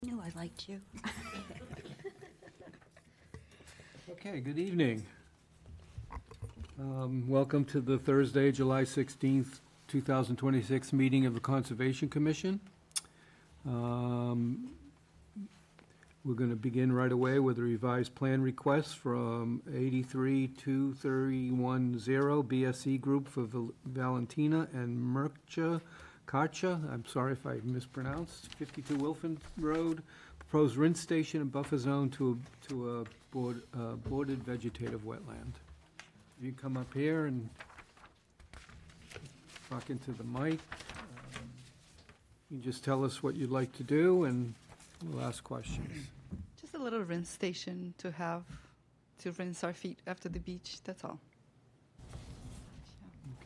Knew I liked you. Okay, good evening. Welcome to the Thursday, July 16th, 2026 meeting of the Conservation Commission. We're going to begin right away with a revised plan request from 832310 BSE Group for Valentina and Mircea Karcha, I'm sorry if I mispronounced, 52 Wilson Road, proposed rinse station and buffer zone to a bordered vegetative wetland. You come up here and talk into the mic. You just tell us what you'd like to do and we'll ask questions. Just a little rinse station to have to rinse our feet after the beach, that's all.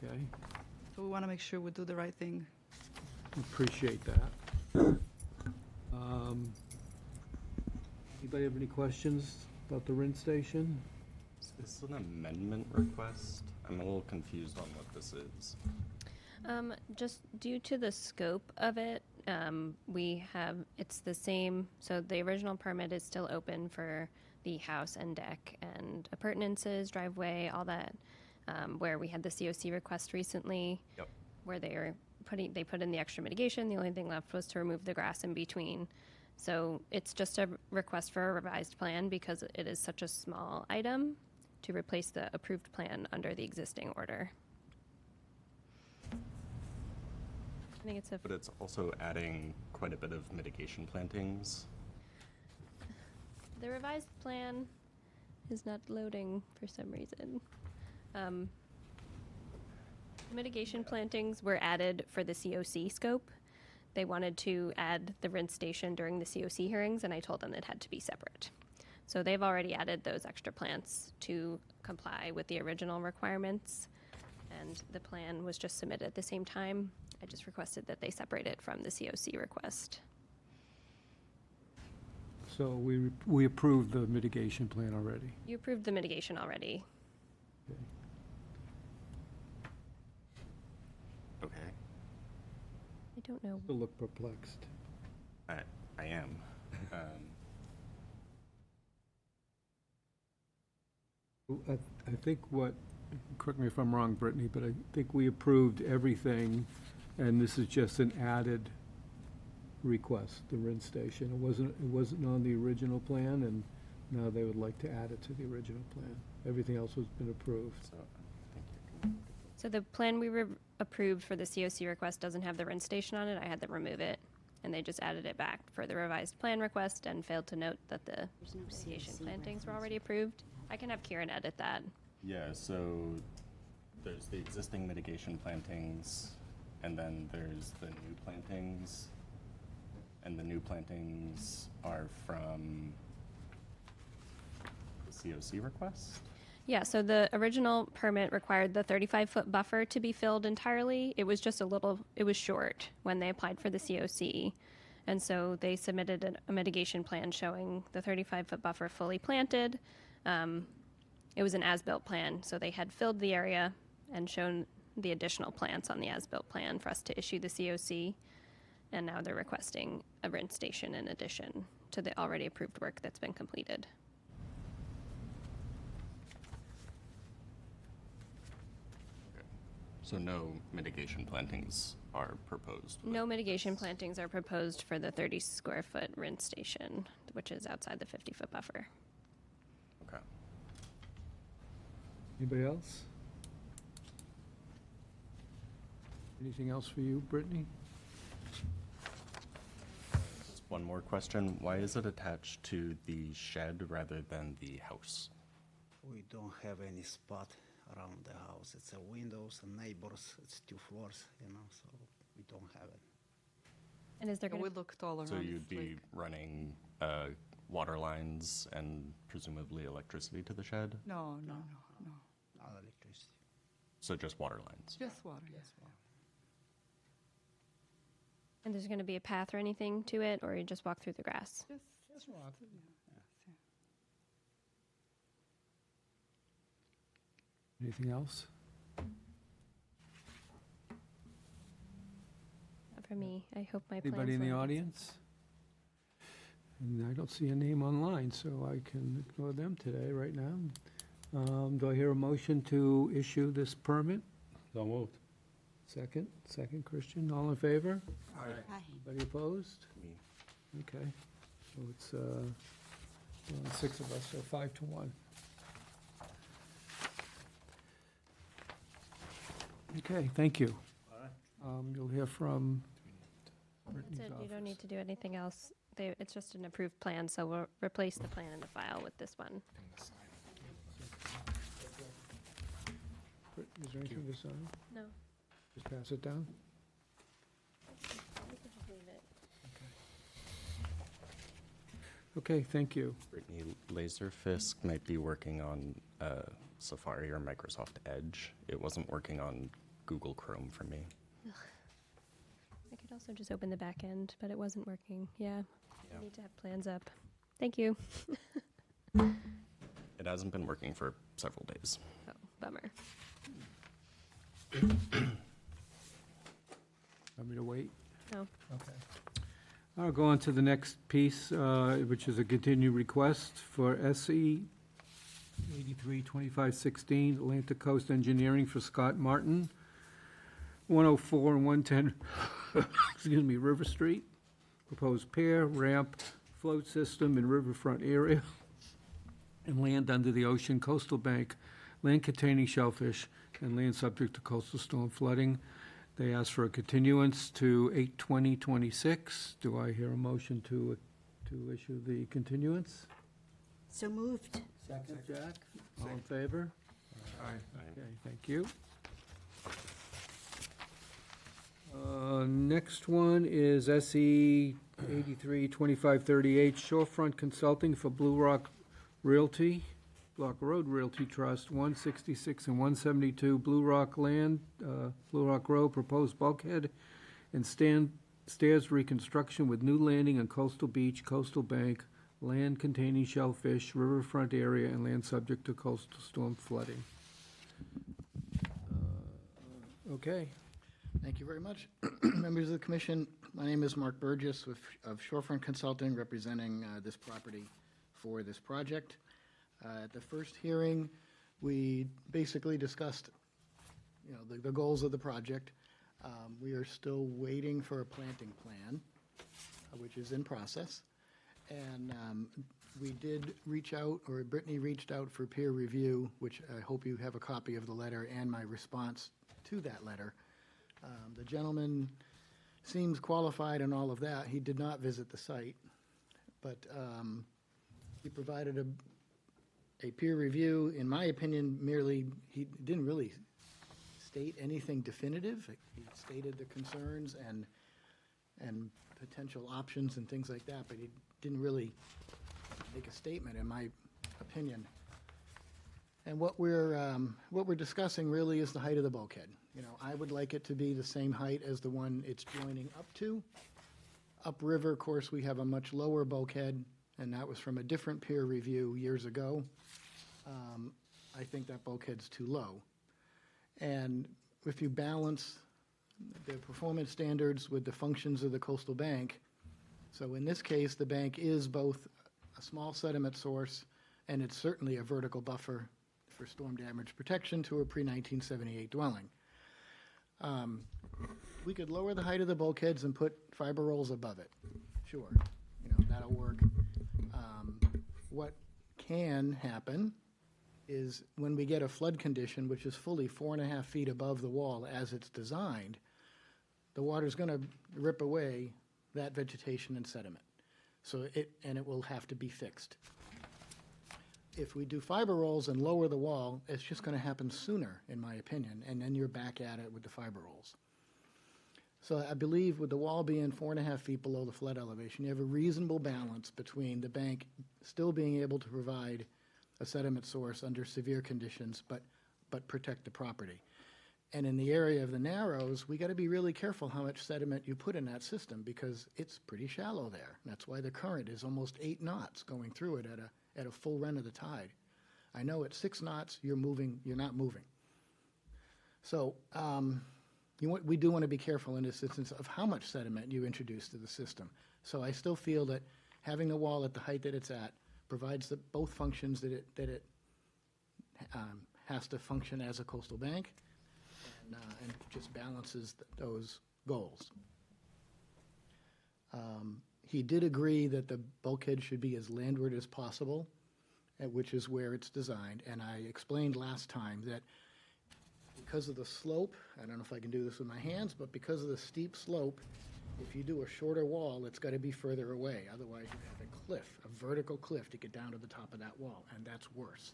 Yeah. Okay, So we want to make sure we do the right thing. appreciate that. Anybody have any questions about the rinse station? Is this an amendment request? I'm a little confused on what this is. Just due to the scope of it, it's the same, so the original permit is still open for the house and deck and appurtenances, driveway, all that, where we had the COC request recently. Yep. Where they put in the extra mitigation, the only thing left was to remove the grass in between. So it's just a request for a revised plan because it is such a small item to replace the approved plan under the existing order. I think it's a. But it's also adding quite a bit of mitigation plantings. The revised plan is not loading for some reason. Mitigation plantings were added for the COC scope. They wanted to add the rinse station during the COC hearings, and I told them it had to be separate. So they've already added those extra plants to comply with the original requirements, and the plan was just submitted at the same time. I just requested that they separate it from the COC request. So we approved the mitigation plan already. You approved the mitigation already. Okay. Okay. I don't know. Still look perplexed. I am. I think correct me if I'm wrong, Brittany, but I think we approved everything, and this is just an added request, the rinse station. It wasn't on the original plan, and now they would like to add it to the original plan. Everything else has been approved. So, thank you. So the plan we approved for the COC request doesn't have the rinse station on it. I had them remove it, and they just added it back for the revised plan request and failed to note that the There's no mitigation COC plantings were reference. already approved. I can have Kieran edit that. Yeah, so there's the existing mitigation plantings, and then there's the new plantings. And the new plantings are from the COC request? Yeah, so the original permit required the 35-foot buffer to be filled entirely. It was just it was short when they applied for the COC. And so they submitted a mitigation plan showing the 35-foot buffer fully planted. It was an as-built plan, so they had filled the area and shown the additional plants on the as-built plan for us to issue the COC. And now they're requesting a rinse station in addition to the already approved work that's been completed. So no mitigation plantings are proposed? No mitigation plantings are proposed for the 30-square-foot rinse station, which is outside the 50-foot buffer. Okay. Anybody else? Anything else for you, Brittany? Just one more question. Why is it attached to the shed rather than the house? We don't have any spot around the house. It's a windows and neighbors. It's 2 floors, so we don't have it. And is there Yeah, going we to looked all around. So you'd It's be like- running water lines and presumably electricity to the shed? No. Not electricity. So just water lines? Just water. and there's going to be a path or anything to it, or you just walk through the grass? Just water. Yeah. Anything else? Not for me. I hope my plans Anybody in the will- audience? And I don't see a name online, so I can ignore them today, right now. Do I hear a motion to issue this permit? So moved. Second, Christian, all in favor? Aye. Anybody opposed? Me. Okay, so it's, six of us, so 5-1. Okay, thank you. You'll hear from Brittany's That's it. You don't office. need to do anything else. It's just an approved plan, so we'll replace the plan in the file with this one. Britt, is there anything to sign? No. Just pass it down? You can just leave it. Okay, thank you. Brittany, Laserfisk might be working on Safari or Microsoft Edge. It wasn't working on Google Chrome for me. I could also just open the back end, but it wasn't working. Yeah. Yeah. I need to have plans up. Thank you. It hasn't been working for several days. Oh, bummer. Want me to wait? No. Okay. I'll go on to the next piece, which is a continued request for SE 832516 Atlantic Coast Engineering for Scott Martin, 104 and 110, excuse me, River Street. Proposed pier, ramp, float system in riverfront area, and land under the ocean coastal bank, land containing shellfish, and land subject to coastal storm flooding. They asked for a continuance to 8/20/26. Do I hear a motion to issue the continuance? So moved. Second, Jack. All in favor? Okay, thank you. Next one is SE 832538 Shorefront Consulting for Blue Rock Realty, Block Road Realty Trust, 166 and 172 Blue Rock Land, Blue Rock Road, proposed bulkhead and stairs reconstruction with new landing on coastal beach, coastal bank, land containing shellfish, riverfront area, and land subject to coastal storm flooding. Okay. Thank you very much. Members of the commission, my name is Mark Burgess of Shorefront Consulting, representing this property for this project. At the first hearing, we basically discussed, the goals of the project. We are still waiting for a planting plan, which is in process. And we did reach out, or Brittany reached out for peer review, which I hope you have a copy of the letter and my response to that letter. The gentleman seems qualified and all of that. He did not visit the site, but he provided a peer review. In my opinion, he didn't really state anything definitive. He stated the concerns and potential options and things like that, but he didn't really make a statement, in my opinion. And what we're discussing really is the height of the bulkhead. I would like it to be the same height as the one it's joining up to. Upriver, of course, we have a much lower bulkhead, and that was from a different peer review years ago. I think that bulkhead's too low. And if you balance the performance standards with the functions of the coastal bank, so in this case, the bank is both a small sediment source, and it's certainly a vertical buffer for storm damage protection to a pre-1978 dwelling. We could lower the height of the bulkheads and put fiber rolls above it. Sure, that'll work. What can happen is when we get a flood condition, which is fully 4.5 feet above the wall as it's designed, the water's going to rip away that vegetation and sediment. So it will have to be fixed. If we do fiber rolls and lower the wall, it's just going to happen sooner, in my opinion, and then you're back at it with the fiber rolls. So I believe with the wall being 4.5 feet below the flood elevation, you have a reasonable balance between the bank still being able to provide a sediment source under severe conditions, but protect the property. And in the area of the Narrows, we got to be really careful how much sediment you put in that system, because it's pretty shallow there. That's why the current is almost 8 knots going through it at a full run of the tide. I know at 6 knots, you're not moving. So we do want to be careful in this instance of how much sediment you introduce to the system. So I still feel that having the wall at the height that it's at provides both functions that it has to function as a coastal bank, and just balances those goals. He did agree that the bulkhead should be as landward as possible, which is where it's designed, and I explained last time that because of the slope, I don't know if I can do this with my hands, but because of the steep slope, if you do a shorter wall, it's got to be further away. Otherwise, you have a cliff, a vertical cliff to get down to the top of that wall, and that's worse.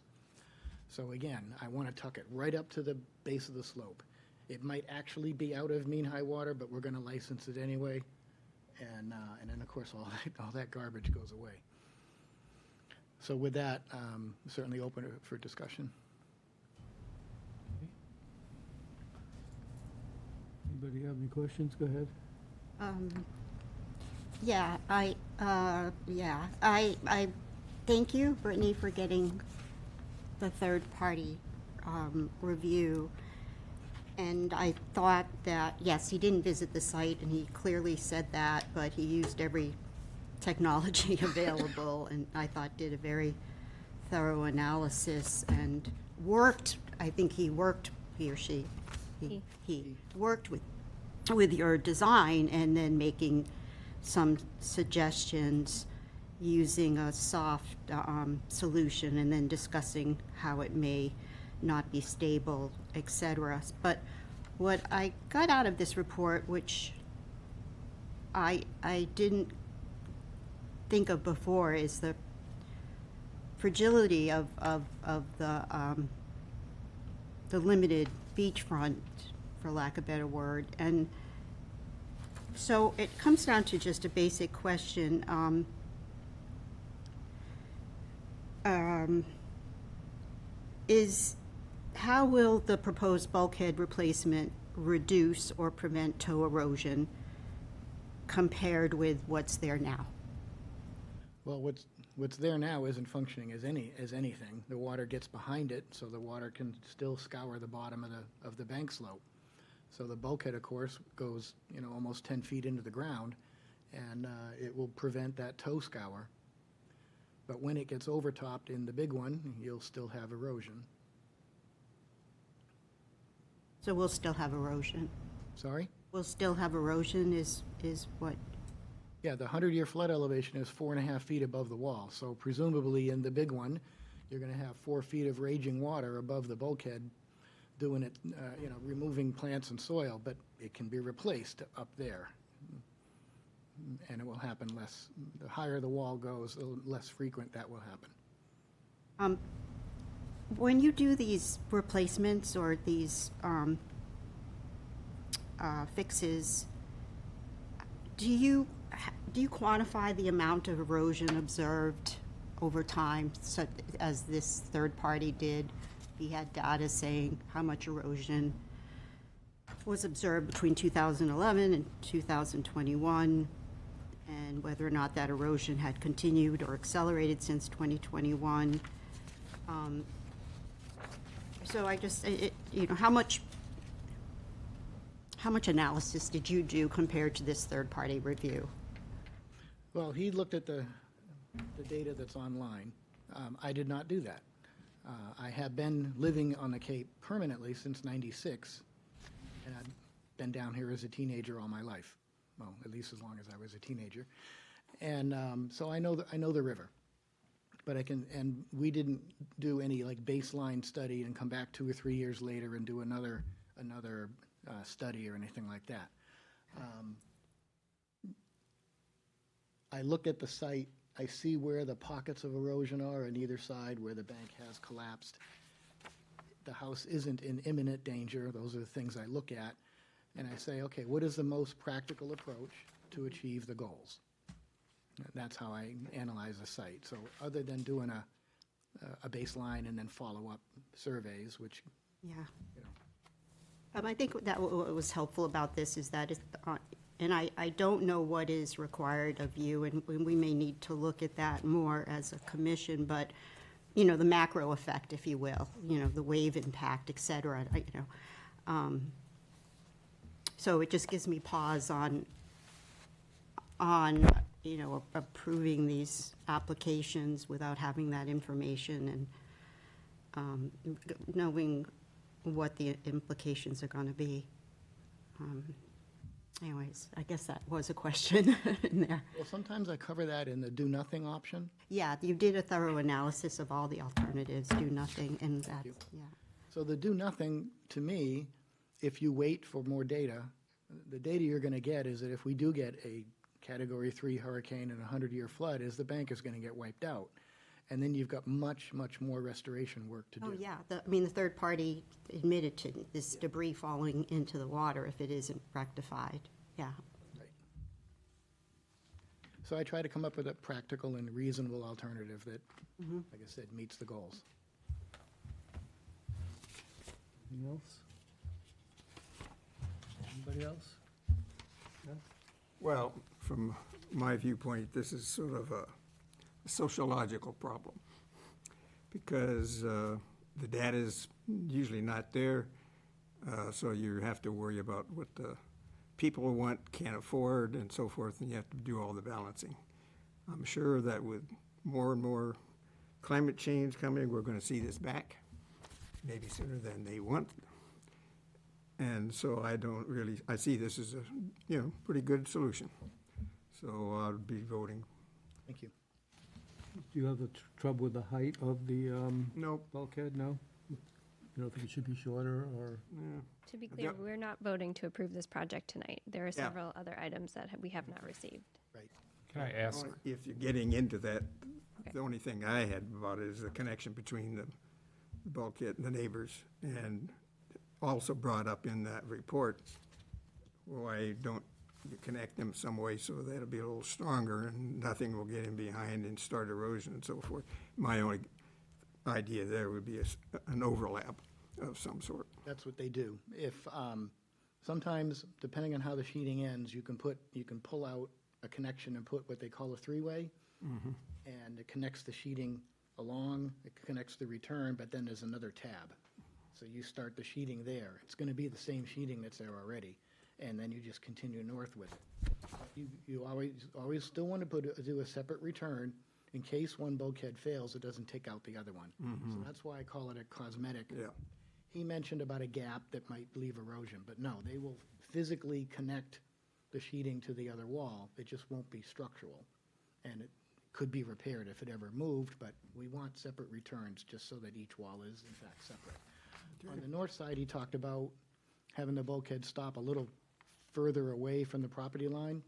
So again, I want to tuck it right up to the base of the slope. It might actually be out of mean high water, but we're going to license it anyway. And then, of course, all that garbage goes away. So with that, certainly open it for discussion. Anybody have any questions? Go ahead. I thank you, Brittany, for getting the third-party review. And I thought that, yes, he didn't visit the site, and he clearly said that, but he used every technology available, and I thought did a very thorough analysis and worked, I think he or she, he worked with your design and then making some suggestions using a soft solution and then discussing how it may not be stable, etc. But what I got out of this report, which I didn't think of before, is the fragility of the limited beachfront, for lack of a better word. And so it comes down to just a basic question. How will the proposed bulkhead replacement reduce or prevent toe erosion compared with what's there now? Well, what's there now isn't functioning as anything. The water gets behind it, so the water can still scour the bottom of the bank slope. So the bulkhead, of course, goes almost 10 feet into the ground, and it will prevent that toe scour. But when it gets overtopped in the big one, you'll still have erosion. So we'll still have erosion. Sorry? We'll still have erosion is what? Yeah, the 100-year flood elevation is 4.5 feet above the wall. So presumably in the big one, you're going to have 4 feet of raging water above the bulkhead doing it, removing plants and soil, but it can be replaced up there. And it will happen less. The higher the wall goes, the less frequent that will happen. When you do these replacements or these fixes, do you quantify the amount of erosion observed over time, such as this third party did? He had data saying how much erosion was observed between 2011 and 2021, and whether or not that erosion had continued or accelerated since 2021. So I just, how much analysis did you do compared to this third-party review? Well, he looked at the data that's online. I did not do that. I have been living on the Cape permanently since '96, and I've been down here as a teenager all my life. Well, at least as long as I was a teenager. And so I know the river. But and we didn't do any like baseline study and come back 2 or 3 years later and do another study or anything like that. I look at the site, I see where the pockets of erosion are on either side where the bank has collapsed. The house isn't in imminent danger. Those are the things I look at. And I say, okay, what is the most practical approach to achieve the goals? That's how I analyze a site. So other than doing a baseline and then follow-up surveys, which, Yeah. I think that what was helpful about this is that, and I don't know what is required of you, and we may need to look at that more as a commission, but, the macro effect, if you will, the wave impact, et cetera, so it just gives me pause on approving these applications without having that information and knowing what the implications are going to be. Anyways, I guess that was a question in there. Well, sometimes I cover that in the do-nothing option. Yeah, you did a thorough analysis of all the alternatives, do nothing, and that's, yeah. So the do-nothing, to me, if you wait for more data, the data you're going to get is that if we do get a Category 3 hurricane and a 100-year flood, is the bank is going to get wiped out. And then you've got much, much more restoration work to do. Oh, yeah, the third party admitted to this debris falling into the water if it isn't rectified, yeah. Right. So I try to come up with a practical and reasonable alternative that, like I said, meets the goals. Anything else? Anybody else? Well, from my viewpoint, this is sort of a sociological problem because the data's usually not there, so you have to worry about what the people want, can't afford, and so forth, and you have to do all the balancing. I'm sure that with more and more climate change coming, we're going to see this back, maybe sooner than they want. And so I see this as a, pretty good solution. So I'll be voting. Thank you. Do you have the trouble with the height of the Nope. bulkhead? No? You don't think it should be shorter, or? Yeah. To be clear, Yep. we're not voting to approve this project tonight. There are Yeah. several other items that we have not received. Right. Can I ask, If you're getting into that, Okay. the only thing I had about it is the connection between the bulkhead and the neighbors, and also brought up in that report, why don't you connect them some way so that'll be a little stronger and nothing will get in behind and start erosion and so forth. My only idea there would be an overlap of some sort. That's what they do. If, sometimes, depending on how the sheeting ends, you can pull out a connection and put what they call a three-way. And it connects the sheeting along, it connects the return, but then there's another tab. So you start the sheeting there. It's gonna be the same sheeting that's there already, and then you just continue north with it. You always still want to do a separate return in case one bulkhead fails, it doesn't take out the other one. So that's why I call it a cosmetic. Yeah. He mentioned about a gap that might leave erosion, but no, they will physically connect the sheeting to the other wall. It just won't be structural. And it could be repaired if it ever moved, but we want separate returns just so that each wall is in fact separate. On the north side, he talked about having the bulkhead stop a little further away from the property line.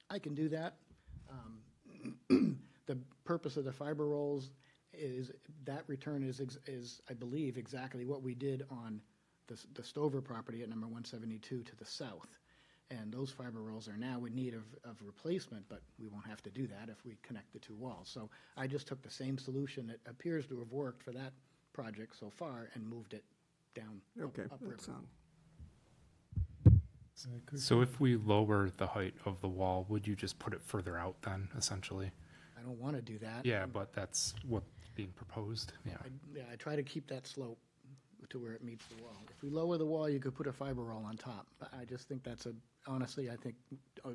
I can do that. The purpose of the fiber rolls is, that return is, I believe, exactly what we did on the Stover property at number 172 to the south. And those fiber rolls are now in need of replacement, but we won't have to do that if we connect the two walls. So I just took the same solution that appears to have worked for that project so far and moved it down Okay, upriver. that sounds. so if we lower the height of the wall, would you just put it further out then, essentially? I don't want to do that. Yeah, but that's what's being proposed, yeah. I try to keep that slope to where it meets the wall. If we lower the wall, you could put a fiber roll on top. But I just think that's honestly, I think,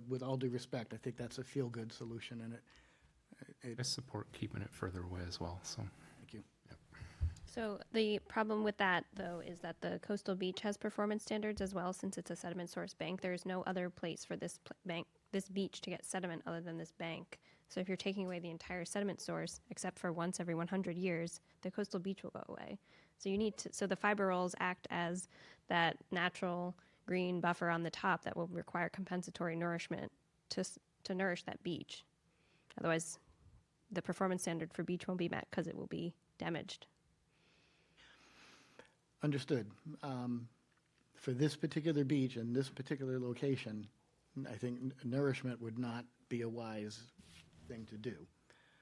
with all due respect, I think that's a feel-good solution, and I support keeping it further away as well, so. thank you. So the problem with that, though, is that the coastal beach has performance standards as well. Since it's a sediment source bank, there's no other place for this this beach to get sediment other than this bank. So if you're taking away the entire sediment source, except for once every 100 years, the coastal beach will go away. So so the fiber rolls act as that natural green buffer on the top that will require compensatory nourishment to nourish that beach. Otherwise, the performance standard for beach won't be met because it will be damaged. Understood. For this particular beach and this particular location, I think nourishment would not be a wise thing to do.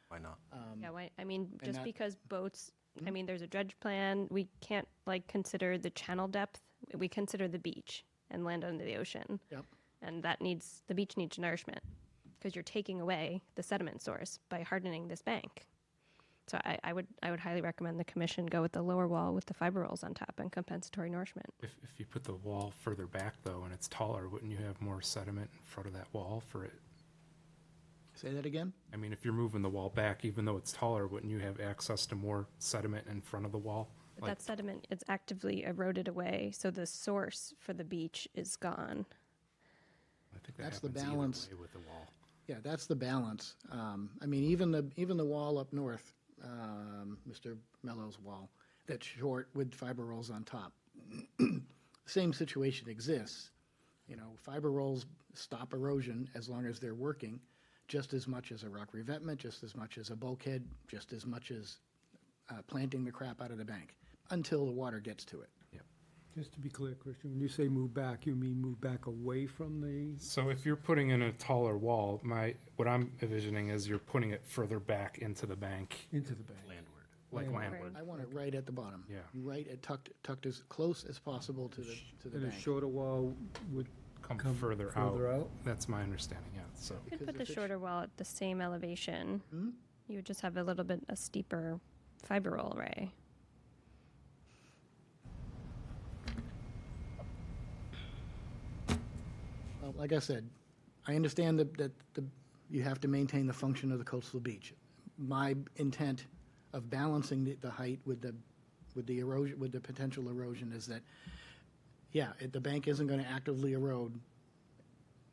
Why not? Yeah, I mean, and just that- because boats, I mean, there's a dredge plan, we can't consider the channel depth. We consider the beach and land under the ocean. Yep. And the beach needs nourishment because you're taking away the sediment source by hardening this bank. So I would highly recommend the commission go with the lower wall with the fiber rolls on top and compensatory nourishment. If you put the wall further back though and it's taller, wouldn't you have more sediment in front of that wall for it Say that again? I mean, if you're moving the wall back, even though it's taller, wouldn't you have access to more sediment in front of the wall? But that sediment is actively eroded away, so the source for the beach is gone. I think that That's the happens either balance. way with the wall. Yeah, that's the balance. I mean, even the wall up north, Mr. Mello's wall, that's short with fiber rolls on top. Same situation exists. You know, fiber rolls stop erosion as long as they're working, just as much as a rock revetment, just as much as a bulkhead, just as much as planting the crap out of the bank, until the water gets to it. Just to be clear, Christian, when you say move back, you mean move back away from the, So if you're putting in a taller wall, what I'm envisioning is you're putting it further back into the bank, into the bank? Landward. like Landward. landward. I want it right at the bottom. Yeah. Right at tucked as close as possible to the And a bank. shorter wall would Come come further further out? That's my understanding, yeah, so. You could Because put the if it's- shorter wall at the same elevation. Hmm? You would just have a little bit a steeper fiber roll array. Well, like I said, I understand that you have to maintain the function of the coastal beach. My intent of balancing the height with the erosion, with the potential erosion is that, yeah, the bank isn't going to actively erode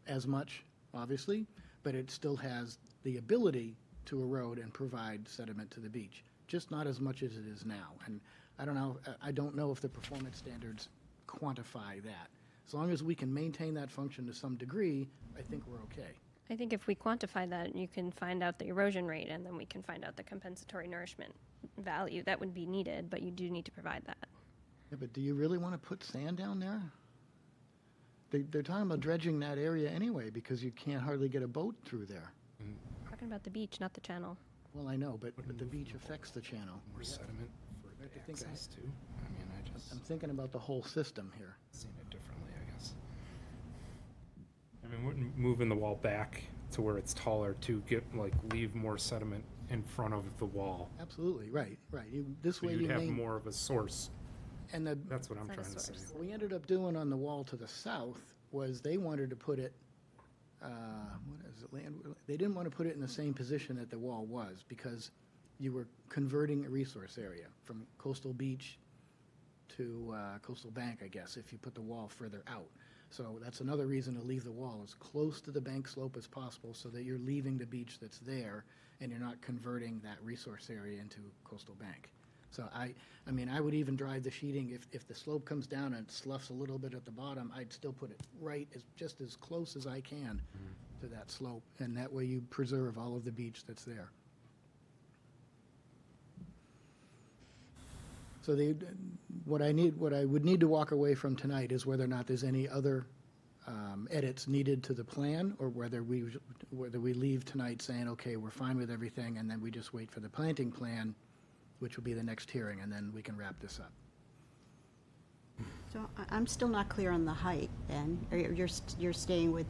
as much, obviously, but it still has the ability to erode and provide sediment to the beach, just not as much as it is now. And I don't know if the performance standards quantify that. As long as we can maintain that function to some degree, I think we're okay. I think if we quantify that, you can find out the erosion rate, and then we can find out the compensatory nourishment value that would be needed, but you do need to provide that. Yeah, but do you really want to put sand down there? They're talking about dredging that area anyway, because you can't hardly get a boat through there. Talking about the beach, not the channel. Well, I know, but the beach affects the channel. More sediment for have to think access to. I mean, I just I'm thinking about the whole system here. seen it differently, I guess. I mean, wouldn't moving the wall back to where it's taller to leave more sediment in front of the wall. Absolutely, right. This So way you'd you have may, more of a source. and That's what I'm It's not a trying to say. source. what we ended up doing on the wall to the south was they wanted to put it, what is it, they didn't want to put it in the same position that the wall was, because you were converting a resource area from coastal beach to coastal bank, I guess, if you put the wall further out. So that's another reason to leave the wall as close to the bank slope as possible, so that you're leaving the beach that's there, and you're not converting that resource area into coastal bank. So I mean, I would even drive the sheeting, if the slope comes down and it sloughs a little bit at the bottom, I'd still put it just as close as I can to that slope, and that way you preserve all of the beach that's there. So what I would need to walk away from tonight is whether or not there's any other edits needed to the plan, or whether we leave tonight saying, okay, we're fine with everything, and then we just wait for the planting plan, which will be the next hearing, and then we can wrap this up. So I'm still not clear on the height, then. You're staying with,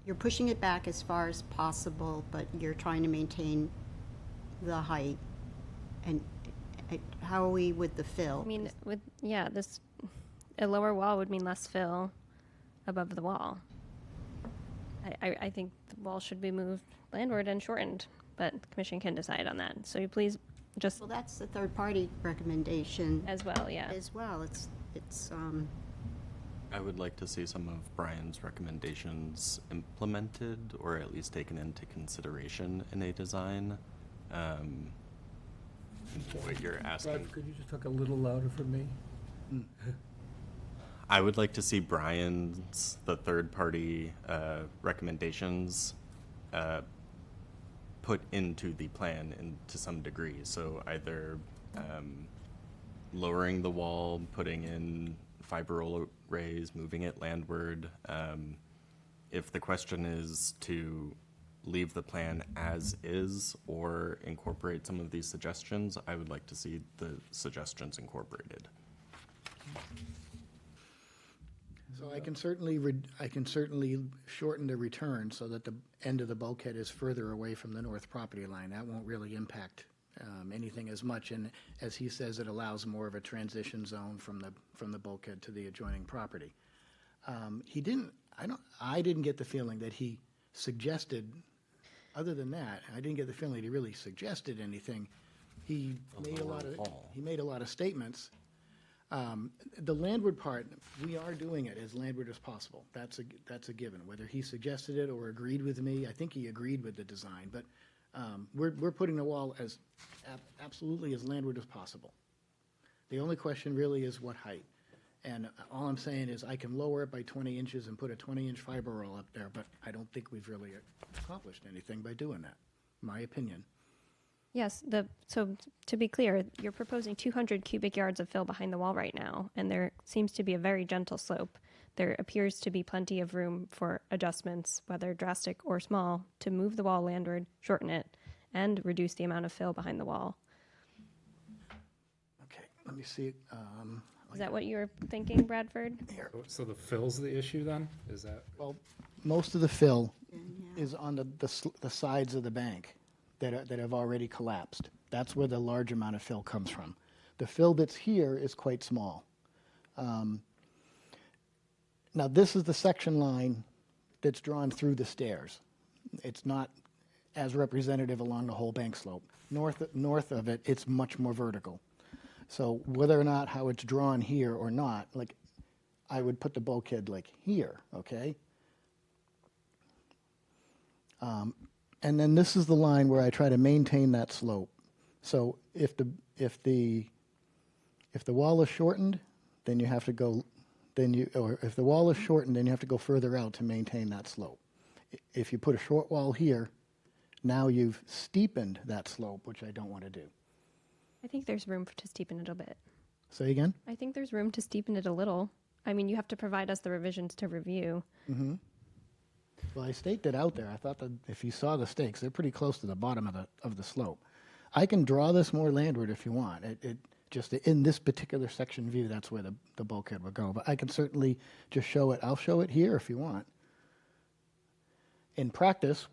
you're pushing it back as far as possible, but you're trying to maintain the height. And how are we with the fill? I mean, a lower wall would mean less fill above the wall. I think the wall should be moved landward and shortened, but the commission can decide on that. So you please just Well, that's the third-party recommendation as well, yeah. as well. It's I would like to see some of Brian's recommendations implemented, or at least taken into consideration in a design. What you're asking. Roger, could you just talk a little louder for me? I would like to see the third-party recommendations put into the plan to some degree. So either lowering the wall, putting in fiber arrays, moving it landward. If the question is to leave the plan as is or incorporate some of these suggestions, I would like to see the suggestions incorporated. So I can certainly shorten the return so that the end of the bulkhead is further away from the north property line. That won't really impact anything as much, and as he says, it allows more of a transition zone from the bulkhead to the adjoining property. I didn't get the feeling that he suggested other than that, I didn't get the feeling he really suggested anything. He made a lot of statements. The landward part, we are doing it as landward as possible. That's a given. Whether he suggested it or agreed with me, I think he agreed with the design, but we're putting the wall as absolutely as landward as possible. The only question really is what height. And all I'm saying is I can lower it by 20 inches and put a 20-inch fiber roll up there, but I don't think we've really accomplished anything by doing that, my opinion. Yes, so to be clear, you're proposing 200 cubic yards of fill behind the wall right now, and there seems to be a very gentle slope. There appears to be plenty of room for adjustments, whether drastic or small, to move the wall landward, shorten it, and reduce the amount of fill behind the wall. Okay, let me see. Is that what you were thinking, Bradford? So the fill's the issue then? Is that? Well, most of the fill is on the sides of the bank that have already collapsed. That's where the large amount of fill comes from. The fill that's here is quite small. Now, this is the section line that's drawn through the stairs. It's not as representative along the whole bank slope. North of it, it's much more vertical. So whether or not how it's drawn here or not, like, I would put the bulkhead like here, okay? And then this is the line where I try to maintain that slope. So if the wall is shortened, then you have to go, or if the wall is shortened, then you have to go further out to maintain that slope. If you put a short wall here, now you've steepened that slope, which I don't want to do. I think there's room to steepen it a bit. Say again? I think there's room to steepen it a little. I mean, you have to provide us the revisions to review. Mm-hmm. Well, I staked it out there. I thought that if you saw the stakes, they're pretty close to the bottom of the slope. I can draw this more landward if you want. It just in this particular section view, that's where the bulkhead would go. But I can certainly just show it. I'll show it here if you want. In practice,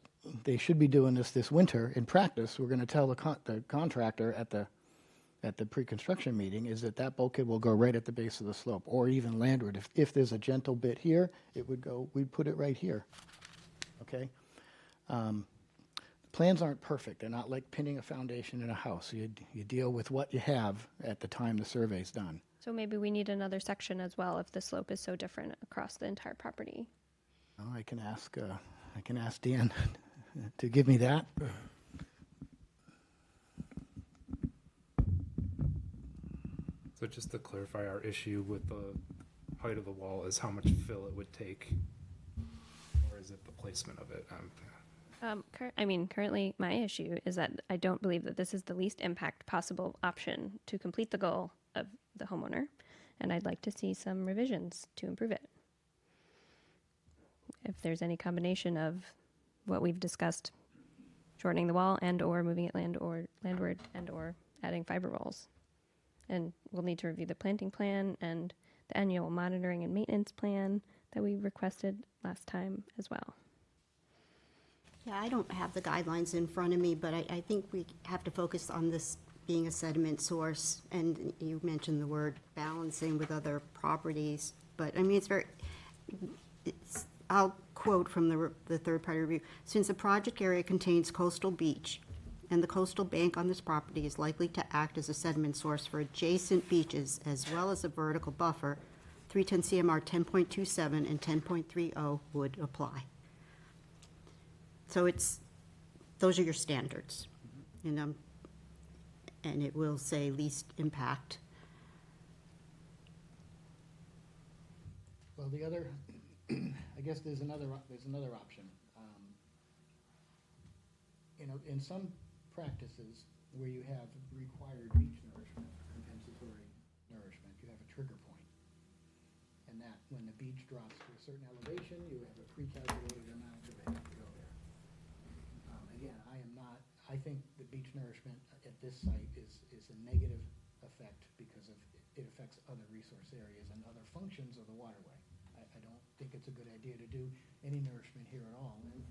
they should be doing this winter. In practice, we're going to tell the contractor at the pre-construction meeting is that bulkhead will go right at the base of the slope, or even landward. If there's a gentle bit here, we'd put it right here. Okay? Plans aren't perfect. They're not like pinning a foundation in a house. You deal with what you have at the time the survey's done. So maybe we need another section as well if the slope is so different across the entire property. Oh, I can ask Dan to give me that. So just to clarify, our issue with the height of the wall is how much fill it would take, or is it the placement of it? Currently, my issue is that I don't believe that this is the least impact possible option to complete the goal of the homeowner, and I'd like to see some revisions to improve it. If there's any combination of what we've discussed, shortening the wall and or moving it landward and or adding fiber rolls. And we'll need to review the planting plan and the annual monitoring and maintenance plan that we requested last time as well. Yeah, I don't have the guidelines in front of me, but I think we have to focus on this being a sediment source. And you mentioned the word balancing with other properties, but I mean, I'll quote from the third-party review. Since the project area contains coastal beach and the coastal bank on this property is likely to act as a sediment source for adjacent beaches as well as a vertical buffer, 310 CMR 10.27 and 10.30 would apply. So those are your standards, and it will say least impact. Well, the other, I guess there's another option. In some practices where you have required beach nourishment, compensatory nourishment, you have a trigger point. And that when the beach drops to a certain elevation, you have a pre-calculated amount of it to go there. Again, I think the beach nourishment at this site is a negative effect because it affects other resource areas and other functions of the waterway. I don't think it's a good idea to do any nourishment here at all. And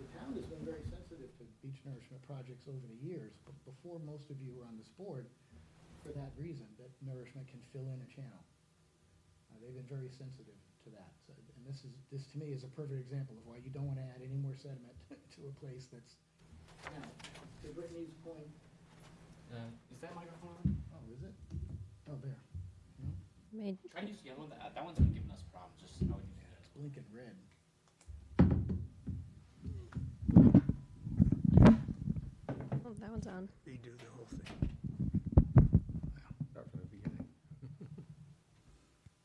the town has been very sensitive to beach nourishment projects over the years, but before most of you were on this board, for that reason, that nourishment can fill in a channel. They've been very sensitive to that. So, and this to me is a perfect example of why you don't want to add any more sediment to a place that's Now, to Brittany's point, Is that microphone on? oh, is it? Oh, there. Made, Try to use the other one. That one's been giving us problems. Just how would you do that? It's blinking red. oh, that one's on. Redo the whole thing. Start from the beginning.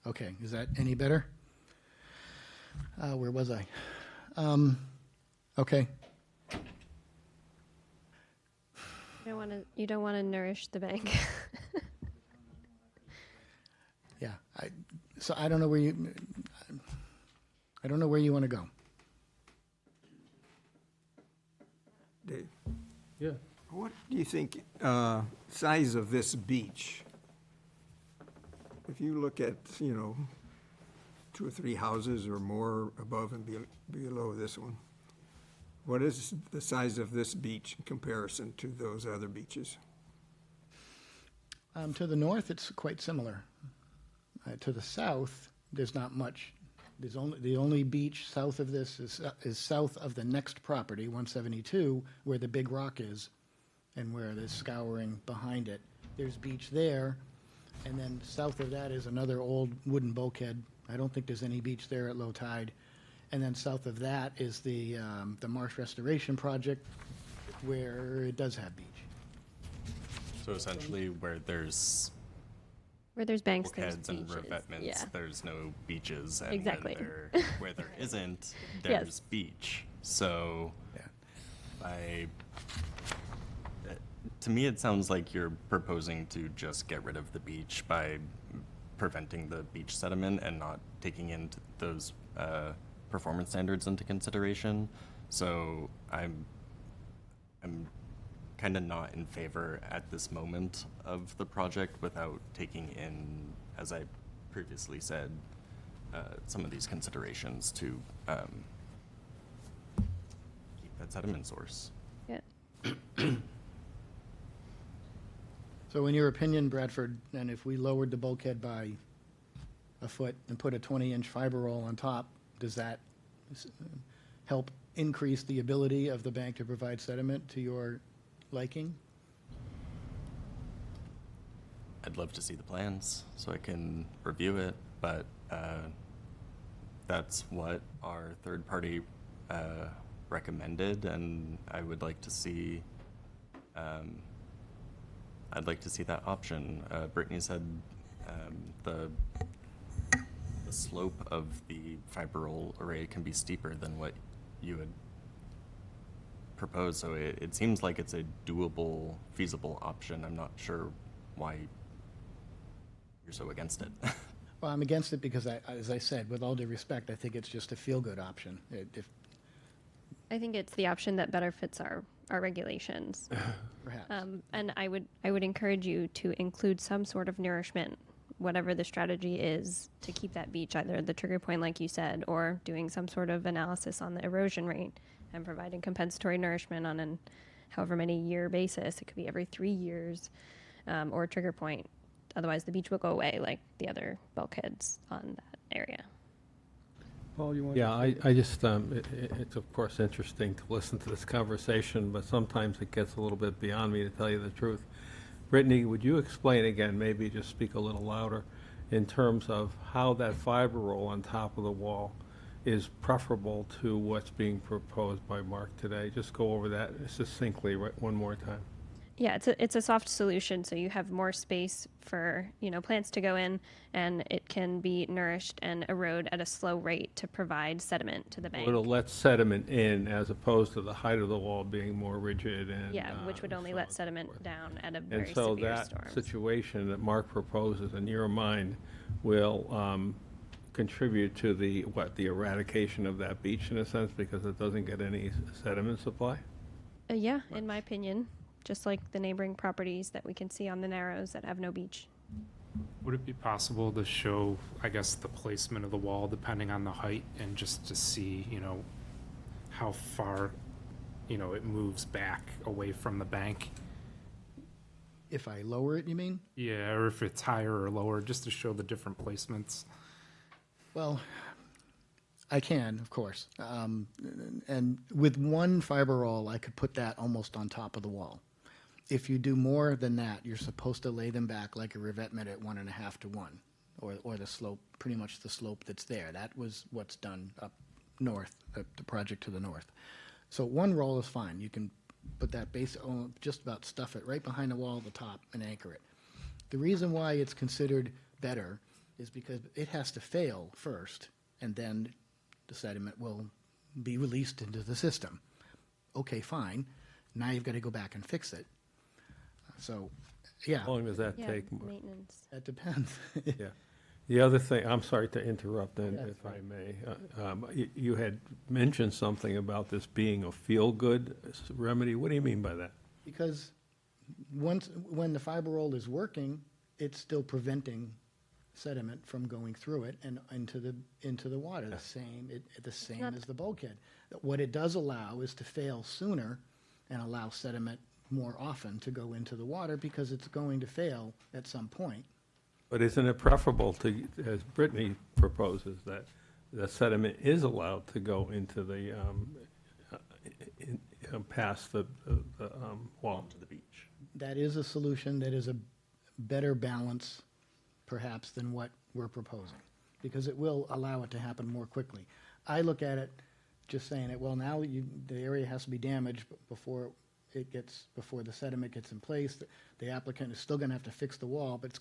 Okay, is that any better? Where was I? Okay, You don't want to nourish the bank. yeah, so I don't know where you, I don't know where you want to go. Dave, Yeah. what do you think, size of this beach? If you look at, 2 or 3 houses or more above and below this one, what is the size of this beach in comparison to those other beaches? To the north, it's quite similar. To the south, there's not much. The only beach south of this is south of the next property, 172, where the big rock is, and where there's scouring behind it. There's beach there, and then south of that is another old wooden bulkhead. I don't think there's any beach there at low tide. And then south of that is the Marsh Restoration Project, where it does have beach. So essentially, where there's Where there's banks, there's bulkheads and beaches. revetments, Yeah. there's no beaches, and Exactly. where there isn't, there's beach. So, to me, it sounds like you're proposing to just get rid of the beach by preventing the beach sediment and not taking into those performance standards into consideration. So I'm kind of not in favor at this moment of the project without taking in, as I previously said, some of these considerations to keep that sediment source. Yeah. So in your opinion, Bradford, and if we lowered the bulkhead by a foot and put a 20-inch fiber roll on top, does that help increase the ability of the bank to provide sediment to your liking? I'd love to see the plans so I can review it, but that's what our third party recommended, and I would like to see. I'd like to see that option. Brittany said the slope of the fiber roll array can be steeper than what you had proposed, so it seems like it's a doable, feasible option. I'm not sure why you're so against it. Well, I'm against it because, as I said, with all due respect, I think it's just a feel-good option. I think it's the option that better fits our regulations. Perhaps. And I would encourage you to include some sort of nourishment, whatever the strategy is, to keep that beach, either the trigger point, like you said, or doing some sort of analysis on the erosion rate and providing compensatory nourishment on an however many year basis. It could be every 3 years, or a trigger point. Otherwise, the beach will go away like the other bulkheads on that area. Paul, you want? Yeah, I just, it's of course interesting to listen to this conversation, but sometimes it gets a little bit beyond me, to tell you the truth. Brittany, would you explain again, maybe just speak a little louder, in terms of how that fiber roll on top of the wall is preferable to what's being proposed by Mark today? Just go over that succinctly one more time. Yeah, it's a soft solution, so you have more space for plants to go in, and it can be nourished and erode at a slow rate to provide sediment to the bank. It'll let sediment in as opposed to the height of the wall being more rigid and. Yeah, which would only so let on. sediment down at a And very so severe that storm. situation that Mark proposes in your mind will contribute to the eradication of that beach in a sense, because it doesn't get any sediment supply? Yeah, in my opinion, just like the neighboring properties that we can see on the Narrows that have no beach. Would it be possible to show, I guess, the placement of the wall depending on the height, and just to see, how far, it moves back away from the bank? If I lower it, you mean? Yeah, or if it's higher or lower, just to show the different placements. Well, I can, of course. And with one fiber roll, I could put that almost on top of the wall. If you do more than that, you're supposed to lay them back like a revetment at 1.5 to 1, or the slope, pretty much the slope that's there. That was what's done up north, the project to the north. So one roll is fine. You can put that base, just about stuff it right behind the wall at the top and anchor it. The reason why it's considered better is because it has to fail first, and then the sediment will be released into the system. Okay, fine. Now you've got to go back and fix it. So, yeah, How long does that Yeah, take? maintenance. that depends. Yeah. The other thing, I'm sorry to interrupt, then, Yeah, if I may. You had mentioned something about this being a feel-good remedy. What do you mean by that? Because when the fiber roll is working, it's still preventing sediment from going through it and into the water, the same not- as the bulkhead. What it does allow is to fail sooner and allow sediment more often to go into the water because it's going to fail at some point. But isn't it preferable to, as Brittany proposes, that the sediment is allowed to go into the, past the wall? To the beach. That is a solution that is a better balance perhaps than what we're proposing, because it will allow it to happen more quickly. I look at it just saying that, well, now the area has to be damaged before the sediment gets in place. The applicant is still gonna have to fix the wall, but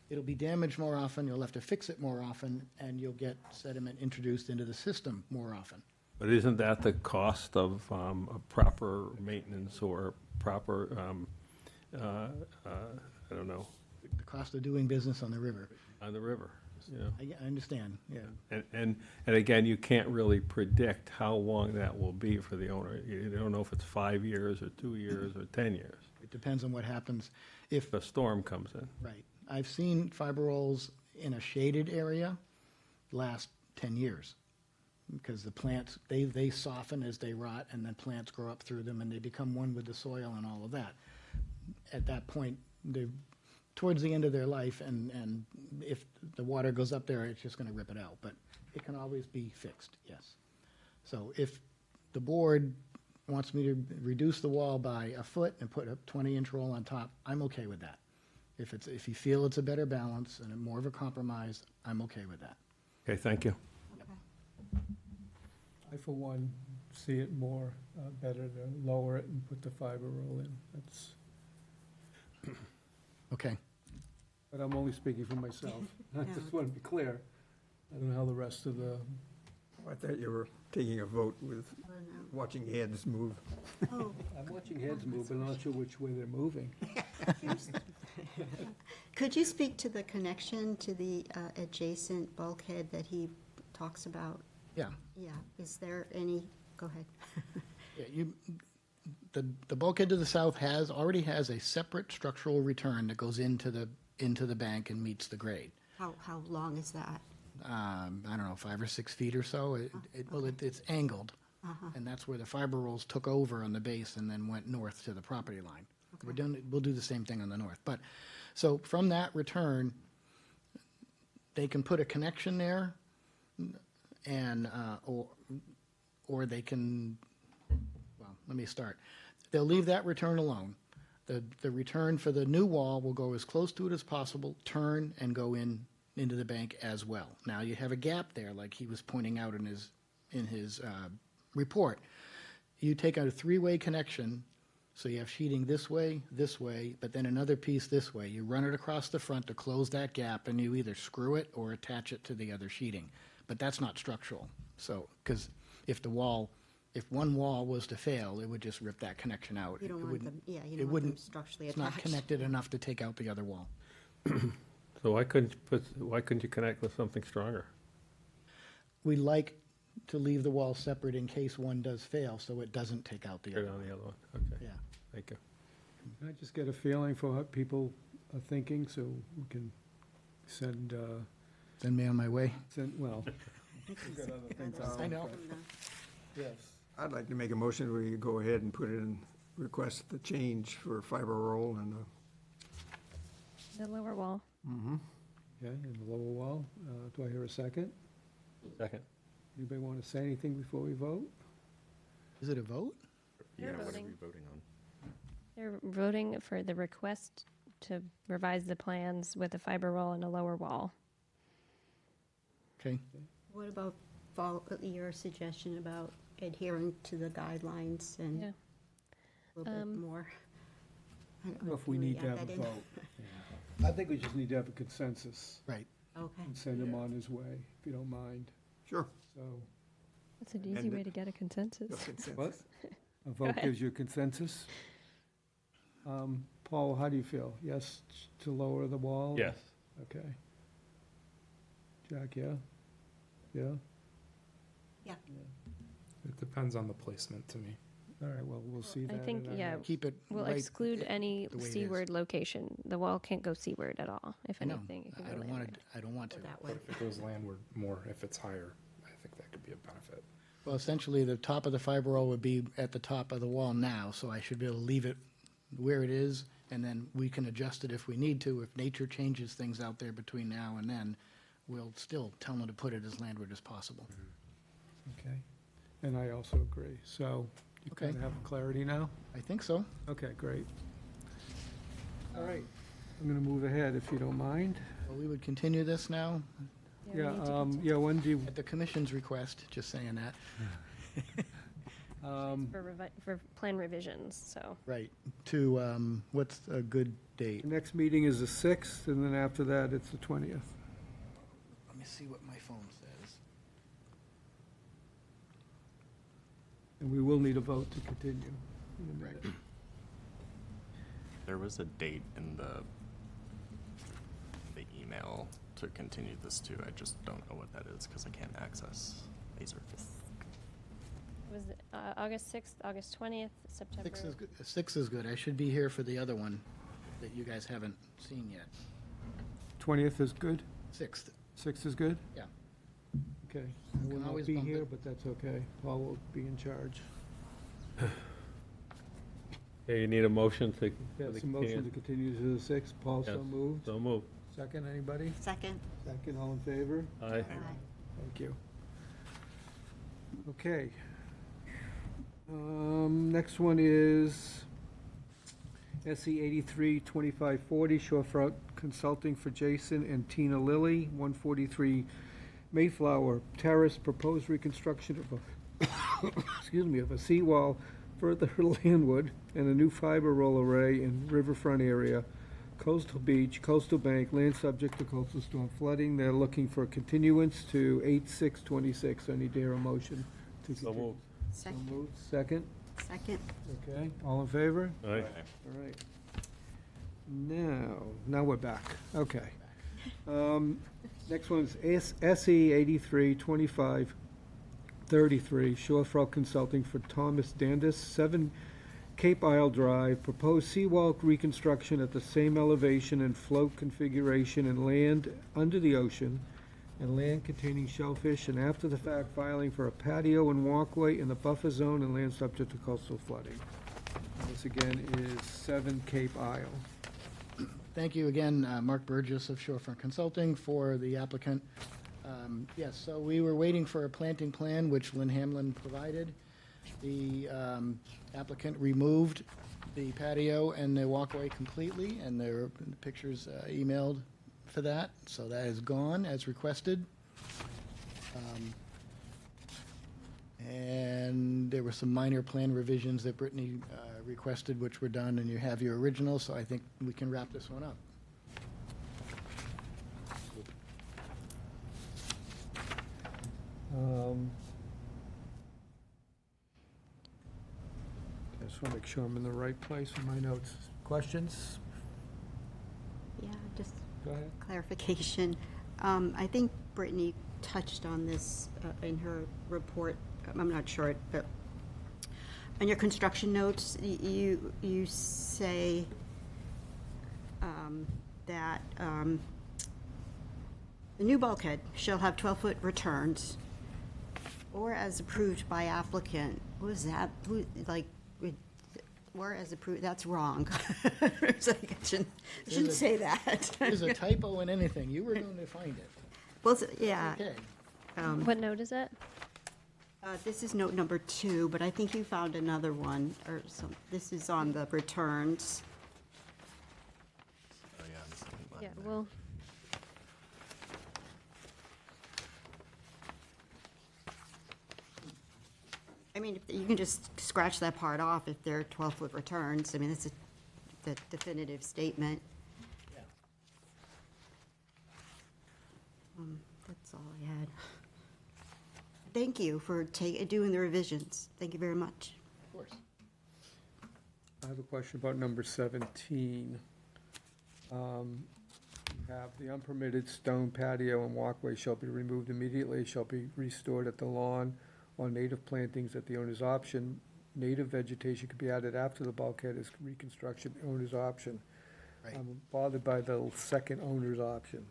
it'll be damaged more often, you'll have to fix it more often, and you'll get sediment introduced into the system more often. But isn't that the cost of a proper maintenance or proper, I don't know, The cost of doing business on the river. on the river? You know? I understand, yeah. And again, you can't really predict how long that will be for the owner. You don't know if it's 5 years or 2 years or 10 years, It depends on what happens. If, if a storm comes in. right, I've seen fiber rolls in a shaded area last 10 years. Because the plants, they soften as they rot, and then plants grow up through them, and they become one with the soil and all of that. At that point, they're towards the end of their life, and if the water goes up there, it's just gonna rip it out, but it can always be fixed, yes. So if the board wants me to reduce the wall by a foot and put a 20-inch roll on top, I'm okay with that. If you feel it's a better balance and more of a compromise, I'm okay with that. Okay, thank you. I, for one, see it more better to lower it and put the fiber roll in. That's, Okay. but I'm only speaking for myself. I just want to be clear. I don't know how the rest of the, I thought you were taking a vote with watching heads move. Oh, I'm watching heads move, but I'm not sure which way they're moving. could you speak to the connection to the adjacent bulkhead that he talks about? Yeah. Yeah, is there any, go ahead. Yeah, the bulkhead to the south already has a separate structural return that goes into the bank and meets the grade. How long is that? I don't know, 5 or 6 feet or so. It's angled, and that's where the fiber rolls took over on the base and then went north to the property line. We'll do the same thing on the north. But, so from that return, they can put a connection there, and, or they can, well, let me start. They'll leave that return alone. The return for the new wall will go as close to it as possible, turn and go into the bank as well. Now, you have a gap there, like he was pointing out in his report. You take out a 3-way connection, so you have sheeting this way, but then another piece this way. You run it across the front to close that gap, and you either screw it or attach it to the other sheeting. But that's not structural. So, because if one wall was to fail, it would just rip that connection out. You don't It want wouldn't- them, yeah, you it don't want them wouldn't- structurally It's attached. not connected enough to take out the other wall. So why couldn't you connect with something stronger? We like to leave the wall separate in case one does fail, so it doesn't take out the Put it other on one. the other one, okay, Yeah. thank you. Can I just get a feeling for what people are thinking, so we can send, Send me on my way. well, we've got other things on. I know. Yes. I'd like to make a motion where you go ahead and put in, request the change for fiber roll and The lower wall. Okay, and the lower wall, do I hear a second? Second. Anybody want to say anything before we vote? Is it a vote? Yeah, They're what are voting. we voting on? They're voting for the request to revise the plans with a fiber roll and a lower wall. Okay. What about your suggestion about adhering to the guidelines and Yeah. a little bit more? I don't know if we Do need to add have that a in? vote. I think we just need to have a consensus Right. Okay. and send him on his way, if you don't mind. Sure. So, That's an easy And way the- to get a consensus. Your consensus. what? A vote ahead. gives you a consensus? Paul, how do you feel? Yes to lower the wall? Yes. Okay. Jack, yeah? Yeah? Yeah. It depends on the placement to me. All right, well, we'll see that. I think, in our yeah, notes. Keep it we'll right exclude any the way it is. seaward location. The wall can't go seaward at all, if I know. anything. It can I go don't want landward. to, I don't want to. That But way. if it goes landward more, if it's higher, I think that could be a benefit. Well, essentially, the top of the fiber roll would be at the top of the wall now, so I should be able to leave it where it is, and then we can adjust it if we need to. If nature changes things out there between now and then, we'll still tell them to put it as landward as possible. Okay. And I also agree. So you Okay. kind of have clarity now? I think so. Okay, great. All right. I'm going to move ahead, if you don't mind. Well, we would continue this now we Yeah, need to yeah, when do you, at the commission's request, just saying that. for plan revisions, so. Right, to, what's a good date? the next meeting is the 6th, and then after that, it's the 20th. Let me see what my phone says. And we will need a vote to continue in a minute. There was a date in the email to continue this to. I just don't know what that is because I can't access Laserfish. It was August 6th, August 20th, September. 6 is good. I should be here for the other one that you guys haven't seen yet. 20th is good? 6th, 6th is good? yeah. Okay. You I will can not always be bump here, it. but that's okay. Paul will be in charge. Okay, you need a motion to. That's a motion to continue to the 6th. Paul, so Yes. moved. So move. Second, anybody? Second? Second, all in favor? Aye. Aye. Thank you. Okay. Next one is SE 832540, Shorefront Consulting for Jason and Tina Lilly, 143 Mayflower Terrace, proposed reconstruction of a, excuse me, of a seawall further landward and a new fiber roll array in riverfront area, coastal beach, coastal bank, land subject to coastal storm flooding. They're looking for a continuance to 8/6/26. I need to hear a motion to So continue. moved. So Second? moved. Second, Second? okay, all in favor? Aye. All right. Now we're back, okay. Next one is SE 832533, Shorefront Consulting for Thomas Dandis, 7 Cape Isle Drive, proposed seawall reconstruction at the same elevation and float configuration and land under the ocean, and land containing shellfish, and after-the-fact filing for a patio and walkway in the buffer zone and land subject to coastal flooding. And this again is 7 Cape Isle. Thank you again, Mark Burgess of Shorefront Consulting, for the applicant. Yes, so we were waiting for a planting plan, which Lynn Hamlin provided. The applicant removed the patio and the walkway completely, and there were pictures emailed for that, so that is gone as requested. And there were some minor plan revisions that Brittany requested, which were done, and you have your original, so I think we can wrap this one up. I just want to make sure I'm in the right place in my notes. Questions? Yeah, just Go ahead. clarification. I think Brittany touched on this in her report. I'm not sure, but on your construction notes, you say that the new bulkhead shall have 12-foot returns, or as approved by applicant. What is that? Or as approved, that's wrong. It's like, I shouldn't say that. There's a typo in anything, you were going to find it. Well, yeah. Okay, What note is it? This is note number 2, but I think you found another one, or some, this is on the returns. Oh, yeah, the second line Yeah, there. well, I mean, if you can just scratch that part off if they're 12-foot returns. I mean, that's the definitive statement. That's all I had. Thank you for doing the revisions. Thank you very much. Of course. I have a question about number 17. You have the unpermitted stone patio and walkway shall be removed immediately, shall be restored at the lawn on native plantings at the owner's option. Native vegetation could be added after the bulkhead is reconstruction, owner's option. Right. I'm bothered by the second owner's option.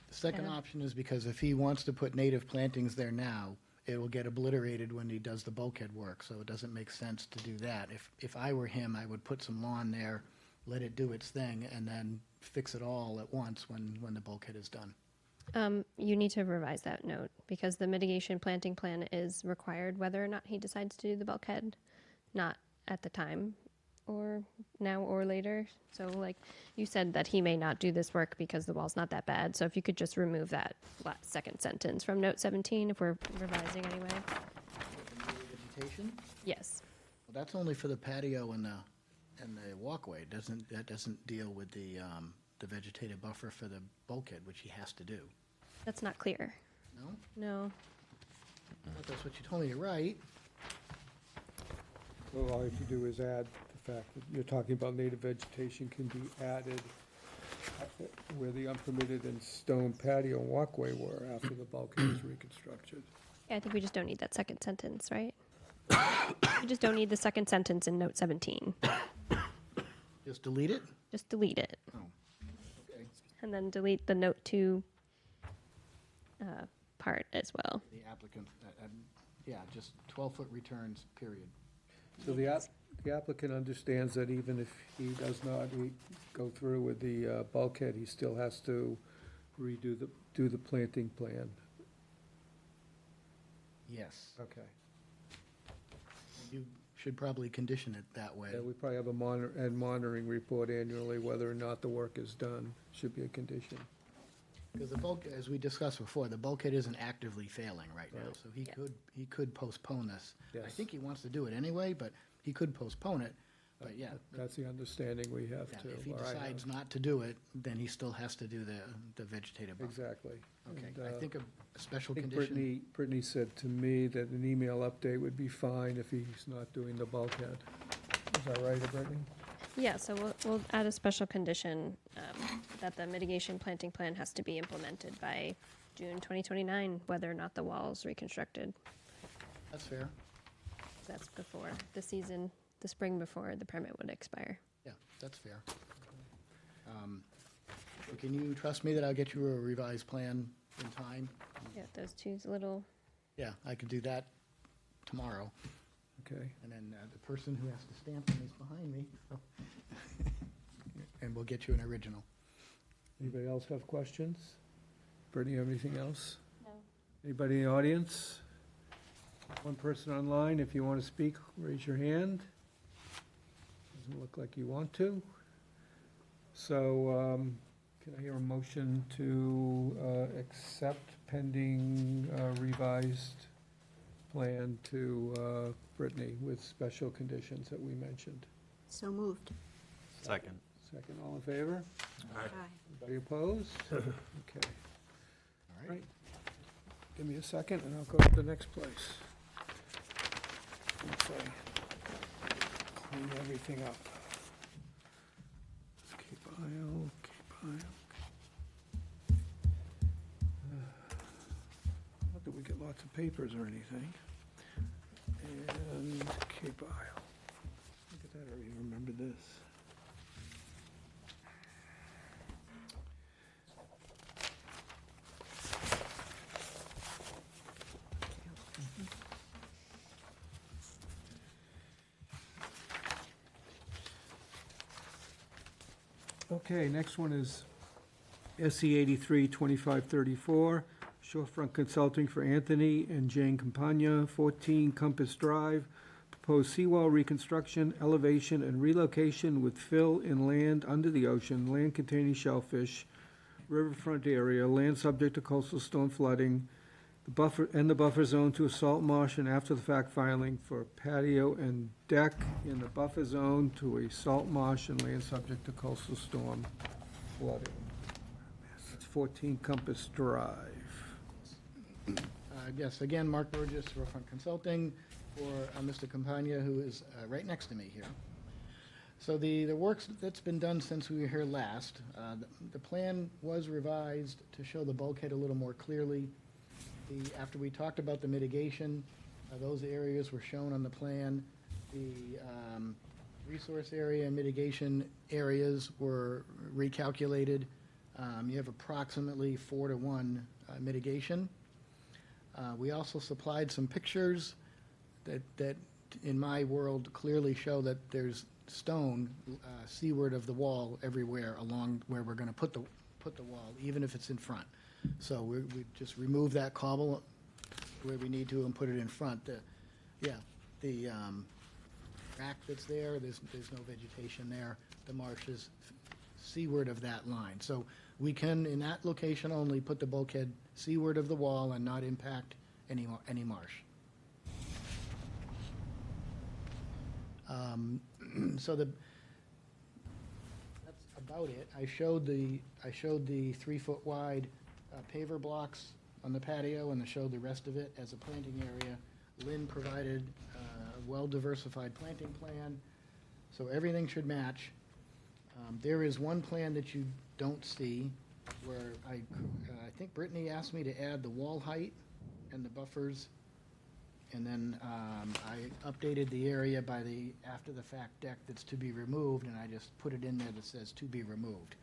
The second Yeah. option is because if he wants to put native plantings there now, it will get obliterated when he does the bulkhead work, so it doesn't make sense to do that. If I were him, I would put some lawn there, let it do its thing, and then fix it all at once when the bulkhead is done. you need to revise that note because the mitigation planting plan is required whether or not he decides to do the bulkhead, not at the time or now or later. So like you said that he may not do this work because the wall's not that bad. So if you could just remove that second sentence from note 17 if we're revising anyway. Vegetation? Yes. Well, that's only for the patio and the walkway. That doesn't deal with the vegetative buffer for the bulkhead, which he has to do. That's not clear. No? No. Well, that's what you told me, you're right. Well, all you have to do is add the fact that you're talking about native vegetation can be added where the unpermitted and stone patio and walkway were after the bulkhead is reconstructed. Yeah, I think we just don't need that second sentence, right? We just don't need the second sentence in note 17. Just delete it? Just delete it. Oh, okay. And then delete the note 2 part as well. The applicant, yeah, just 12-foot returns, period. So the applicant understands that even if he does not go through with the bulkhead, he still has to do the planting plan. Yes. Okay. You should probably condition it that way. Yeah, we probably have a monitoring report annually, whether or not the work is done, should be a condition. Because the bulk, as we discussed before, the bulkhead isn't actively failing right now, Right. so he Yeah. could postpone this. I Yes. think he wants to do it anyway, but he could postpone it, but yeah. That's the understanding we have Yeah, too. if he or I have. decides not to do it, then he still has to do the vegetative buffer. Exactly. Okay, And, I think a special I think condition. Brittany said to me that an email update would be fine if he's not doing the bulkhead. Is that right, Brittany? Yeah, so we'll add a special condition that the mitigation planting plan has to be implemented by June 2029, whether or not the wall is reconstructed. That's fair. That's before the season, the spring before the permit would expire. Yeah, that's fair. So can you trust me that I'll get you a revised plan in time? Yeah, those two little, Yeah, I could do that tomorrow. Okay. And then the person who has to stamp them is behind me, so. And we'll get you an original. Anybody else have questions? Brittany, you have anything else? No. Anybody in the audience? One person online, if you want to speak, raise your hand. Doesn't look like you want to. So, can I hear a motion to accept pending revised plan to Brittany with special conditions that we mentioned? So moved. Second. Second, all in favor? Aye. Anybody opposed? Okay, All right? right. Give me a second and I'll go to the next place. Okay. Clean everything up. Keep aisle, keep aisle. Not that we get lots of papers or anything. And Cape Isle. Look at that, I already remembered this. Okay, next one is SE 83-2534, Shorefront Consulting for Anthony and Jane Campagna, 14 Compass Drive. Proposed seawall reconstruction, elevation, and relocation with fill in land under the ocean, land containing shellfish, riverfront area, land subject to coastal storm flooding, the buffer zone to a salt marsh and after-the-fact filing for patio and deck in the buffer zone to a salt marsh and land subject to coastal storm flooding. It's 14 Compass Drive. Yes, again, Mark Burgess, Shorefront Consulting, for Mr. Campagna, who is right next to me here. So the work that's been done since we were here last, the plan was revised to show the bulkhead a little more clearly. After we talked about the mitigation, those areas were shown on the plan. The resource area and mitigation areas were recalculated. You have approximately 4-to-1 mitigation. We also supplied some pictures that, in my world, clearly show that there's stone seaward of the wall everywhere along where we're going to put the wall, even if it's in front. So we just remove that cobble where we need to and put it in front. The rack that's there, there's no vegetation there. The marsh is seaward of that line. So we can, in that location only, put the bulkhead seaward of the wall and not impact any marsh. So that's about it. I showed the 3-foot wide paver blocks on the patio, and I showed the rest of it as a planting area. Lynn provided a well-diversified planting plan, so everything should match. There is one plan that you don't see, where I think Brittany asked me to add the wall height and the buffers, and then I updated the area by the after-the-fact deck that's to be removed, and I just put it in there that says to be removed.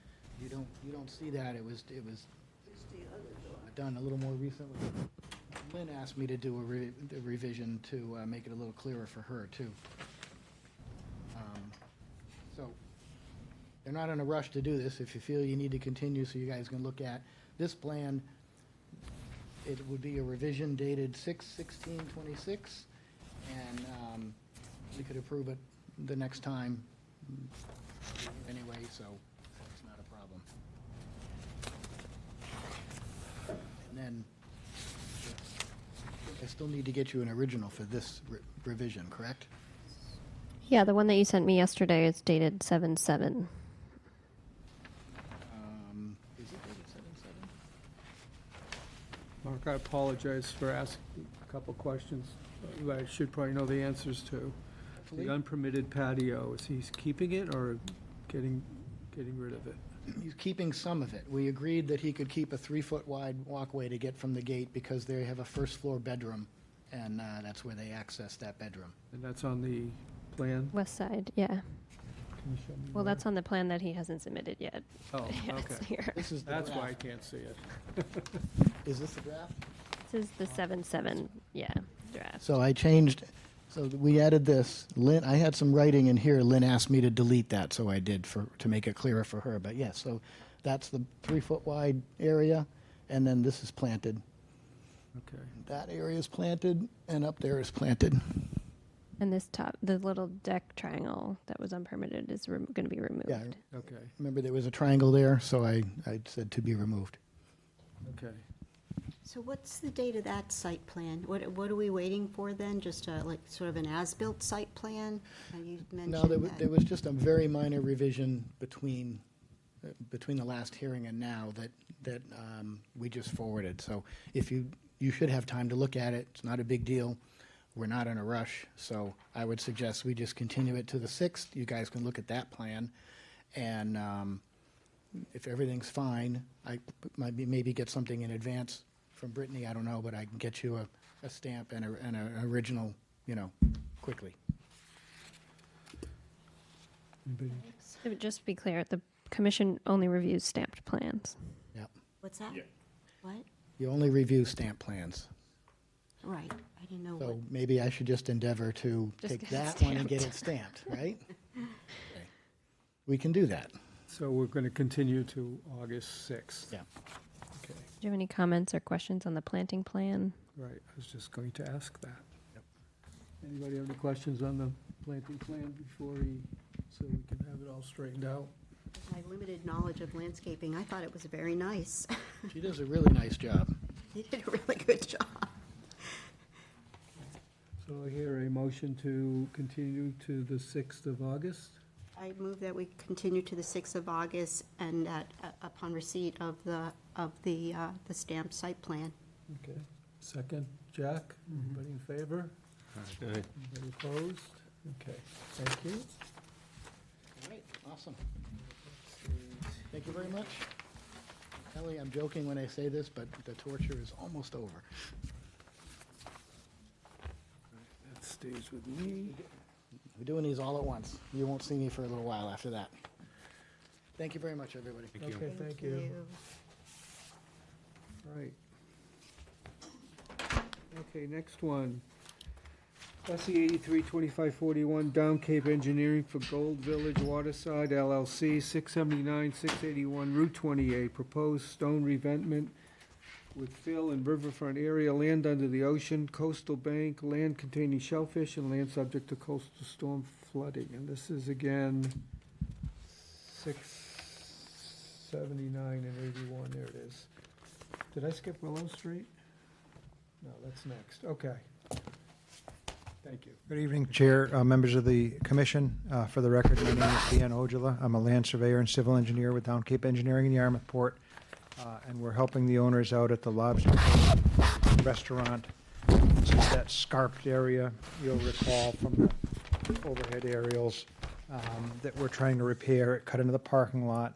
You don't see that. It was done a little more recently. Lynn asked me to do a revision to make it a little clearer for her, too. So they're not in a rush to do this. If you feel you need to continue so you guys can look at this plan, it would be a revision dated 6/16/26, and we could approve it the next time anyway, so that's not a problem. And then I still need to get you an original for this revision, correct? Yeah, the one that you sent me yesterday is dated 7/7. Is it dated 7/7? Mark, I apologize for asking a couple questions, but I should probably know the answers to. The unpermitted patio, is he keeping it or getting rid of it? He's keeping some of it. We agreed that he could keep a 3-foot wide walkway to get from the gate because they have a first-floor bedroom, and that's where they access that bedroom. And that's on the plan? West side, yeah. Can you show me Well, where? that's on the plan that he hasn't submitted yet. Oh, Yeah, it's okay. here. This is the That's why I draft. can't see it. Is this the draft? This is the 7/7, yeah, draft. So I changed, so we added this. Lynn, I had some writing in here. Lynn asked me to delete that, so I did to make it clearer for her. But yes, so that's the 3-foot wide area, and then this is planted. Okay. That area is planted, and up there is planted. And this the little deck triangle that was unpermitted is going to be removed. Yeah, Okay, remember there was a triangle there, so I said to be removed. okay. So what's the date of that site plan? What are we waiting for then? Just like sort of an as-built site plan? You mentioned No, there that. was just a very minor revision between the last hearing and now that we just forwarded. So if you should have time to look at it. It's not a big deal. We're not in a rush, so I would suggest we just continue it to the 6th. You guys can look at that plan, and if everything's fine, I might maybe get something in advance from Brittany. I don't know, but I can get you a stamp and an original, quickly. Anybody? So just to be clear, the commission only reviews stamped plans. Yep. What's that? Yeah. What? You only review stamp plans. Right, I didn't know what. So maybe I should just endeavor to Just take get it that one and get it stamped, right? Okay. We can do that. So we're going to continue to August 6th? Yeah. Okay. Do you have any comments or questions on the planting plan? Right, I was just going to ask that. Anybody have any questions on the planting plan so we can have it all straightened out? My limited knowledge of landscaping, I thought it was very nice. She does a really nice job. You did a really good job. So I hear a motion to continue to the 6th of August. I move that we continue to the 6th of August and that upon receipt of the stamped site plan. Okay. Second, Jack, anybody in favor? Okay. Anybody opposed? Okay, thank you. All right, awesome. Thank you very much. Kelly, I'm joking when I say this, but the torture is almost over. That stays with me. We're doing these all at once. You won't see me for a little while after that. Thank you very much, everybody. Okay, thank you. Right. Okay, next one. SE 832541, Down Cape Engineering for Gold Village Waterside LLC, 679, 681 Route 28. Proposed stone revetment with fill in riverfront area, land under the ocean, coastal bank, land containing shellfish, and land subject to coastal storm flooding. And this is again 679 and 81, there it is. Did I skip Willow Street? No, that's next, okay. Thank you. Good evening, Chair, members of the commission. For the record, my name is Dan Ojala. I'm a land surveyor and civil engineer with Down Cape Engineering in Yarmouth Port, and we're helping the owners out at the Lobster Restaurant. This is that scarped area, you'll recall from the overhead aerials, that we're trying to repair. It cut into the parking lot.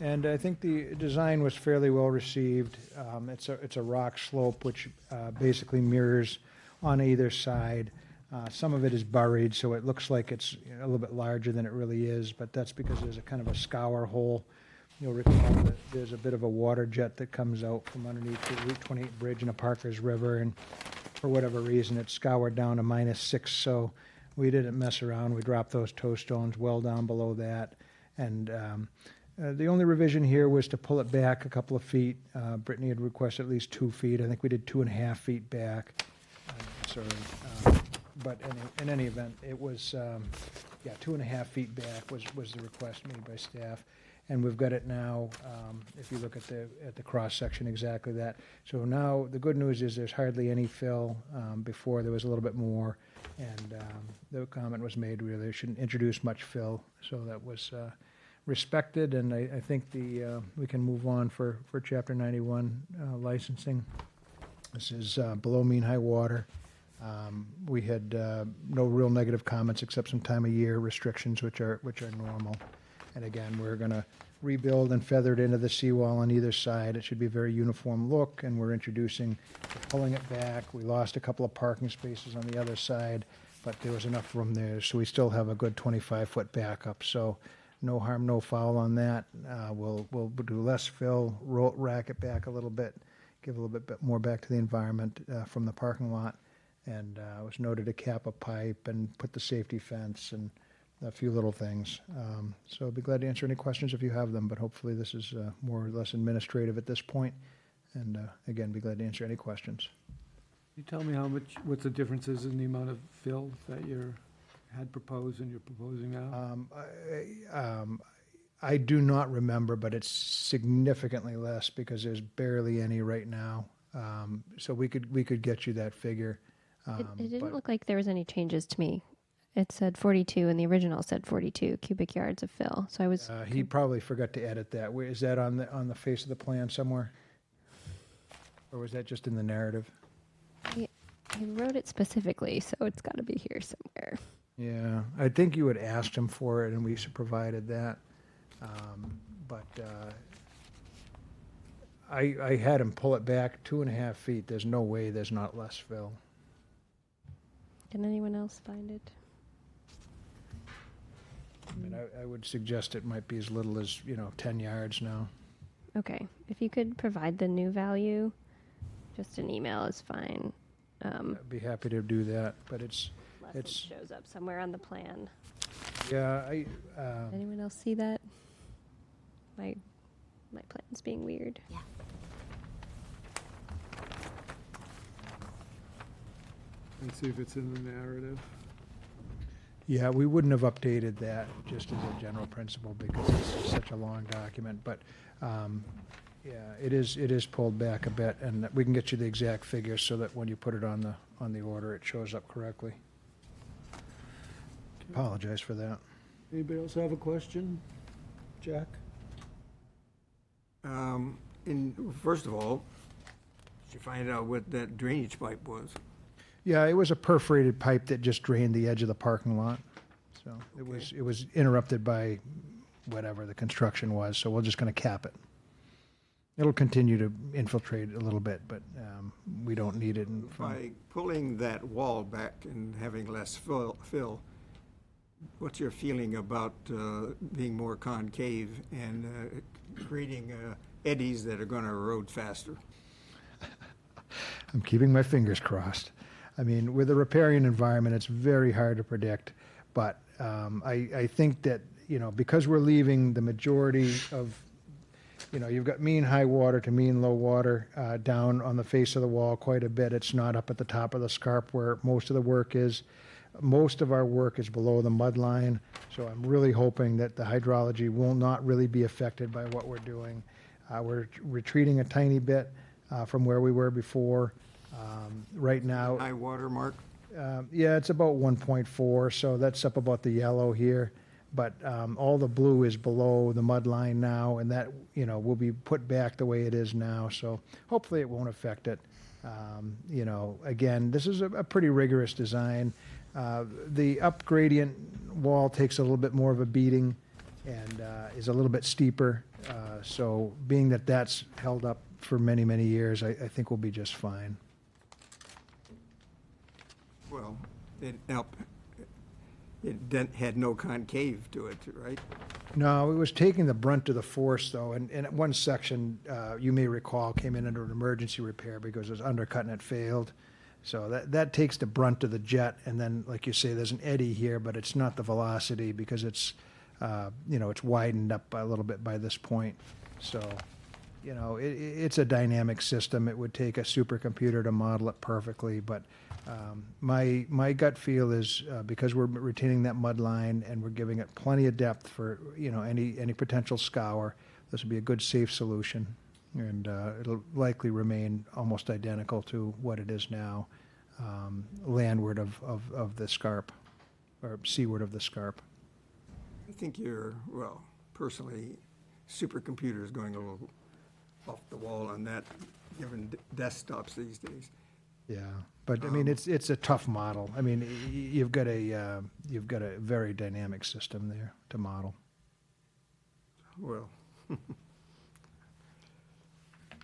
And I think the design was fairly well received. It's a rock slope which basically mirrors on either side. Some of it is buried, so it looks like it's a little bit larger than it really is, but that's because there's a kind of a scour hole. You'll recall that there's a bit of a water jet that comes out from underneath the Route 28 bridge in the Parkers River, and for whatever reason, it's scoured down to -6, so we didn't mess around. We dropped those toe stones well down below that, and the only revision here was to pull it back a couple of feet. Brittany had requested at least 2 feet. I think we did 2.5 feet back. But in any event, it was, 2.5 feet back was the request made by staff. And we've got it now, if you look at the cross-section, exactly that. So now, the good news is there's hardly any fill. Before, there was a little bit more. And the comment was made, really, they shouldn't introduce much fill. So that was respected, and I think we can move on for Chapter 91 licensing. This is below mean high water. We had no real negative comments except some time of year restrictions, which are normal. And again, we're going to rebuild and feather it into the seawall on either side. It should be a very uniform look, and we're pulling it back. We lost a couple of parking spaces on the other side, but there was enough room there, so we still have a good 25-foot backup. So no harm, no foul on that. We'll do less fill, rack it back a little bit, give a little bit more back to the environment from the parking lot. And it was noted to cap a pipe and put the safety fence and a few little things. So I'll be glad to answer any questions if you have them, but hopefully this is more or less administrative at this point. And again, be glad to answer any questions. Can you tell me what the difference is in the amount of fill that you had proposed and you're proposing now? I do not remember, but it's significantly less because there's barely any right now. So we could get you that figure. It didn't look like there was any changes to me. It said 42, and the original said 42 cubic yards of fill. So I was. He probably forgot to edit that. Is that on the face of the plan somewhere, or was that just in the narrative? I wrote it specifically, so it's got to be here somewhere. Yeah, I think you had asked him for it, and we provided that. But I had him pull it back 2.5 feet. There's no way there's not less fill. Can anyone else find it? I mean, I would suggest it might be as little as 10 yards now. Okay. If you could provide the new value, just an email is fine. I'd be happy to do that, but it's Unless it shows up somewhere on the plan. yeah. Anyone else see that? My plan's being weird. Yeah. Let's see if it's in the narrative. Yeah, we wouldn't have updated that just as a general principle because it's such a long document, but, yeah, it is pulled back a bit, and we can get you the exact figures so that when you put it on the order, it shows up correctly. Apologize for that. Anybody else have a question? Jack? First of all, did you find out what that drainage pipe was? Yeah, it was a perforated pipe that just drained the edge of the parking lot. So it was interrupted by whatever the construction was, so we're just gonna cap it. It'll continue to infiltrate a little bit, but we don't need it. By pulling that wall back and having less fill, what's your feeling about being more concave and creating eddies that are going to erode faster? I'm keeping my fingers crossed. I mean, with a riparian environment, it's very hard to predict, but I think that, because we're leaving the majority of, you've got mean high water to mean low water down on the face of the wall quite a bit. It's not up at the top of the scarp where most of the work is. Most of our work is below the mud line, so I'm really hoping that the hydrology will not really be affected by what we're doing. We're retreating a tiny bit from where we were before. Right now, High water mark? yeah, it's about 1.4, so that's up about the yellow here. But all the blue is below the mud line now, and that, will be put back the way it is now. So hopefully it won't affect it. Again, this is a pretty rigorous design. The up gradient wall takes a little bit more of a beating and is a little bit steeper. So being that that's held up for many, many years, I think we'll be just fine. Well, it had no concave to it, right? No, it was taking the brunt of the force, though, and one section, you may recall, came in under an emergency repair because it was undercut and it failed. So that takes the brunt of the jet, and then, like you say, there's an eddy here, but it's not the velocity because it's, it's widened up a little bit by this point. So, it's a dynamic system. It would take a supercomputer to model it perfectly, but my gut feel is because we're retaining that mud line and we're giving it plenty of depth for any potential scour, this would be a good safe solution, and it'll likely remain almost identical to what it is now, landward of the scarp, or seaward of the scarp. I think personally, supercomputer is going a little off the wall on that, given desktops these days. Yeah, but I mean, it's a tough model. I mean, you've got a very dynamic system there to model. Well,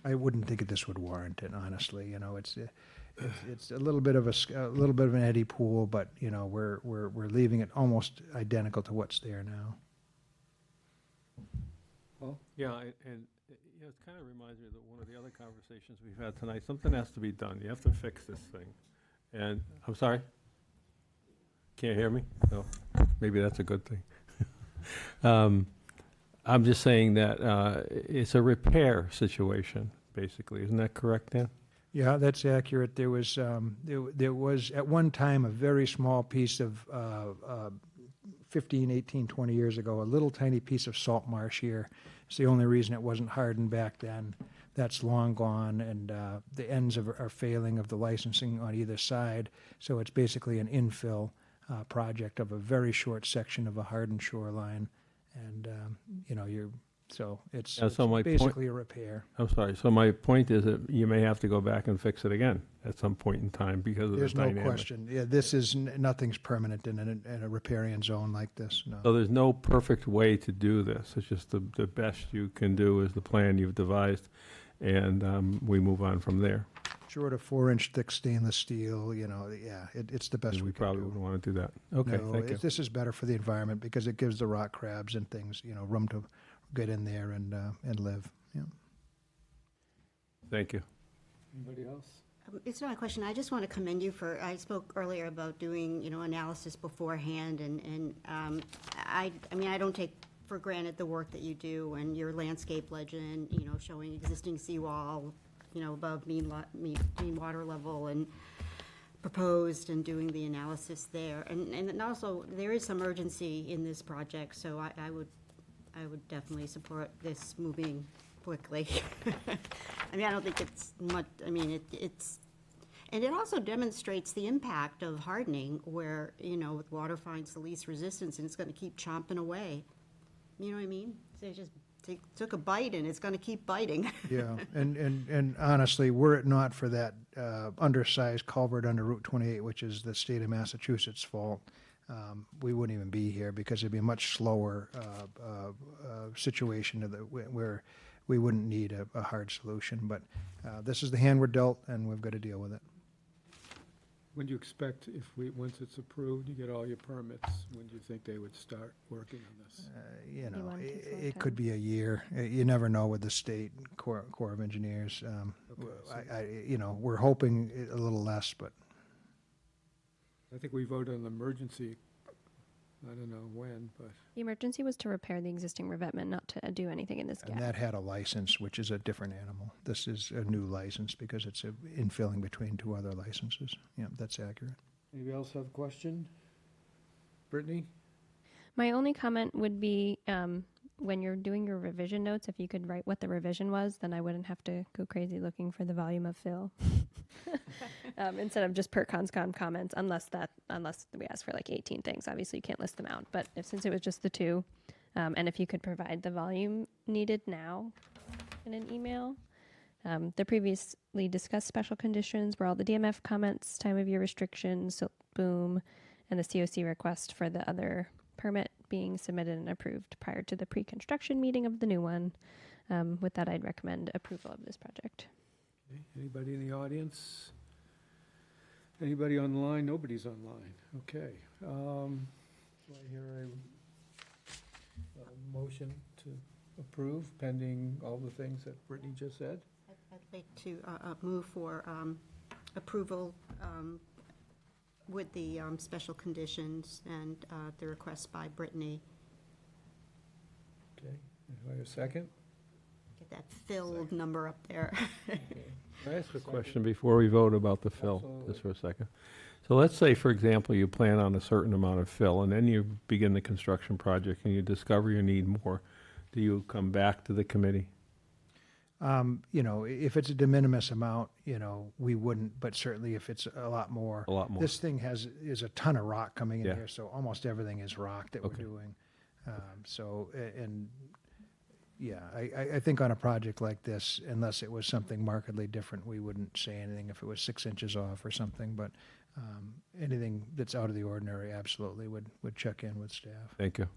I wouldn't think that this would warrant it, honestly. It's a little bit of an eddy pool, but we're leaving it almost identical to what's there now. Yeah, and it kind of reminds me of one of the other conversations we've had tonight. Something has to be done. You have to fix this thing. And, I'm sorry? Can't hear me? No. Maybe that's a good thing. I'm just saying that it's a repair situation, basically. Isn't that correct, Dan? Yeah, that's accurate. There was at one time a very small piece of 15, 18, 20 years ago, a little tiny piece of salt marsh here. It's the only reason it wasn't hardened back then. That's long gone, and the ends are failing of the licensing on either side. So it's basically an infill project of a very short section of a hardened shoreline, and it's basically a repair. I'm sorry. So my point is that you may have to go back and fix it again at some point in time because of There's the dynamic. no question. Yeah, this is nothing's permanent in a riparian zone like this. No. So there's no perfect way to do this. It's just the best you can do is the plan you've devised, and we move on from there. Short of 4-inch thick stainless steel, it's the best we can probably do. wouldn't want to do that. Okay, No, thank you. this is better for the environment because it gives the rock crabs and things, room to get in there and live. Yeah. Thank you. Anybody else? It's not a question. I just want to commend you I spoke earlier about doing, analysis beforehand, and I don't take for granted the work that you do and your landscape legend, showing existing seawall, above mean water level, and proposed and doing the analysis there. And then also, there is some urgency in this project, so I would definitely support this moving quickly. I mean, I don't think it's much, I mean, it's, and it also demonstrates the impact of hardening where, with water finds the least resistance and it's gonna keep chomping away. You know what I mean? So it just took a bite and it's gonna keep biting. Yeah, and honestly, were it not for that undersized culvert under Route 28, which is the state of Massachusetts' fault, we wouldn't even be here because it'd be a much slower situation where we wouldn't need a hard solution. But this is the hand we're dealt, and we've got to deal with it. When do you expect, once it's approved, you get all your permits, when do you think they would start working on this? You know, want to slow it could be a year. You never know with the state Corps of Engineers. We're hoping a little less, but I think we voted on the emergency, I don't know when, but. The emergency was to repair the existing revetment, not to do anything in this and gap. that had a license, which is a different animal. This is a new license because it's a infilling between two other licenses. Yeah, that's accurate. Anybody else have a question? Brittany? My only comment would be when you're doing your revision notes, if you could write what the revision was, then I wouldn't have to go crazy looking for the volume of fill. Instead of just per conscom comments, unless we ask for like 18 things. Obviously, you can't list them out. But since it was just the two, and if you could provide the volume needed now in an email. The previously discussed special conditions were all the DMF comments, time of year restrictions, silt boom, and the COC request for the other permit being submitted and approved prior to the pre-construction meeting of the new one. With that, I'd recommend approval of this project. Okay. Anybody in the audience? Anybody online? Nobody's online. Okay. Do I hear a motion to approve pending all the things that Brittany just said? I'd like to move for approval with the special conditions and the request by Brittany. Okay. Do I hear a second? Get that filled number up there. Can I ask a question before we vote about the fill, just for a second? So let's say, for example, you plan on a certain amount of fill, and then you begin the construction project, and you discover you need more. Do you come back to the committee? If it's a de minimis amount, we wouldn't, but certainly if it's a lot more. A lot more. This thing is a ton of rock coming in Yeah. here, so almost everything is rock that we're Okay. doing. I think on a project like this, unless it was something markedly different, we wouldn't say anything if it was 6 inches off or something, but anything that's out of the ordinary absolutely would check in with staff. Thank you.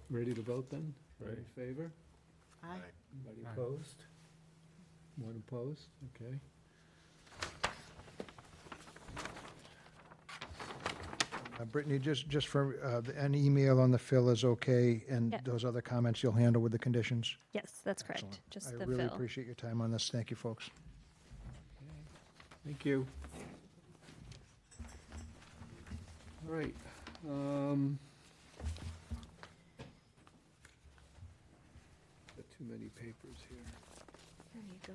Ready to vote then? Right. In favor? Aye. Anybody opposed? One opposed? Okay. Brittany, just for, an email on the fill is okay, and Yeah. those other comments you'll handle with the conditions? Yes, that's correct. Excellent. Just I the really fill. appreciate your time on this. Thank you, folks. Thank you. All right. Got too many papers here. There you go.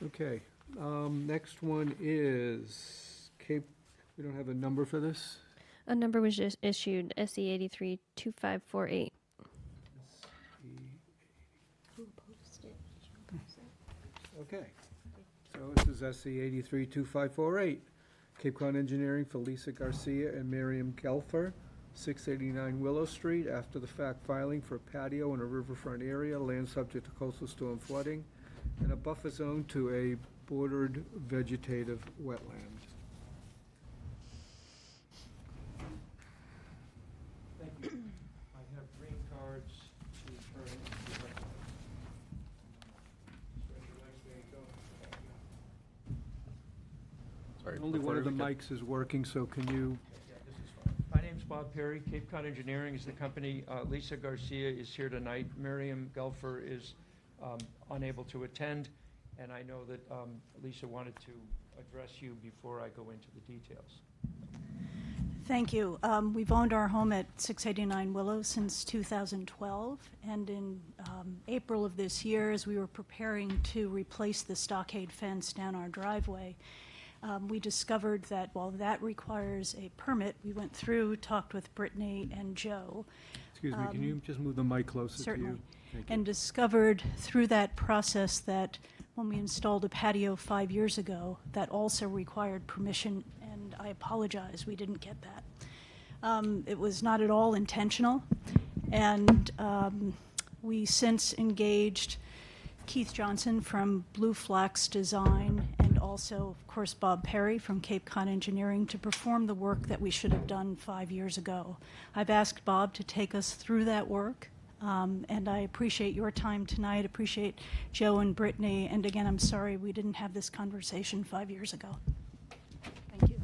Okay, next one is Cape, we don't have a number for this? A number was just issued, SE 832548. Who opposed it? Okay, so this is SC 832548, Cape Cod Engineering for Lisa Garcia and Miriam Gelfer, 689 Willow Street, after the fact filing for patio in a riverfront area, land subject to coastal storm flooding, and a buffer zone to a bordered vegetative wetland. Thank you. I have green cards to turn in. Sorry, Only before one of the we get- mics is working, so can you, Yeah, this is fine. My name's Bob Perry. Cape Cod Engineering is the company. Lisa Garcia is here tonight. Miriam Gelfer is unable to attend, and I know that Lisa wanted to address you before I go into the details. Thank you. We've owned our home at 689 Willow since 2012, and in April of this year, as we were preparing to replace the stockade fence down our driveway, we discovered that while that requires a permit, we went through, talked with Brittany and Joe. Excuse me, can you just move the mic closer to you? Certainly. Thank you. And discovered through that process that when we installed a patio 5 years ago, that also required permission, and I apologize, we didn't get that. It was not at all intentional, and we since engaged Keith Johnson from Blue Flax Design and also, of course, Bob Perry from Cape Cod Engineering to perform the work that we should have done 5 years ago. I've asked Bob to take us through that work. And I appreciate your time tonight, appreciate Joe and Brittany, and again, I'm sorry we didn't have this conversation 5 years ago. Thank you.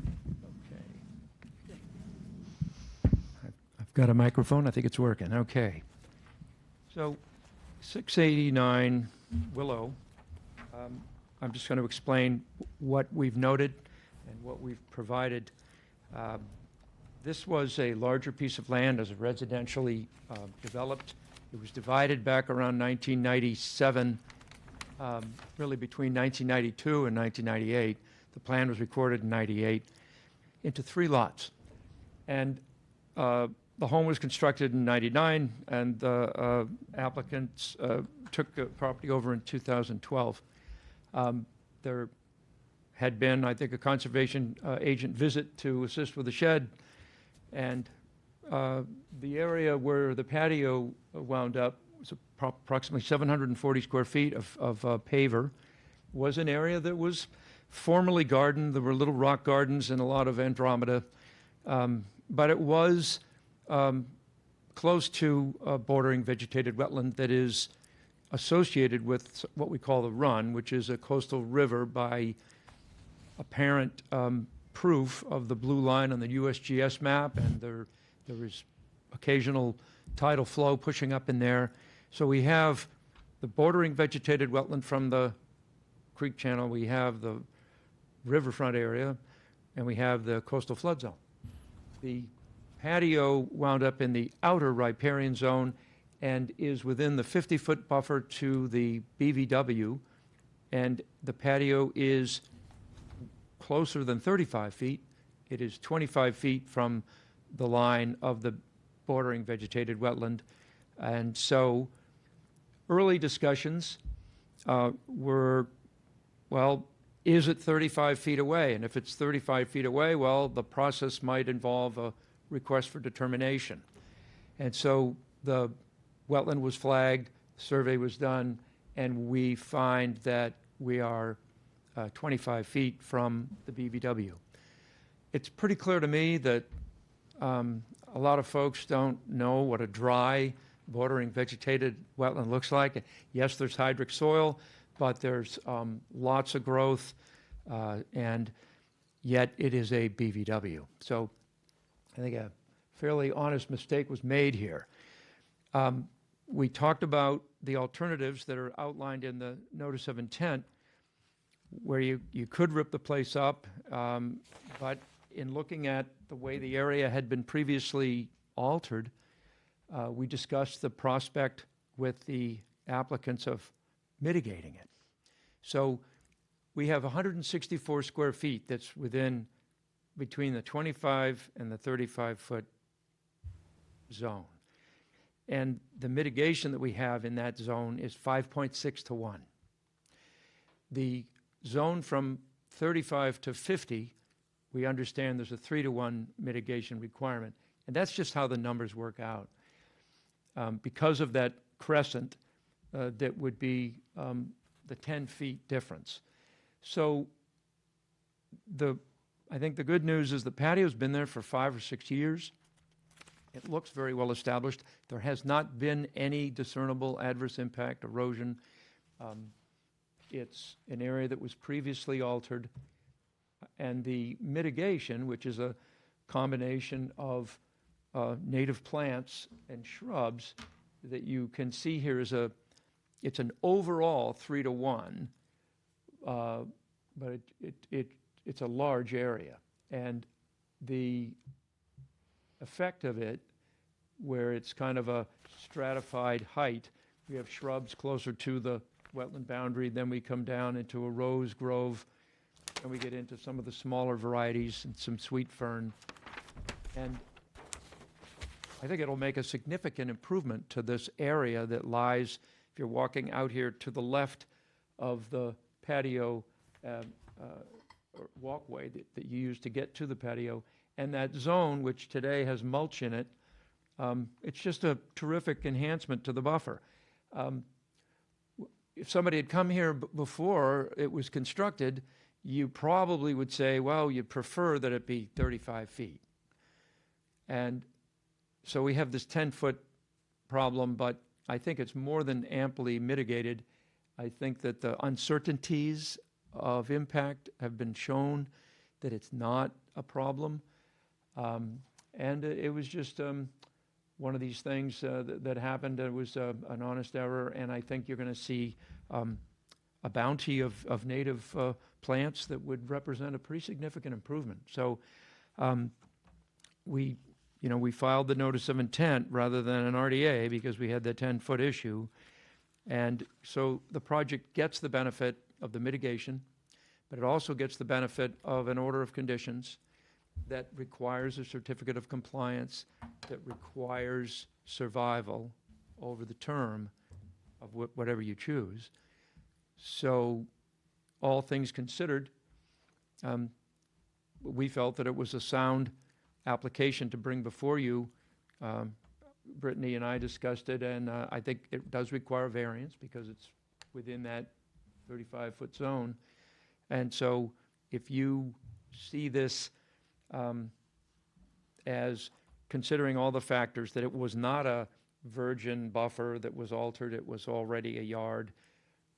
I've got a microphone. I think it's working. Okay. So 689 Willow, I'm just going to explain what we've noted and what we've provided. This was a larger piece of land as a residentially developed. It was divided back around 1997, really between 1992 and 1998. The plan was recorded in 98 into 3 lots. And the home was constructed in 99, and the applicants took the property over in 2012. There had been, I think, a conservation agent visit to assist with the shed, and the area where the patio wound up was approximately 740 square feet of paver, was an area that was formerly gardened. There were little rock gardens and a lot of Andromeda, but it was close to a bordering vegetated wetland that is associated with what we call the Run, which is a coastal river by apparent proof of the blue line on the USGS map, and there is occasional tidal flow pushing up in there. So we have the bordering vegetated wetland from the creek channel, we have the riverfront area, and we have the coastal flood zone. The patio wound up in the outer riparian zone and is within the 50-foot buffer to the BVW, and the patio is closer than 35 feet. It is 25 feet from the line of the bordering vegetated wetland. And so early discussions were, well, is it 35 feet away? And if it's 35 feet away, well, the process might involve a request for determination. And so the wetland was flagged, survey was done, and we find that we are 25 feet from the BVW. It's pretty clear to me that a lot of folks don't know what a dry bordering vegetated wetland looks like. Yes, there's hydric soil, but there's lots of growth, and yet it is a BVW. So I think a fairly honest mistake was made here. We talked about the alternatives that are outlined in the notice of intent, where you could rip the place up, but in looking at the way the area had been previously altered, we discussed the prospect with the applicants of mitigating it. So we have 164 square feet that's within between the 25 and the 35-foot zone. And the mitigation that we have in that zone is 5.6 to 1. The zone from 35 to 50, we understand there's a 3 to 1 mitigation requirement. And that's just how the numbers work out. Because of that crescent, that would be the 10 feet difference. So I think the good news is the patio's been there for 5 or 6 years. It looks very well established. There has not been any discernible adverse impact, erosion. It's an area that was previously altered. And the mitigation, which is a combination of native plants and shrubs that you can see here, it's an overall 3 to 1, but it's a large area. And the effect of it, where it's kind of a stratified height. We have shrubs closer to the wetland boundary, then we come down into a rose grove, and we get into some of the smaller varieties and some sweet fern. And I think it'll make a significant improvement to this area that lies, if you're walking out here to the left of the patio or walkway that you use to get to the patio, and that zone, which today has mulch in it, it's just a terrific enhancement to the buffer. If somebody had come here before it was constructed, you probably would say, well, you'd prefer that it be 35 feet. And so we have this 10-foot problem, but I think it's more than amply mitigated. I think that the uncertainties of impact have been shown that it's not a problem. And it was just one of these things that happened. It was an honest error, and I think you're going to see a bounty of native plants that would represent a pretty significant improvement. So we filed the notice of intent rather than an RDA because we had the 10-foot issue. And so the project gets the benefit of the mitigation, but it also gets the benefit of an order of conditions that requires a certificate of compliance, that requires survival over the term of whatever you choose. So all things considered, we felt that it was a sound application to bring before you. Brittany and I discussed it, and I think it does require variance because it's within that 35-foot zone. And so if you see this as considering all the factors, that it was not a virgin buffer that was altered, it was already a yard,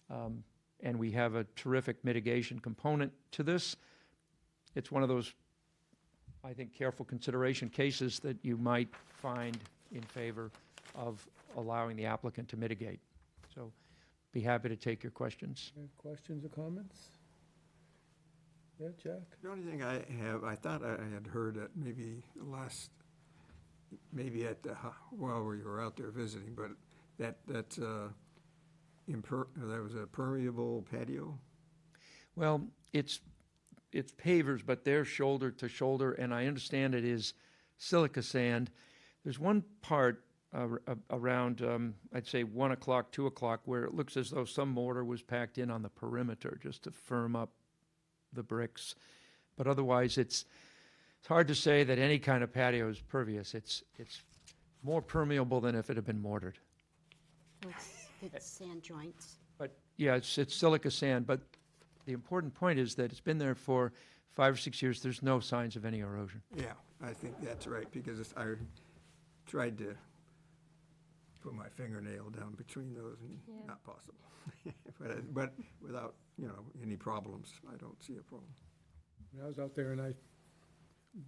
and we have a terrific mitigation component to this, it's one of those, I think, careful consideration cases that you might find in favor of allowing the applicant to mitigate. So be happy to take your questions. Questions or comments? Yeah, Jack? The only thing I have, I thought I had heard that maybe at the, while we were out there visiting, but that was a permeable patio? Well, it's pavers, but they're shoulder to shoulder, and I understand it is silica sand. There's one part around, I'd say 1 o'clock, 2 o'clock, where it looks as though some mortar was packed in on the perimeter just to firm up the bricks. But otherwise, it's hard to say that any kind of patio is pervious. It's more permeable than if it had been mortared. It's sand joints. But yeah, it's silica sand. But the important point is that it's been there for 5 or 6 years. There's no signs of any erosion. Yeah, I think that's right, because I tried to put my fingernail down between those, and not possible. But without, any problems, I don't see a problem. I was out there, and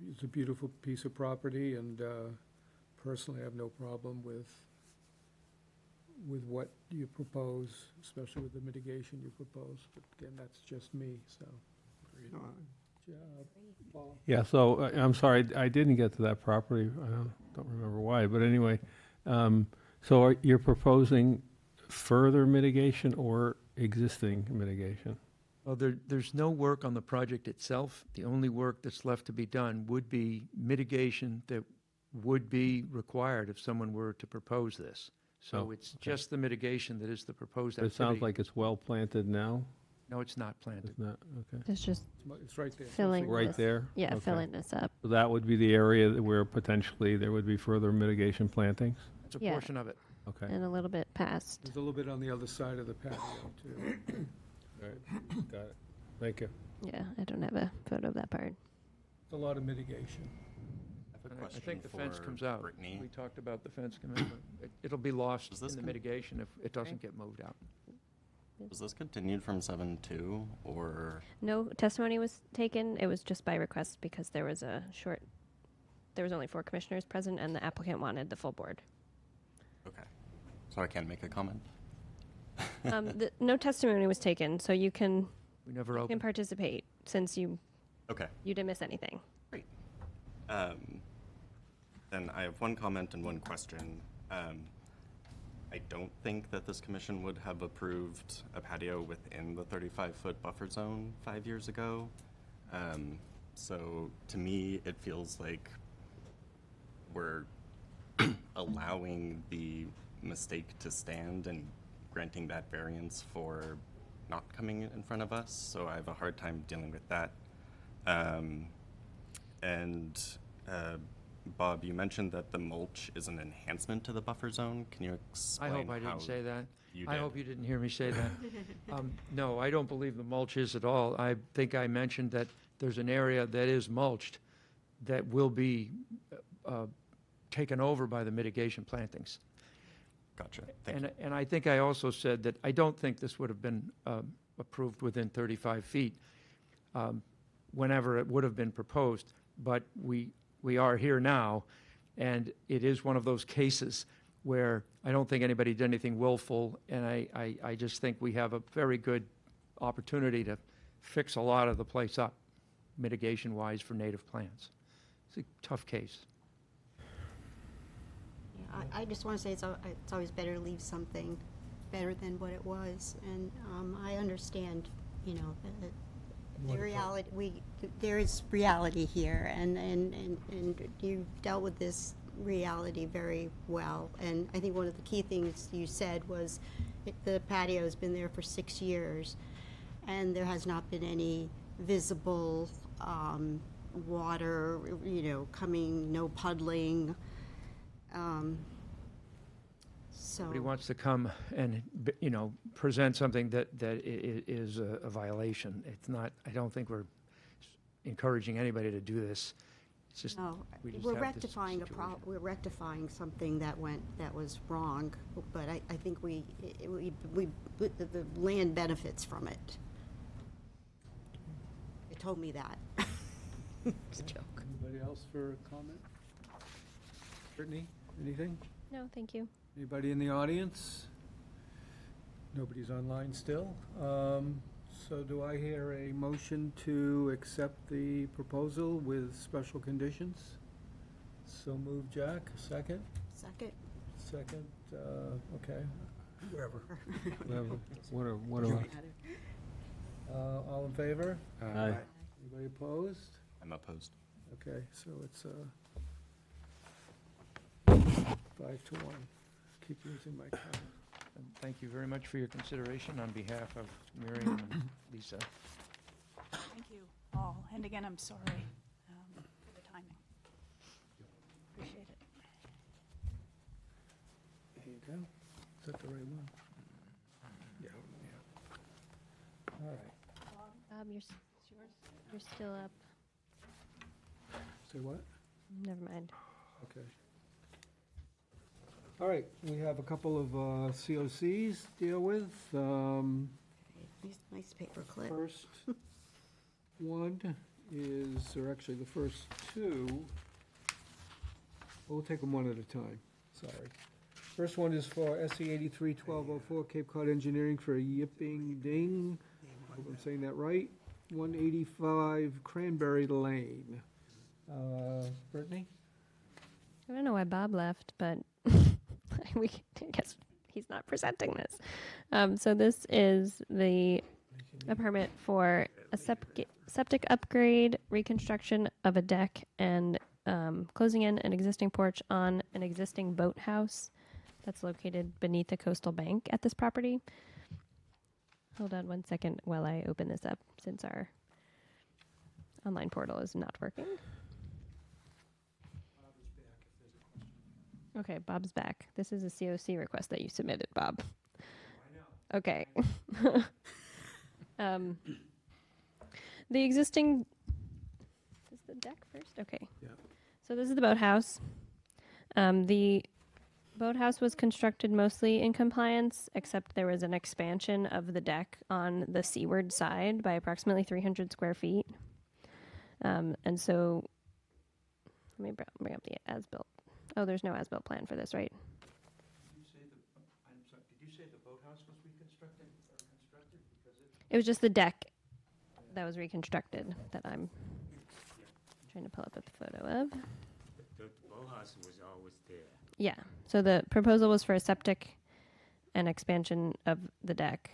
it's a beautiful piece of property, and personally, I have no problem with what you propose, especially with the mitigation you propose. But again, that's just me, so. No, Paul? Yeah, so I'm sorry, I didn't get to that property. I don't remember why, but anyway. So you're proposing further mitigation or existing mitigation? Well, there's no work on the project itself. The only work that's left to be done would be mitigation that would be required if someone were to propose this. So Oh, it's okay. just the mitigation that is the proposed It activity. sounds like it's well planted now. No, it's not planted. It's not, okay. It's just It's right there. filling Right this- there? Yeah, Okay. filling this up. So that would be the area where potentially there would be further mitigation plantings? It's a Yeah. portion of it. Okay. And a little bit past. There's a little bit on the other side of the patio, too. All right, got it. Thank you. Yeah, I don't have a photo of that part. It's a lot of mitigation. I have a And I question think the fence for comes out. Brittany. We talked about the fence coming out. It'll be lost Does in this the con- mitigation if it doesn't get moved out. Was this continued from 7-2, or? No testimony was taken. It was just by request because there was only 4 commissioners present and the applicant wanted the full board. Okay. So I can't make a comment? No testimony was taken, so you can We never opened. participate since you Okay. didn't miss anything. Great. Then I have one comment and one question. I don't think that this commission would have approved a patio within the 35-foot buffer zone 5 years ago. So to me, it feels like we're allowing the mistake to stand and granting that variance for not coming in front of us. So I have a hard time dealing with that. Bob, you mentioned that the mulch is an enhancement to the buffer zone. Can you I explain hope I how didn't say that. you I did? hope you didn't hear me say that. No, I don't believe the mulch is at all. I think I mentioned that there's an area that is mulched that will be taken over by the mitigation plantings. Gotcha. Thank you. And I think I also said that I don't think this would have been approved within 35 feet whenever it would have been proposed, but we are here now, and it is one of those cases where I don't think anybody did anything willful, and I just think we have a very good opportunity to fix a lot of the place up, mitigation-wise for native plants. It's a tough case. Yeah, I just want to say it's always better to leave something better than what it was. And I understand, you know, the reality, there is reality here, and you dealt with this reality very well. And I think one of the key things you said was the patio's been there for 6 years, and there has not been any visible water, you know, coming, no puddling. Somebody wants to come and, you know, present something that is a violation. It's not, I don't think we're encouraging anybody to do this. It's just, No, we just we're have this rectifying situation. we're rectifying something that was wrong, but I think the land benefits from it. It told me that. It's a joke. Anybody else for a comment? Brittany, anything? No, thank you. Anybody in the audience? Nobody's online still. So do I hear a motion to accept the proposal with special conditions? So move, Jack. Second? Second? Second, okay. Whoever. Whatever. All in favor? Aye. Anybody opposed? I'm opposed. Okay, so it's 5 to 1. Keep using my comment. And thank you very much for your consideration on behalf of Miriam and Lisa. Thank you all. And again, I'm sorry for the timing. Appreciate it. There you go. Is that the right one? Yeah. All right. You're still up. Say what? Never mind. Okay. All right, we have a couple of COCs to deal with. Nice paper clip. First one is, or actually the first two, we'll take them one at a time, sorry. First one is for SE 83-1204 Cape Cod Engineering for Yipping Ding, I hope I'm saying that right, 185 Cranberry Lane. Brittany? I don't know why Bob left, but I guess he's not presenting this. So this is a permit for a septic upgrade, reconstruction of a deck, and closing in an existing porch on an existing boathouse that's located beneath the coastal bank at this property. Hold on one second while I open this up, since our online portal is not working. Okay, Bob's back. This is a COC request that you submitted, Bob. I know. Okay. The existing, is the deck first? Okay. Yeah. So this is the boathouse. The boathouse was constructed mostly in compliance, except there was an expansion of the deck on the seaward side by approximately 300 square feet. And so, let me bring up the as-built. Oh, there's no as-built plan for this, right? Did you say the boathouse was reconstructed or constructed? It was just the deck that was reconstructed that I'm trying to pull up a photo of. So the boathouse was always there. Yeah. So the proposal was for a septic and expansion of the deck.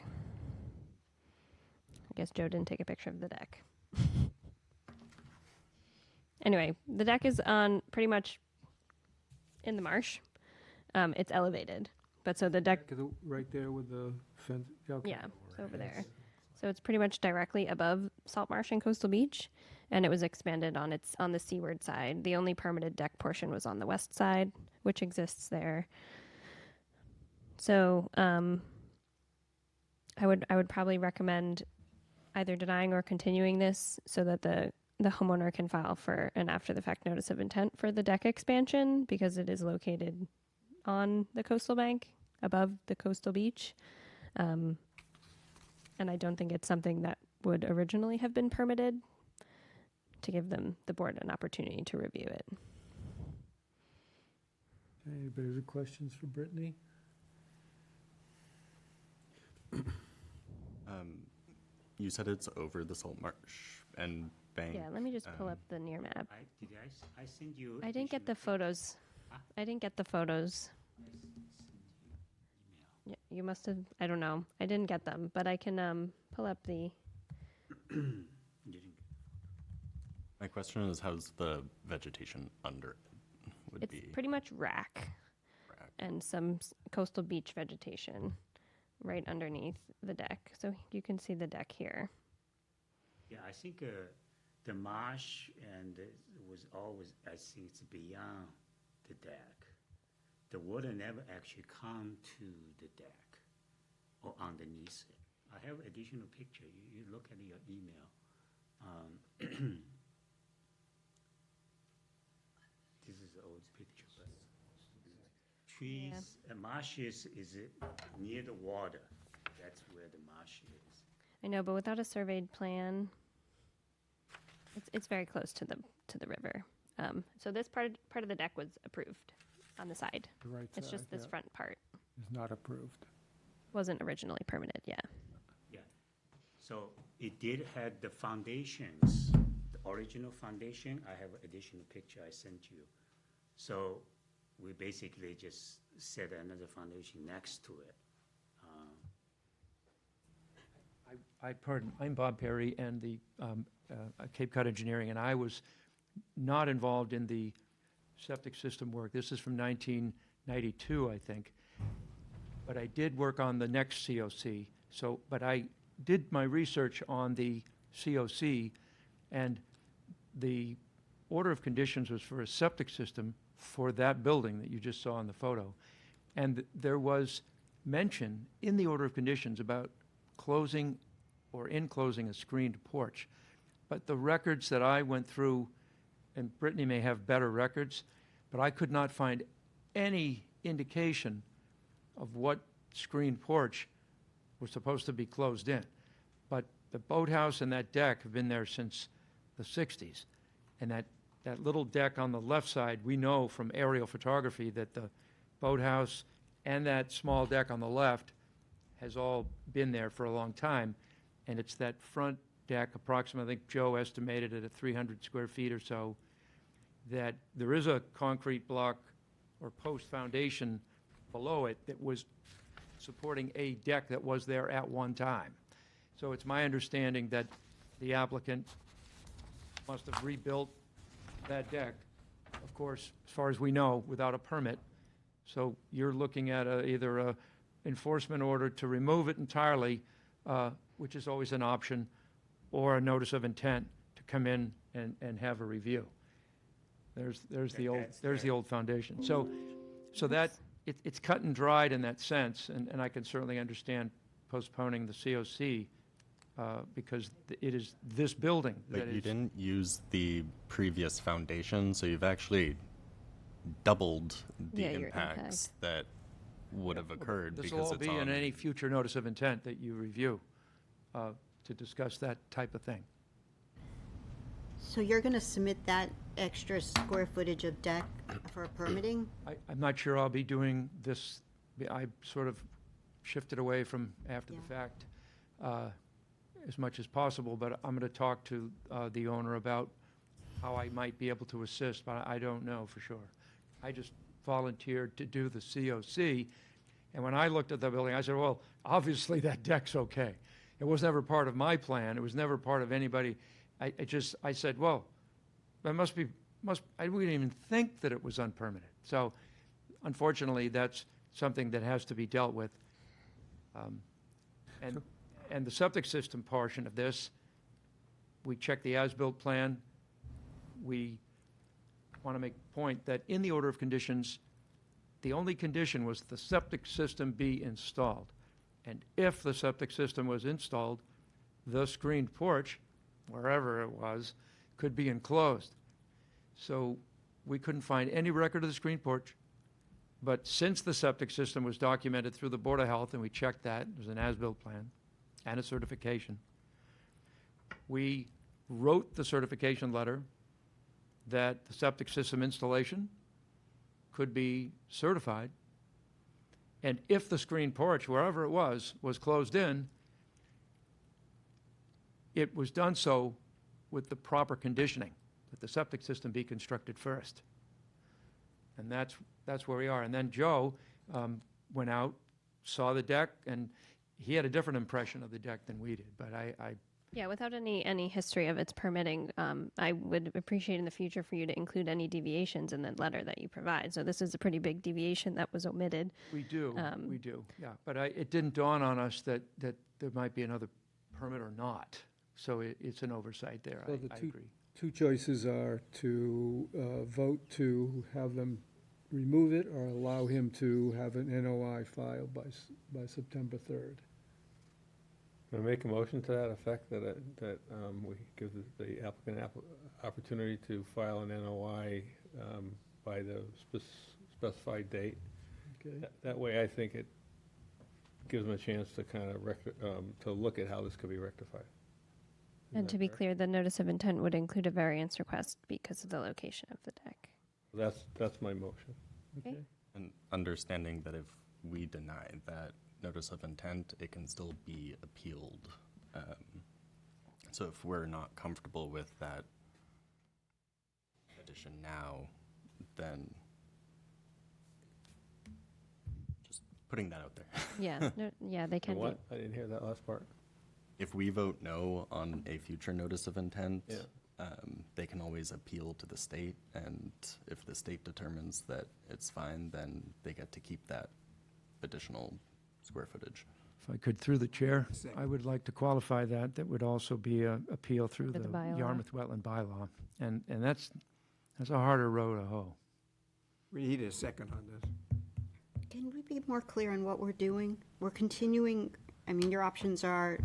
I guess Joe didn't take a picture of the deck. Anyway, the deck is on pretty much in the marsh. It's elevated, but so the deck, Right there with the fence? Okay. yeah, it's over there. So it's pretty much directly above Salt Marsh and Coastal Beach, and it was expanded on the seaward side. The only permitted deck portion was on the west side, which exists there. So I would probably recommend either denying or continuing this so that the homeowner can file for an after the fact notice of intent for the deck expansion, because it is located on the coastal bank above the coastal beach. And I don't think it's something that would originally have been permitted, to give the board an opportunity to review it. Anybody have any questions for Brittany? You said it's over the Salt Marsh and bank. Yeah, let me just pull up the near map. I sent you. I didn't get the photos. I didn't get the photos. Yeah, you must have, I don't know. I didn't get them, but I can pull up the. My question is, how's the vegetation under it? It's pretty much rack and some coastal beach vegetation right underneath the deck. So you can see the deck here. Yeah, I think the marsh and it was always, I think it's beyond the deck. The water never actually come to the deck or underneath it. I have additional picture. You look at your email. This is the old picture. But trees, marshes is near the water. That's where the marsh is. I know, but without a surveyed plan, it's very close to the river. So this part of the deck was approved on the side. The right It's side, just this yeah. front part Is not approved. wasn't originally permitted. Yeah. Yeah. So it did have the foundations, the original foundation. I have additional picture I sent you. So we basically just set another foundation next to it. I'm Bob Perry and the Cape Cod Engineering, and I was not involved in the septic system work. This is from 1992, I think. But I did work on the next COC. But I did my research on the COC, and the order of conditions was for a septic system for that building that you just saw in the photo. And there was mention in the order of conditions about closing or enclosing a screened porch. But the records that I went through, and Brittany may have better records, but I could not find any indication of what screened porch was supposed to be closed in. But the boathouse and that deck have been there since the 60s. And that little deck on the left side, we know from aerial photography that the boathouse and that small deck on the left has all been there for a long time. And it's that front deck, approximately, I think Joe estimated it at 300 square feet or so, that there is a concrete block or post foundation below it that was supporting a deck that was there at one time. So it's my understanding that the applicant must have rebuilt that deck, of course, as far as we know, without a permit. So you're looking at either a enforcement order to remove it entirely, which is always an option, or a notice of intent to come in and have a review. There's the old foundation. So that it's cut and dried in that sense, and I can certainly understand postponing the COC because it is this building that But you is. didn't use the previous foundation, so you've actually doubled the Yeah, your impacts that would have occurred This because will all it's be in on. any future notice of intent that you review to discuss that type of thing. So you're going to submit that extra square footage of deck for permitting? I'm not sure I'll be doing this. I sort of shifted away from after the fact as much as possible, but I'm going to talk to the owner about how I might be able to assist, but I don't know for sure. I just volunteered to do the COC, and when I looked at the building, I said, well, obviously that deck's okay. It was never part of my plan, it was never part of anybody. I said, well, that I wouldn't even think that it was unpermitted. So unfortunately, that's something that has to be dealt with. And the septic system portion of this, we checked the as-built plan. We want to make the point that in the order of conditions, the only condition was the septic system be installed. And if the septic system was installed, the screened porch, wherever it was, could be enclosed. So we couldn't find any record of the screened porch. But since the septic system was documented through the Board of Health, and we checked that, it was an as-built plan and a certification, we wrote the certification letter that the septic system installation could be certified. And if the screened porch, wherever it was closed in, it was done so with the proper conditioning, that the septic system be constructed first. And that's where we are. And then Joe went out, saw the deck, and he had a different impression of the deck than we did. But Yeah, without any history of its permitting, I would appreciate in the future for you to include any deviations in the letter that you provide. So this is a pretty big deviation that was omitted. we do, yeah. But it didn't dawn on us that there might be another permit or not. So it's an oversight there, So I agree. Two choices are to vote to have them remove it or allow him to have an NOI filed by September 3rd. Can I make a motion to that effect, that we give the applicant opportunity to file an NOI by the specified date? Okay. That way, I think it gives them a chance to kind of to look at how this could be rectified. And to be clear, the notice of intent would include a variance request because of the location of the deck. That's my motion. Okay. And understanding that if we deny that notice of intent, it can still be appealed. So if we're not comfortable with that addition now, then just putting that out there. Yeah, yeah, they can. What? I didn't hear that last part. If we vote no on a future notice of intent, Yeah. They can always appeal to the state, and if the state determines that it's fine, then they get to keep that additional square footage. If I could, through the chair, I would like to qualify that. That would also be an appeal through To the the bylaw. Yarmouth Wetland Bylaw. And that's a harder row to hoe. We need a second on this. Can we be more clear on what we're doing? We're continuing, I mean, your options are,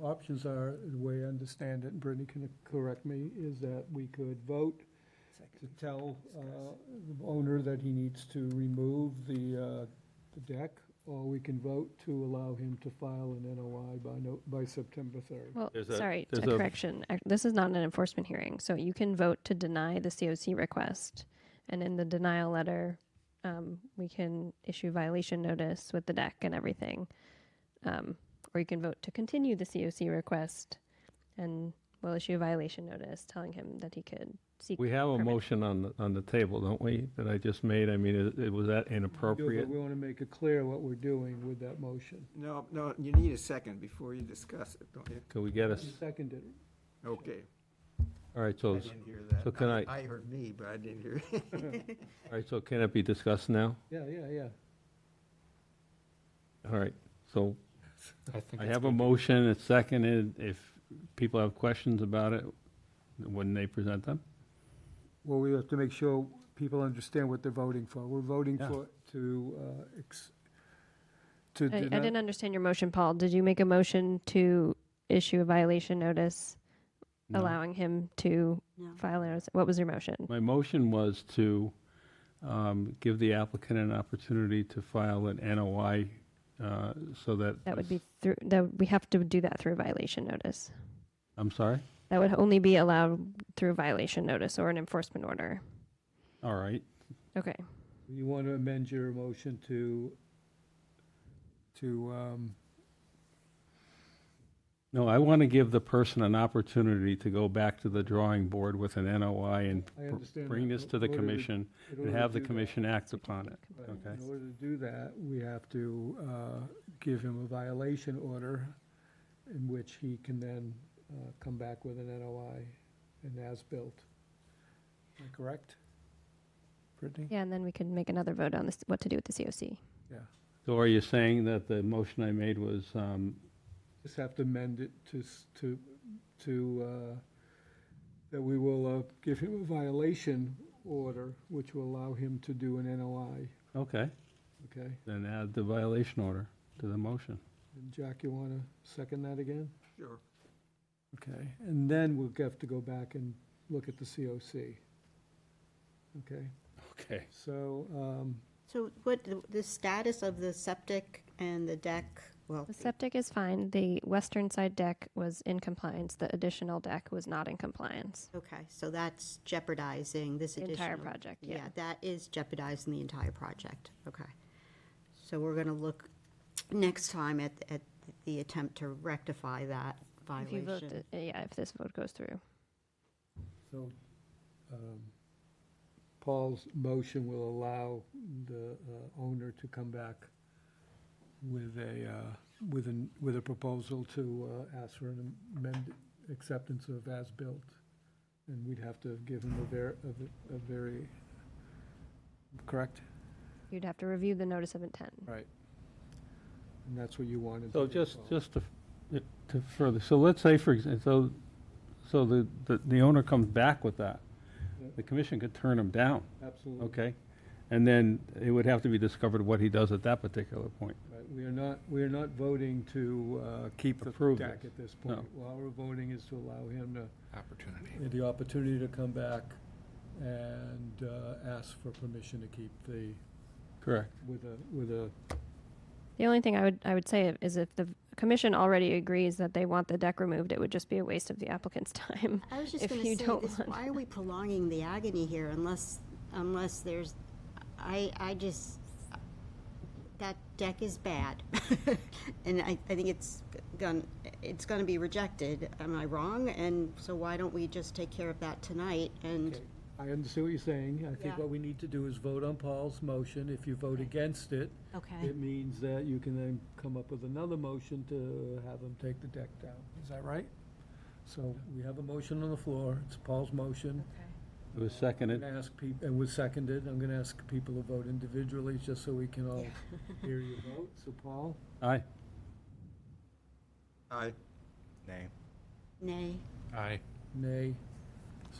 Options are, the way I understand it, and Brittany can correct me, is that we could vote to tell the owner that he needs to remove the deck, or we can vote to allow him to file an NOI by September 3rd. Well, There's a- sorry, there's a a- correction. This is not an enforcement hearing, so you can vote to deny the COC request. And in the denial letter, we can issue violation notice with the deck and everything. Or you can vote to continue the COC request, and we'll issue a violation notice telling him that he could seek. We have a permit. motion on the table, don't we, that I just made? I mean, was that inappropriate? We want to make it clear what we're doing with that motion. No, you need a second before you discuss it, don't you? Could we get You us, seconded it. Okay. all right, I so, didn't hear that. so can I, I heard me, but I didn't hear it. all right, so can it be discussed now? Yeah. All right, so I think I it's have a good. motion, it's seconded. If people have questions about it, wouldn't they present them? Well, we have to make sure people understand what they're voting for. We're voting Yeah. for, to I deny. didn't understand your motion, Paul. Did you make a motion to issue a violation notice No. allowing him to no. file a notice? What was your motion? My motion was to give the applicant an opportunity to file an NOI so that. That would be through, that we have to do that through a violation notice. I'm sorry? That would only be allowed through a violation notice or an enforcement order. All right. Okay. You want to amend your motion to No, I want to give the person an opportunity to go back to the drawing board with an NOI and I understand bring that. this to the In order to- commission in and order to have the do that- commission act upon it, Right. okay? In order to do that, we have to give him a violation order in which he can then come back with an NOI and as-built. Am I correct? Brittany? Yeah, and then we can make another vote on this, what to do with the COC. Yeah. So are you saying that the motion I made was, Just have to amend it that we will give him a violation order, which will allow him to do an NOI, okay, okay? then add the violation order to the motion. And Jack, you want to second that again? Sure. Okay, and then we'll have to go back and look at the COC. Okay, Okay. So what, the status of the septic and the deck, well, The septic is fine. The western side deck was in compliance. The additional deck was not in compliance. okay, so that's jeopardizing this The additional. entire project, yeah. that is jeopardizing the entire project, okay. So we're gonna look next time at the attempt to rectify that If you vote, violation. yeah, if this vote goes through. so Paul's motion will allow the owner to come back with a proposal to ask for an amended acceptance of as-built. And we'd have to give him a very, correct? You'd have to review the notice of intent. Right. And that's what you wanted. So to do, Paul. just to further, so let's say, for example, so the owner comes back with that. Yeah. The commission could turn him down, Absolutely. okay? And then it would have to be discovered what he does at that particular point. Right, we are not voting to keep the Approve deck this. at this point. No. All we're voting is to allow him Opportunity. the opportunity to come back and ask for permission to keep the, Correct. with a, The only thing I would say is if the commission already agrees that they want the deck removed, it would just be a waste of the applicant's time. I was just if gonna you say don't this, want- why are we prolonging the agony here unless there's, I just, that deck is bad. And I think it's gonna be rejected, am I wrong? And so why don't we just take care of that tonight and, okay. I understand what you're saying. I think Yeah. what we need to do is vote on Paul's motion. If you vote against it, okay, it means that you can then come up with another motion to have him take the deck down. Is that right? So we have a motion on the floor. It's Paul's motion. It was I'm seconded. gonna ask people, and was seconded. I'm gonna ask people to vote individually, just so we can all hear your vote. So Paul? Aye. Aye. Nay. nay? Aye. Nay.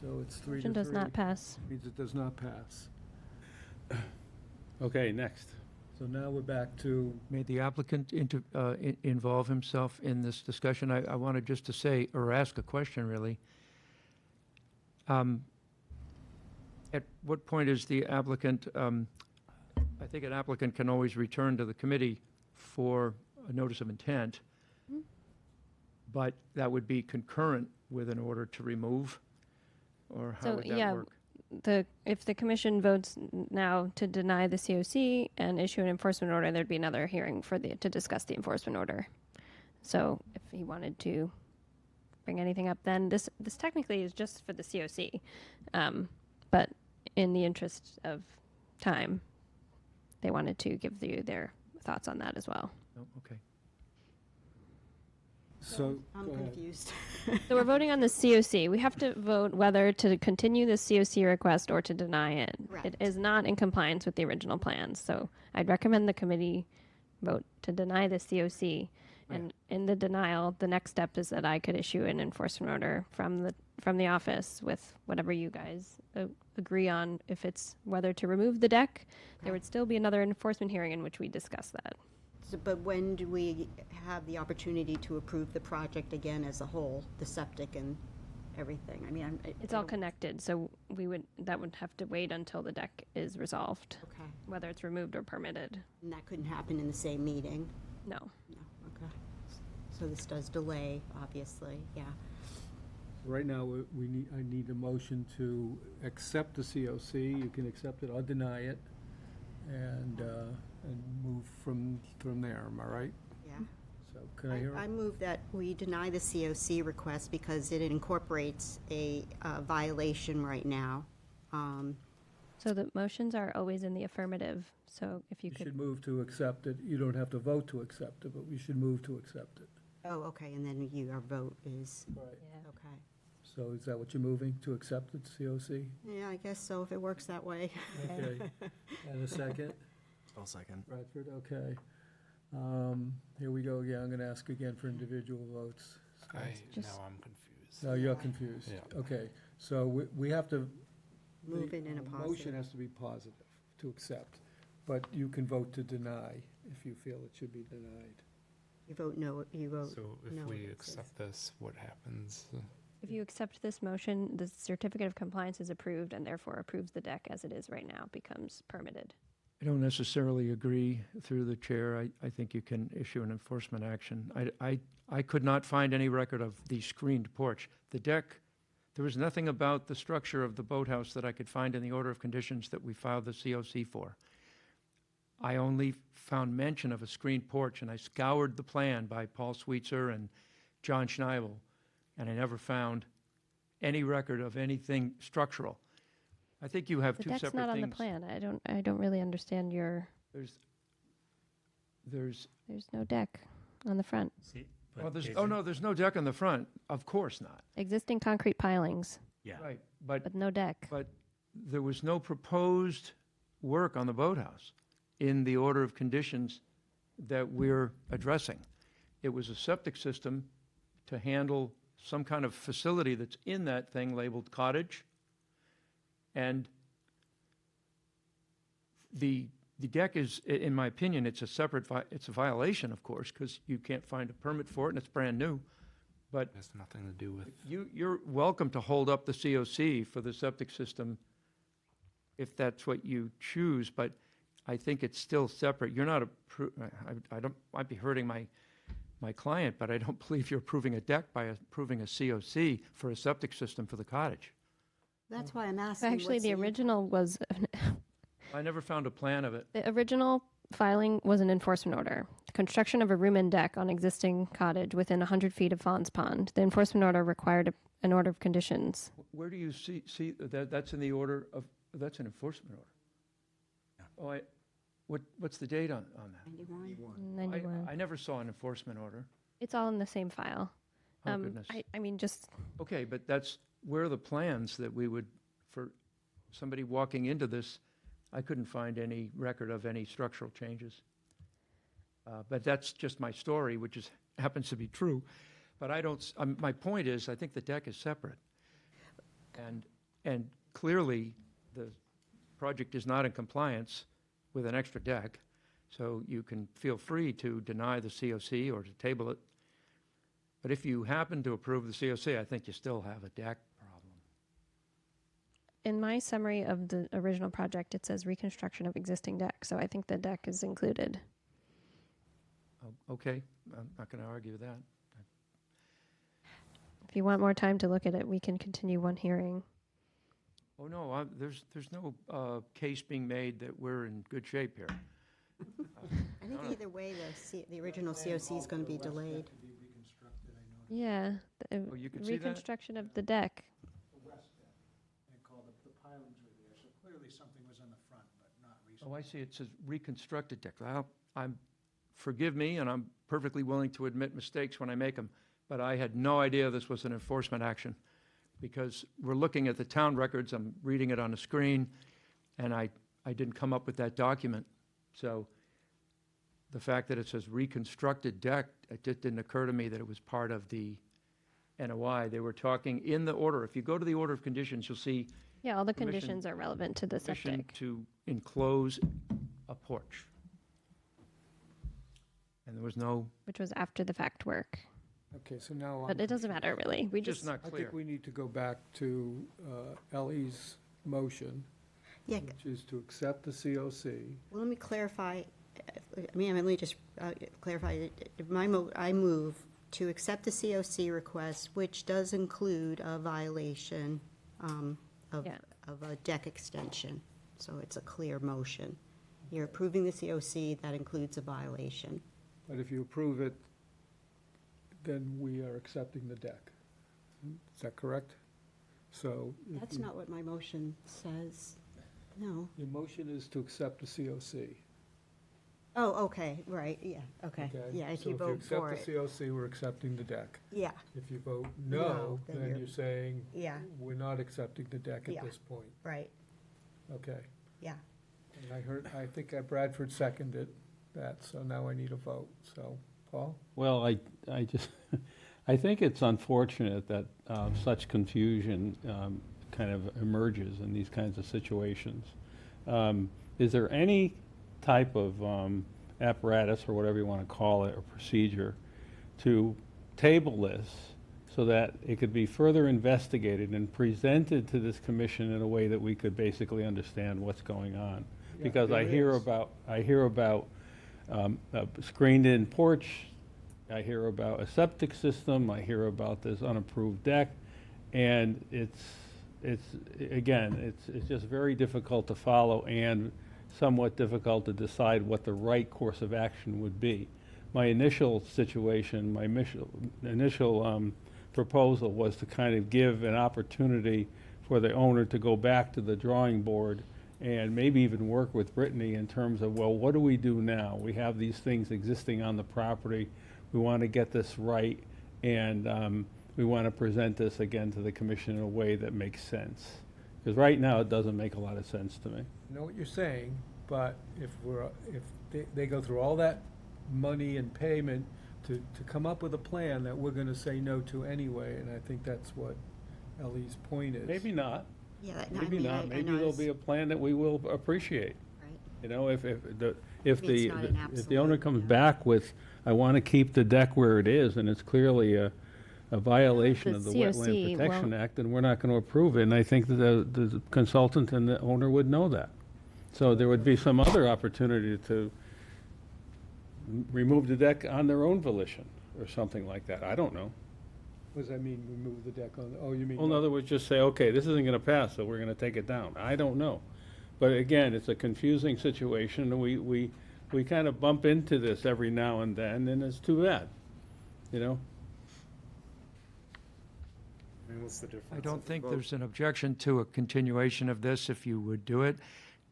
So it's 3-3. Motion does not pass. Means it does not pass. Okay, next. So now we're back to, May the applicant involve himself in this discussion? I wanted just to say, or ask a question, really. At what point is the applicant, I think an applicant can always return to the committee for a notice of intent, but that would be concurrent with an order to remove? Or how So, would that yeah, work? if the commission votes now to deny the COC and issue an enforcement order, there'd be another hearing to discuss the enforcement order. So if he wanted to bring anything up, then this technically is just for the COC. But in the interest of time, they wanted to give you their thoughts on that as well. Oh, okay. so, I'm go ahead. confused. So we're voting on the COC. We have to vote whether to continue the COC request or to deny it. It Correct. is not in compliance with the original plans. So I'd recommend the committee vote to deny the COC. And in the denial, the next step is that I could issue an enforcement order from the office with whatever you guys agree on. If it's whether to remove the deck, there would still be another enforcement hearing in which we discuss that. But when do we have the opportunity to approve the project again as a whole, the septic and everything? I mean, It's all connected, so that would have to wait until the deck is resolved, Okay, whether it's removed or permitted. and that couldn't happen in the same meeting? No. No, okay. So this does delay, obviously, yeah. Right now, I need a motion to accept the COC. You can accept it or deny it, and move from there, am I right? Yeah. So So can I hear? I move that we deny the COC request because it incorporates a violation right now. So the motions are always in the affirmative, so if you You could, should move to accept it. You don't have to vote to accept it, but we should move to accept it. Oh, okay, and then your vote is, Right. okay. So is that what you're moving, to accept the COC? Yeah, I guess so, if it works that way. Okay. And a second? I'll second. Bradford, okay. Here we go again. I'm going to ask again for individual votes. So- Now I'm confused. No, you're confused. Yeah. Okay, so we have to. Move it in a the positive. Motion has to be positive, to accept, but you can vote to deny if you feel it should be denied. You vote no, you vote So if no. we it says. accept this, what happens? if you accept this motion, the certificate of compliance is approved and therefore approves the deck as it is right now, becomes permitted. I don't necessarily agree through the chair. I think you can issue an enforcement action. I could not find any record of the screened porch. The deck, there was nothing about the structure of the boathouse that I could find in the order of conditions that we filed the COC for. I only found mention of a screened porch, and I scoured the plan by Paul Sweetser and John Schneibel, and I never found any record of anything structural. I think you have The two deck's separate not on the things. plan. I don't really understand There's there's no deck on the front. See, well, but there's, isn't- oh, no, there's no deck on the front. Of course not. Existing concrete pilings, Yeah. Right, but, but no deck. but there was no proposed work on the boathouse in the order of conditions that we're addressing. It was a septic system to handle some kind of facility that's in that thing labeled cottage. And the deck is, in my opinion, it's a separate, it's a violation, of course, because you can't find a permit for it and it's brand new. But It has nothing to do with. you're welcome to hold up the COC for the septic system if that's what you choose, but I think it's still separate. You're not, I don't, might be hurting my client, but I don't believe you're approving a deck by approving a COC for a septic system for the cottage. That's why I'm asking. Actually, what's the original was, I never found a plan of it. the original filing was an enforcement order. The construction of a room and deck on existing cottage within 100 feet of Fawns Pond. The enforcement order required an order of conditions. Where do you see that, that's in the order of, that's an enforcement order? Oh, what's the date on that? 91. I never saw an enforcement order. It's all in the same file. Oh, goodness. I mean, just, Okay, but that's, where are the plans that we would, for somebody walking into this, I couldn't find any record of any structural changes. But that's just my story, which happens to be true. But I don't, my point is, I think the deck is separate. And clearly, the project is not in compliance with an extra deck, so you can feel free to deny the COC or to table it. But if you happen to approve the COC, I think you still have a deck problem. in my summary of the original project, it says reconstruction of existing deck, so I think the deck is included. Oh, okay, I'm not going to argue with that. If you want more time to look at it, we can continue one hearing. Oh, no, there's no case being made that we're in good shape here. I think either way, the original COC is going to be delayed. Yeah, the Oh, you can see that? reconstruction of the deck. The west deck, they called it, the pilings were there, so clearly something was on the front, but not recently. Oh, I see, it says reconstructed deck. Well, forgive me, and I'm perfectly willing to admit mistakes when I make them, but I had no idea this was an enforcement action, because we're looking at the town records, I'm reading it on the screen, and I didn't come up with that document. So the fact that it says reconstructed deck, it just didn't occur to me that it was part of the NOI. They were talking in the order. If you go to the order of conditions, you'll see Yeah, all the Permission- conditions are relevant to the permission septic. to enclose a porch. And there was no, Which was after the fact work. Okay, so now. But it doesn't matter, really. We just just, not I clear. think we need to go back to Ellie's motion, Yeah, which is to accept the COC. well, let me clarify, let me just clarify. I move to accept the COC request, which does include a violation of Yeah. a deck extension. So it's a clear motion. You're approving the COC, that includes a violation. But if you approve it then we are accepting the deck. Is that correct? So. if That's you- not what my motion says. No. Your motion is to accept the COC. Oh, okay, right, yeah, okay. Yeah, if you vote for it. So if you accept the COC, we're accepting the deck. Yeah, If you vote No, no, then then you're- you're saying, yeah, we're not accepting the deck Yeah. at this point. right, Okay. yeah. And I think Bradford seconded that, so now I need a vote. So, Paul? Well, I just, I think it's unfortunate that such confusion kind of emerges in these kinds of situations. Is there any type of apparatus, or whatever you want to call it, or procedure, to table this so that it could be further investigated and presented to this commission in a way that we could basically understand what's going on? Yeah, Because I there hear is. about a screened-in porch, I hear about a septic system, I hear about this unapproved deck, and it's just very difficult to follow and somewhat difficult to decide what the right course of action would be. My initial situation, my initial proposal was to kind of give an opportunity for the owner to go back to the drawing board and maybe even work with Brittany in terms of, well, what do we do now? We have these things existing on the property. We want to get this right, and we want to present this again to the commission in a way that makes sense. Because right now, it doesn't make a lot of sense to me. I know what you're saying, but if they go through all that money and payment to come up with a plan that we're gonna say no to anyway, and I think that's what Ellie's point is. Maybe not. Yeah, that, I Maybe mean, not. I Maybe know there'll it's- be a plan that we will appreciate. Right. You know, if Maybe it's not an the owner absolute, comes yeah. back with, I want to keep the deck where it is, and it's clearly a violation The of the COC Wetland Protection won't- Act, then we're not going to approve it. And I think that the consultant and the owner would know that. So there would be some other opportunity to remove the deck on their own volition, or something like that. I don't know. What does that mean, remove the deck on, oh, you mean? Well, in other words, just say, okay, this isn't going to pass, so we're going to take it down. I don't know. But again, it's a confusing situation, and we kind of bump into this every now and then, and it's too bad, you know? I mean, what's the difference? I don't if you think vote- there's an objection to a continuation of this if you would do it.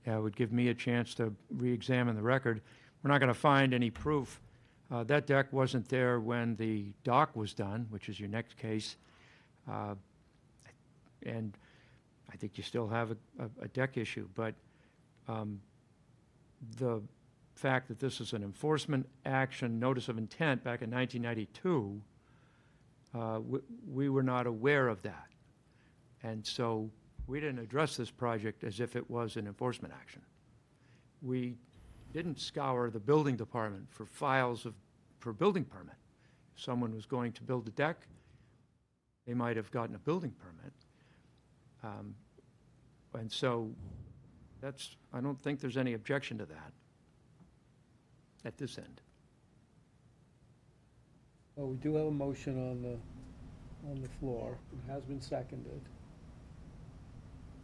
It would give me a chance to re-examine the record. We're not going to find any proof. That deck wasn't there when the dock was done, which is your next case. And I think you still have a deck issue, but the fact that this is an enforcement action, notice of intent back in 1992, we were not aware of that. And so we didn't address this project as if it was an enforcement action. We didn't scour the building department for files for building permit. If someone was going to build a deck, they might have gotten a building permit. And so I don't think there's any objection to that at this end. Well, we do have a motion on the floor. It has been seconded.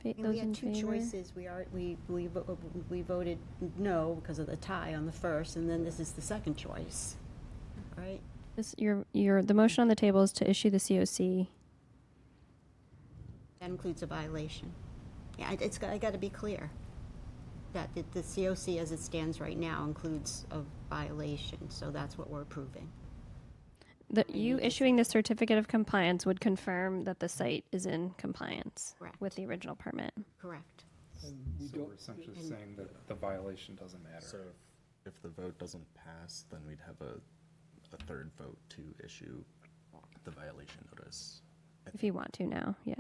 And we Those had in two favor? choices. We voted no because of the tie on the first, and then this is the second choice, right? The motion on the table is to issue the COC. That includes a violation. Yeah, I got to be clear that the COC as it stands right now includes a violation, so that's what we're approving. You issuing the certificate of compliance would confirm that the site is in compliance Correct. with the original permit. Correct. And we So don't, we're essentially saying that the violation doesn't matter. So if the vote doesn't pass, then we'd have a third vote to issue the violation notice. If you want to now, yeah.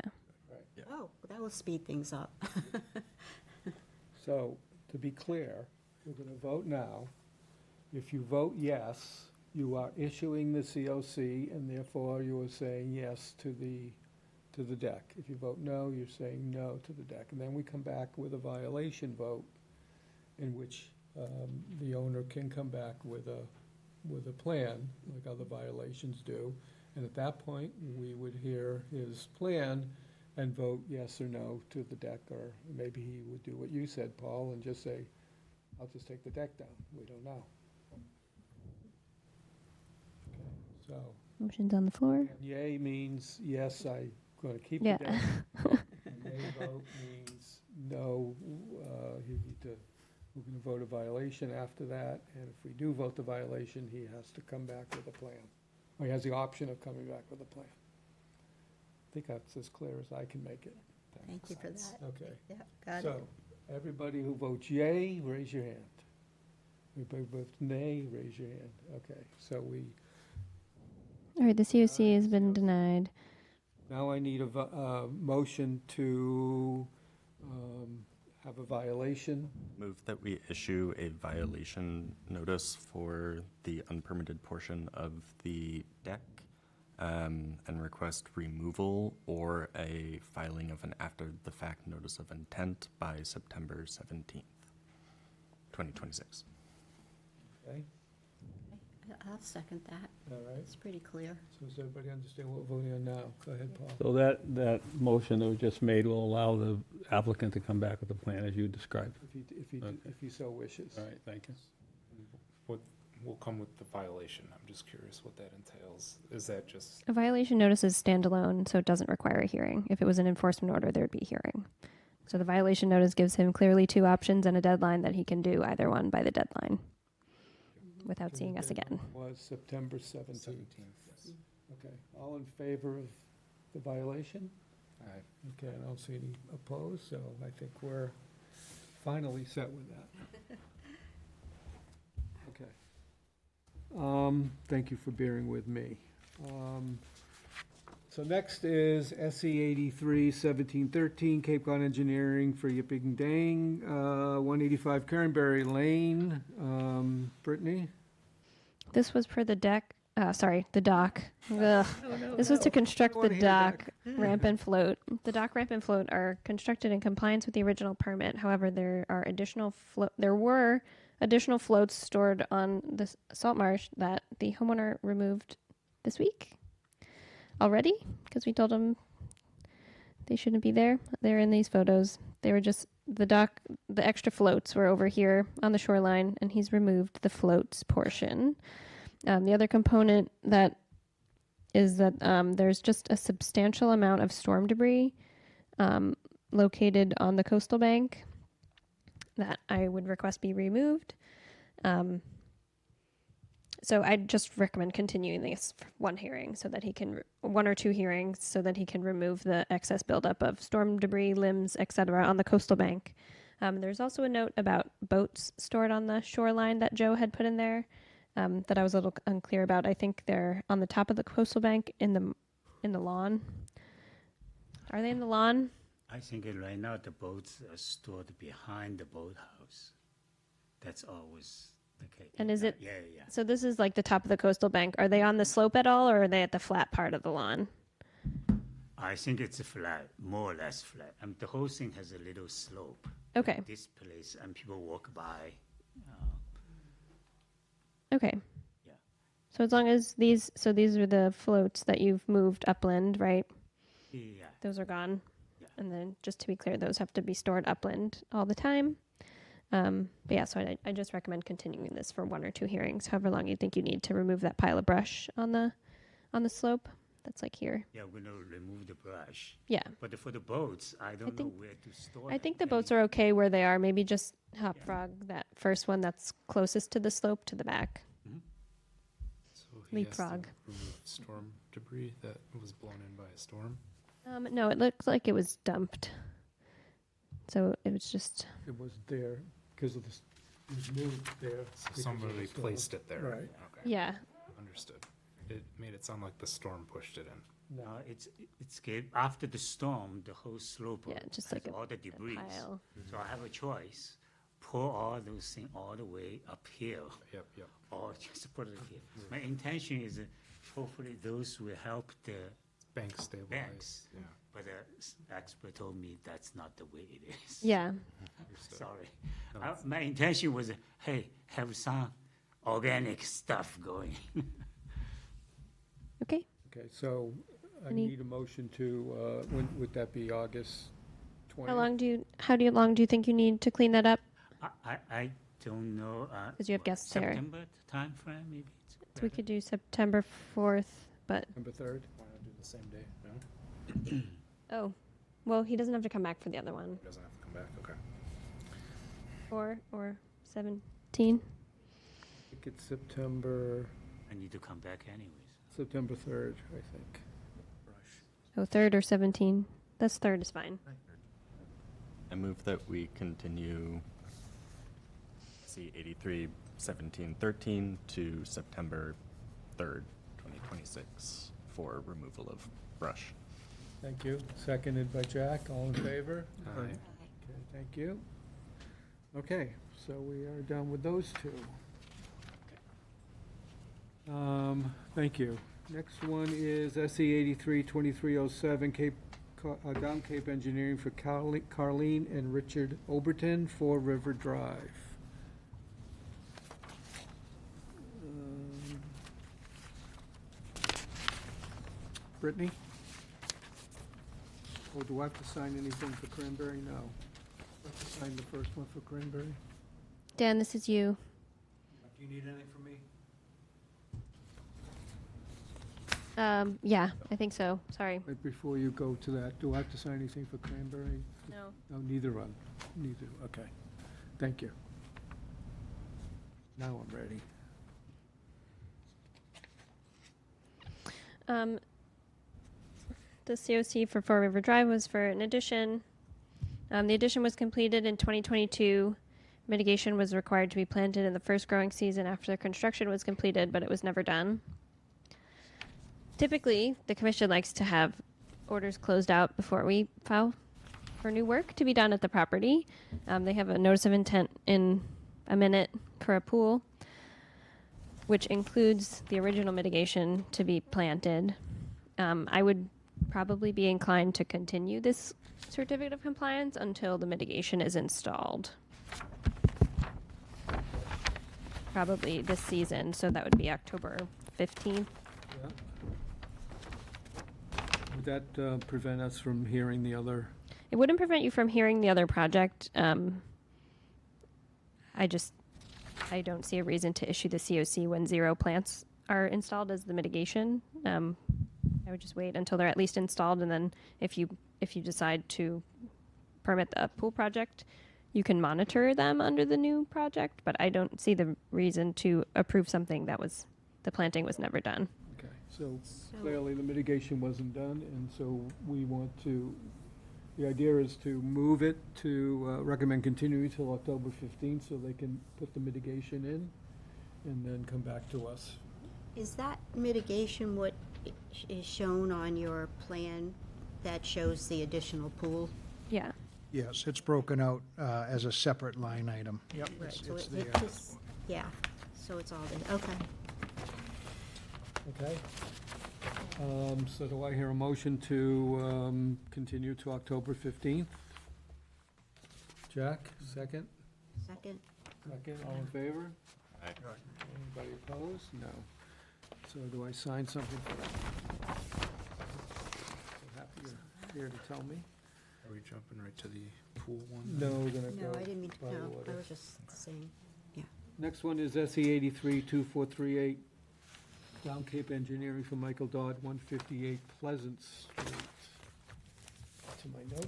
Yeah. Oh, that will speed things up. so, to be clear, we're gonna vote now. If you vote yes, you are issuing the COC, and therefore you are saying yes to the deck. If you vote no, you're saying no to the deck. And then we come back with a violation vote, in which the owner can come back with a plan, like other violations do. And at that point, we would hear his plan and vote yes or no to the deck, or maybe he would do what you said, Paul, and just say, I'll just take the deck down. We don't know. Okay, so Motion's on the floor. Yay means, yes, I'm going to keep the Yeah. deck. And nay vote means, no, you need to, we're going to vote a violation after that. And if we do vote the violation, he has to come back with a plan. Or he has the option of coming back with a plan. I think that's as clear as I can make it. Thank you for that. Okay. Yeah, got So, it. everybody who votes yay, raise your hand. Everybody who votes nay, raise your hand. Okay, so All right, the COC has been denied. now I need a motion to have a violation. Move that we issue a violation notice for the unpermitted portion of the deck and request removal or a filing of an after-the-fact notice of intent by September 17th, 2026. Okay, I'll second that. all right. It's pretty clear. So does everybody understand what we're voting on now? Go ahead, Paul. So that motion that was just made will allow the applicant to come back with a plan as you described. If he so wishes. All right, thank you. What will come with the violation? I'm just curious what that entails. Is that just, A violation notice is standalone, so it doesn't require a hearing. If it was an enforcement order, there'd be a hearing. So the violation notice gives him clearly two options and a deadline that he can do either one by the deadline without seeing us again. Was September 17th. 17th? Okay, all in favor of the violation? Aye. Okay, I don't see any opposed, so I think we're finally set with that. Okay. Thank you for bearing with me. So next is SE 83 1713 Cape Cod Engineering for Yipping Dang, 185 Carenberry Lane. Brittany? This was per the deck, the dock. Ugh. This was to construct the dock, ramp and float. The dock, ramp and float are constructed in compliance with the original permit. However, there were additional floats stored on the salt marsh that the homeowner removed this week already, because we told them they shouldn't be there. They're in these photos. They were just the dock, the extra floats were over here on the shoreline, and he's removed the floats portion. The other component that is that there's just a substantial amount of storm debris located on the coastal bank that I would request be removed. So I just recommend continuing this for one hearing so that he can, one or two hearings, so that he can remove the excess buildup of storm debris, limbs, etc. on the coastal bank. There's also a note about boats stored on the shoreline that Joe had put in there that I was a little unclear about. I think they're on the top of the coastal bank in the lawn. Are they in the lawn? I think right now the boats are stored behind the boathouse. That's always the case. And is it? Yeah, yeah. So this is like the top of the coastal bank. Are they on the slope at all, or are they at the flat part of the lawn? I think it's flat, more or less flat. The whole thing has a little slope. Okay. This place, and people walk by. Okay. Yeah. So as long as these are the floats that you've moved upland, right? Yeah. Those are gone. Yeah. And then just to be clear, those have to be stored upland all the time. But yeah, so I just recommend continuing this for one or two hearings, however long you think you need to remove that pile of brush on the slope. That's like here. Yeah, we're gonna remove the brush. Yeah. But for the boats, I don't know where to store I them. think the boats are okay where they are. Maybe just Hop Frog, that first one that's closest to the slope to the back. so he has to Leapfrog. remove storm debris that was blown in by a storm? No, it looked like it was dumped. So it was just. It was there because of this, it was moved there. So because of somebody the storm. placed it there. Right. Okay. Yeah. Understood. It made it sound like the storm pushed it in. No, it's good. After the storm, the whole slope Yeah, just has like all the debris. pile. So I have a choice: pull all those things all the way uphill, Yep. or just put it here. My intention is hopefully those will help the Bank stabilized. banks. Yeah. But the expert told me that's not the way it is. Yeah. Sorry. No, My intention was, hey, have some organic stuff going. Okay. Okay, so I Any- need a motion to, when, would that be August 20th? How long do you think you need to clean that up? I don't know. 'Cause you have guests there. September time frame, maybe. So we could do September 4th but, September 3rd? Why not do the same day? No? oh, well, he doesn't have to come back for the other one. He doesn't have to come back, okay. 4 or 17? I think it's September, I need to come back anyways. September 3rd, I think. Oh, 3rd or 17? That's 3rd is fine. I move that we continue C 83 17 13 to September 3rd, 2026 for removal of brush. Thank you. Seconded by Jack. All in favor? Aye. Okay, thank you. Okay, so we are done with those two. Thank you. Next one is SE 83-2307 Cape, Down Cape Engineering for Carlene and Richard Oberton, 4 River Drive. Brittany? Oh, do I have to sign anything for Cranberry? No. I have to sign the first one for Cranberry? Dan, this is you. Do you need anything from me? Yeah, I think so. Sorry. Right before you go to that, do I have to sign anything for Cranberry? No. No, neither one. Neither, okay. Thank you. Now I'm ready. The COC for 4 River Drive was for an addition. The addition was completed in 2022. Mitigation was required to be planted in the first growing season after construction was completed, but it was never done. Typically, the commission likes to have orders closed out before we file for new work to be done at the property. They have a notice of intent in a minute for a pool, which includes the original mitigation to be planted. I would probably be inclined to continue this certificate of compliance until the mitigation is installed. Probably this season, so that would be October 15th. Yeah. Would that prevent us from hearing the other? It wouldn't prevent you from hearing the other project. I don't see a reason to issue the COC when 0 plants are installed as the mitigation. I would just wait until they're at least installed, and then if you decide to permit the pool project, you can monitor them under the new project. But I don't see the reason to approve something that the planting was never done. Okay, so clearly the mitigation wasn't done, and so we want to, the idea is to move it to recommend continuing till October 15th so they can put the mitigation in and then come back to us. Is that mitigation what is shown on your plan that shows the additional pool? Yeah. Yes, it's broken out as a separate line item. Yep, Right, it's so there. it just, yeah, so it's all there, okay. Okay. So do I hear a motion to continue to October 15th? Jack, second? Second? Second, all in favor? Aye. Anybody opposed? No. So do I sign something for that? So happy you're here to tell me. Are we jumping right to the pool one? No, we're gonna No, go I didn't mean by to, no, order. I was just saying, yeah. Next one is SE 83-2438, Down Cape Engineering for Michael Dodd, 158 Pleasant Street. To my notes.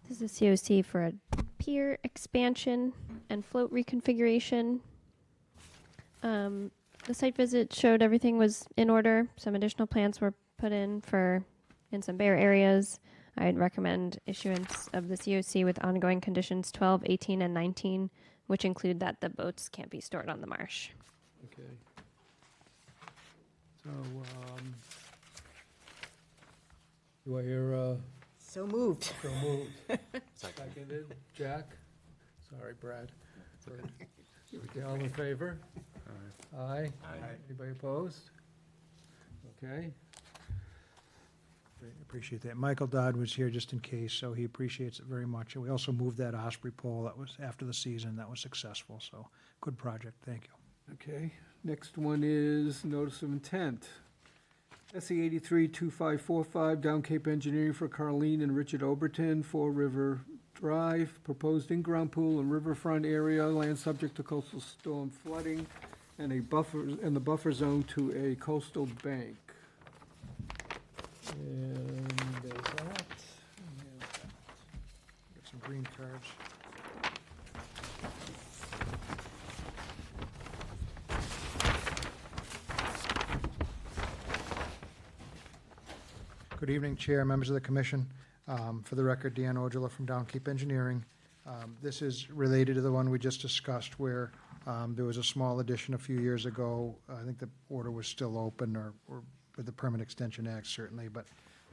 This is a COC for a pier expansion and float reconfiguration. The site visit showed everything was in order. Some additional plans were put in some bare areas. I'd recommend issuance of the COC with ongoing conditions 12, 18, and 19, which include that the boats can't be stored on the marsh. Okay. So, do I hear So moved. so moved? Seconded. Jack? Sorry, Brad. Okay, all in favor? Aye. Aye. Anybody opposed? Okay. Great, appreciate that. Michael Dodd was here just in case, so he appreciates it very much. And we also moved that Osprey pole that was after the season, that was successful, so good project, thank you. Okay, next one is notice of intent. SE 83-2545, Down Cape Engineering for Carlene and Richard Oberton, 4 River Drive, proposed in-ground pool and riverfront area, land subject to coastal storm flooding. and the buffer zone to a coastal bank. And there's that. Get some green cards. Good evening, Chair, members of the commission. For the record, Dan Ojala from Downkeep Engineering. This is related to the one we just discussed where there was a small addition a few years ago. I think the order was still open or with the Permit Extension Act certainly, but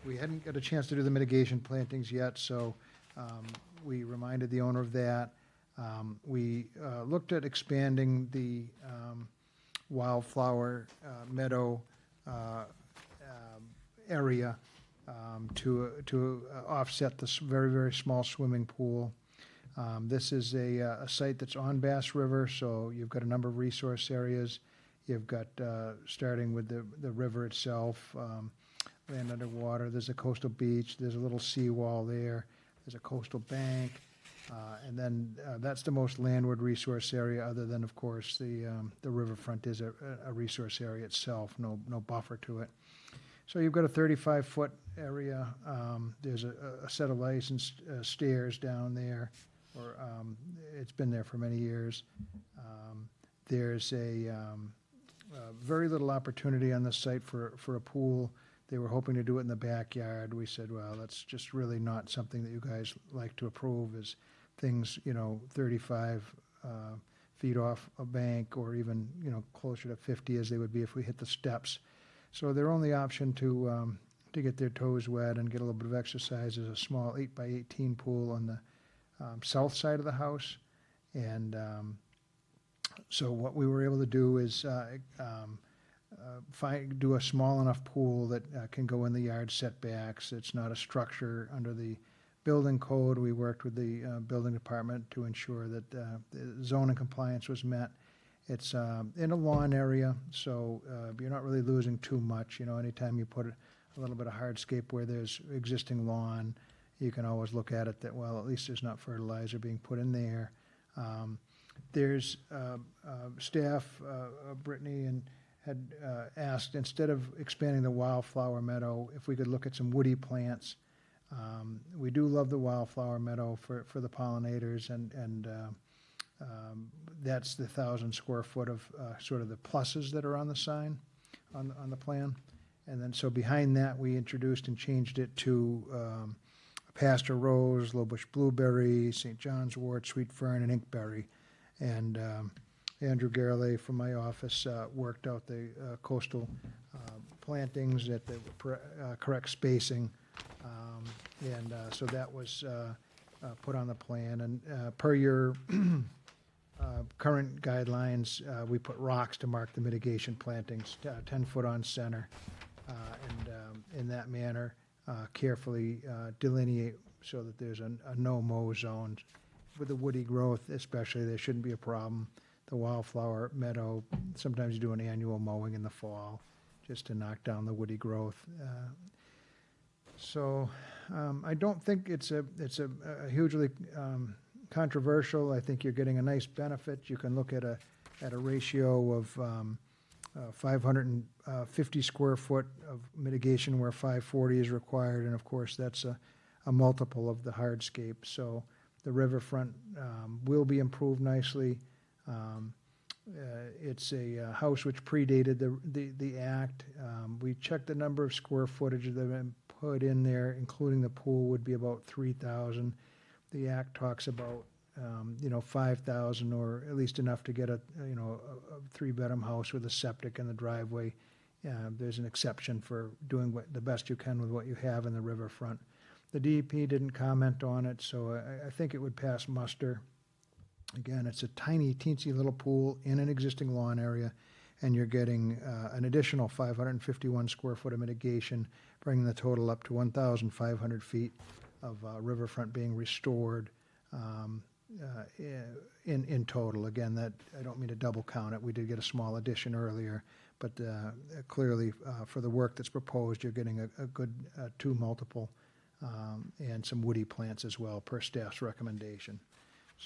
we hadn't got a chance to do the mitigation plantings yet, so we reminded the owner of that. We looked at expanding the wildflower meadow area to offset this very, very small swimming pool. This is a site that's on Bass River, so you've got a number of resource areas. You've got, starting with the river itself, land underwater, there's a coastal beach, there's a little seawall there, there's a coastal bank, and then that's the most landward resource area, other than, of course, the riverfront is a resource area itself, no buffer to it. So you've got a 35-foot area. There's a set of licensed stairs down there, or it's been there for many years. There's very little opportunity on the site for a pool. They were hoping to do it in the backyard. We said, well, that's just really not something that you guys like to approve, is things, 35 feet off a bank, or even, closer to 50 as they would be if we hit the steps. So their only option to get their toes wet and get a little bit of exercise is a small 8x18 pool on the south side of the house. And so what we were able to do is do a small enough pool that can go in the yard setbacks. It's not a structure under the building code. We worked with the building department to ensure that the zoning compliance was met. It's in a lawn area, so you're not really losing too much. Anytime you put a little bit of hardscape where there's existing lawn, you can always look at it that, well, at least there's not fertilizer being put in there. There's staff, Brittany, and had asked, instead of expanding the wildflower meadow, if we could look at some woody plants. We do love the wildflower meadow for the pollinators, and that's the 1,000 square foot of sort of the pluses that are on the sign, on the plan. And then, so behind that, we introduced and changed it to pasture rose, low bush blueberry, St. John's wort, sweet fern, and inkberry. And Andrew Garley from my office worked out the coastal plantings at the correct spacing. So that was put on the plan. And per your current guidelines, we put rocks to mark the mitigation plantings, 10 foot on center. And in that manner, carefully delineate so that there's a no-mow zone. With the woody growth especially, there shouldn't be a problem. The wildflower meadow, sometimes you do an annual mowing in the fall just to knock down the woody growth. So I don't think it's a hugely controversial. I think you're getting a nice benefit. You can look at a ratio of 550 square foot of mitigation where 540 is required, and of course that's a multiple of the hardscape. So the riverfront will be improved nicely. It's a house which predated the act. We checked the number of square footage that have been put in there, including the pool, would be about 3,000. The act talks about 5,000, or at least enough to get a 3-bedroom house with a septic in the driveway. There's an exception for doing the best you can with what you have in the riverfront. The DEP didn't comment on it, so I think it would pass muster. Again, it's a tiny, teensy little pool in an existing lawn area, and you're getting an additional 551 square foot of mitigation, bringing the total up to 1,500 feet of riverfront being restored in total. Again, that I don't mean to double count it. We did get a small addition earlier, but clearly for the work that's proposed, you're getting a good 2 multiple and some woody plants as well per staff's recommendation.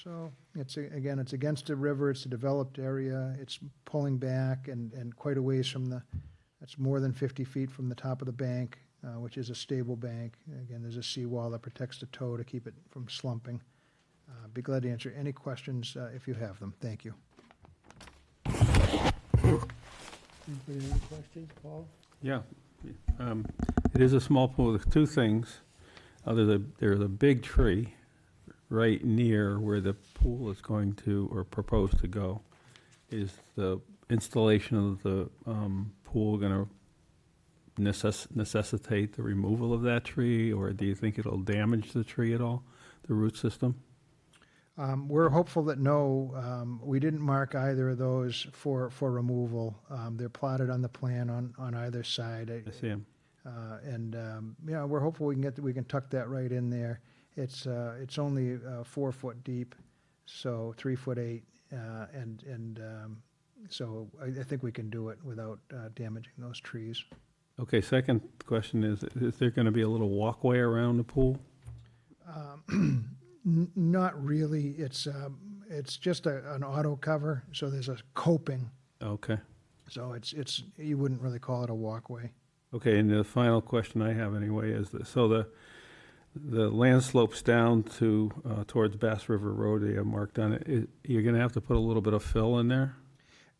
So again, it's against the river, it's a developed area, it's pulling back and quite a ways from that's more than 50 feet from the top of the bank, which is a stable bank. Again, there's a seawall that protects the toe to keep it from slumping. Be glad to answer any questions if you have them. Thank you. Anybody have any questions, Paul? Yeah. It is a small pool. There's two things. There's a big tree right near where the pool is going to, or proposed to go. Is the installation of the pool going to necessitate the removal of that tree, or do you think it'll damage the tree at all, the root system? We're hopeful that no, we didn't mark either of those for removal. They're plotted on the plan on either side. I see them. Yeah, we're hopeful we can tuck that right in there. It's only 4 foot deep, so 3'8", so I think we can do it without damaging those trees. Okay, second question is there going to be a little walkway around the pool? Not really. It's just an auto cover, so there's a coping. Okay. So you wouldn't really call it a walkway. Okay, and the final question I have anyway is so the land slopes down to towards Bass River Road. They have marked on it. You're going to have to put a little bit of fill in there.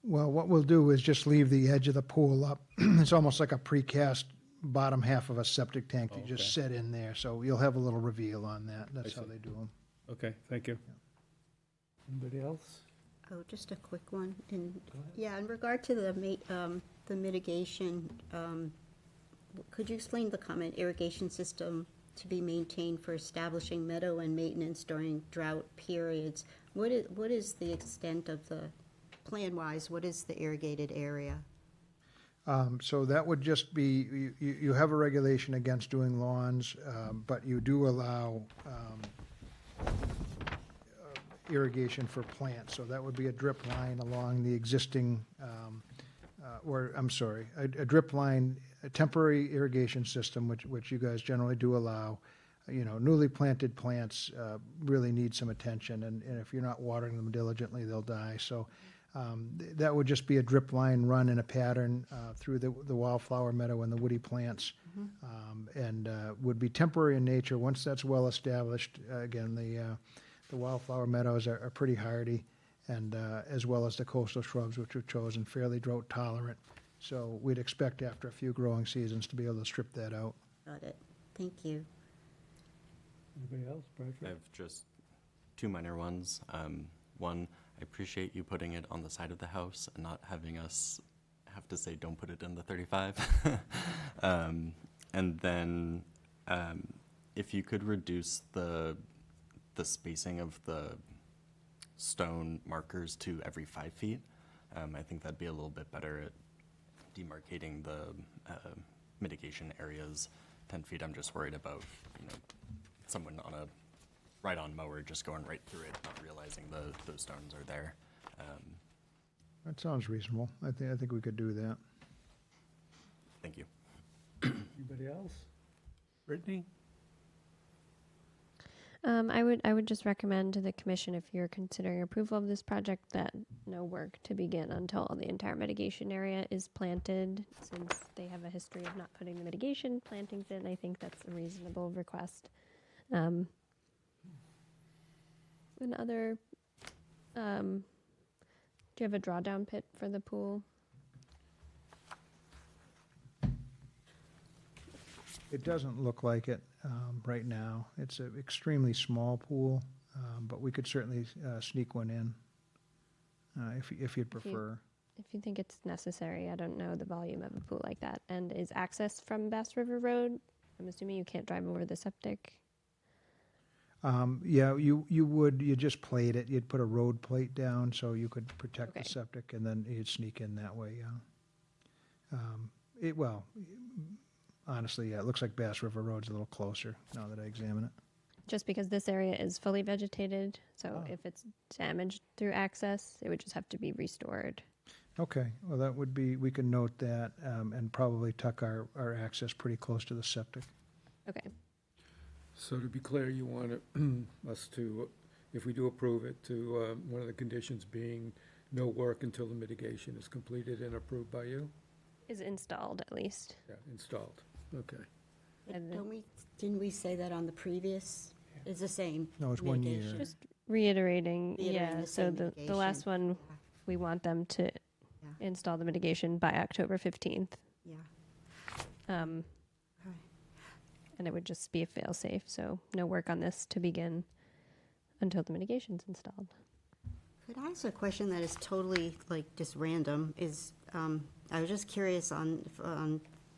Well, what we'll do is just leave the edge of the pool up. It's almost like a precast bottom half of a septic tank that you just set in there. So you'll have a little reveal on that. That's how they do them. Okay, thank you. Anybody else? Oh, just a quick one. In regard to the mitigation, could you explain the comment, irrigation system to be maintained for establishing meadow and maintenance during drought periods? What is the extent of the, plan-wise, what is the irrigated area? So that would just be, you have a regulation against doing lawns, but you do allow irrigation for plants. So that would be a drip line along the existing, a drip line, a temporary irrigation system, which you guys generally do allow. You know, newly planted plants really need some attention, and if you're not watering them diligently, they'll die. So that would just be a drip line run in a pattern through the wildflower meadow and the woody plants, and would be temporary in nature. Once that's well established, again, the wildflower meadows are pretty hardy, and as well as the coastal shrubs, which are chosen fairly drought tolerant. So we'd expect after a few growing seasons to be able to strip that out. Got it. Thank you. Anybody else, I Patrick? have just two minor ones. One, I appreciate you putting it on the side of the house and not having us have to say, don't put it in the 35. And then if you could reduce the spacing of the stone markers to every 5 feet, I think that'd be a little bit better at demarcating the mitigation areas. 10 feet, I'm just worried about, someone on a ride-on mower just going right through it, not realizing those stones are there. That sounds reasonable. I think we could do that. Thank you. Anybody else? Brittany? I would just recommend to the commission, if you're considering approval of this project, that no work to begin until the entire mitigation area is planted. Since they have a history of not putting the mitigation plantings in, I think that's a reasonable request. Another, do you have a drawdown pit for the pool? It doesn't look like it right now. It's an extremely small pool, but we could certainly sneak one in if you'd prefer. If you think it's necessary, I don't know the volume of a pool like that. And is access from Bass River Road? I'm assuming you can't drive over the septic. Yeah, you would. You just plate it. You'd put a road plate down so you could protect the Okay. septic, and then you'd sneak in that way. Yeah. Honestly, yeah, it looks like Bass River Road's a little closer now that I examine it. Just because this area is fully vegetated, so if it's damaged through access, it would just have to be restored. Okay, well, that would be, we can note that and probably tuck our access pretty close to the septic. Okay. So to be clear, you want us to if we do approve it, to, one of the conditions being no work until the mitigation is completed and approved by you? Is installed at least. Yeah, installed, okay. And Didn't we say that on the previous? It's the same. No, it's 1 year. mitigation. Just reiterating, Reiterating yeah, the so same the last mitigation. one, we want them to Yeah. install the mitigation by October 15th. Yeah. Um, Okay. and it would just be a fail-safe, so no work on this to begin until the mitigation's installed. Could I ask a question that is totally, like, just random? I was just curious on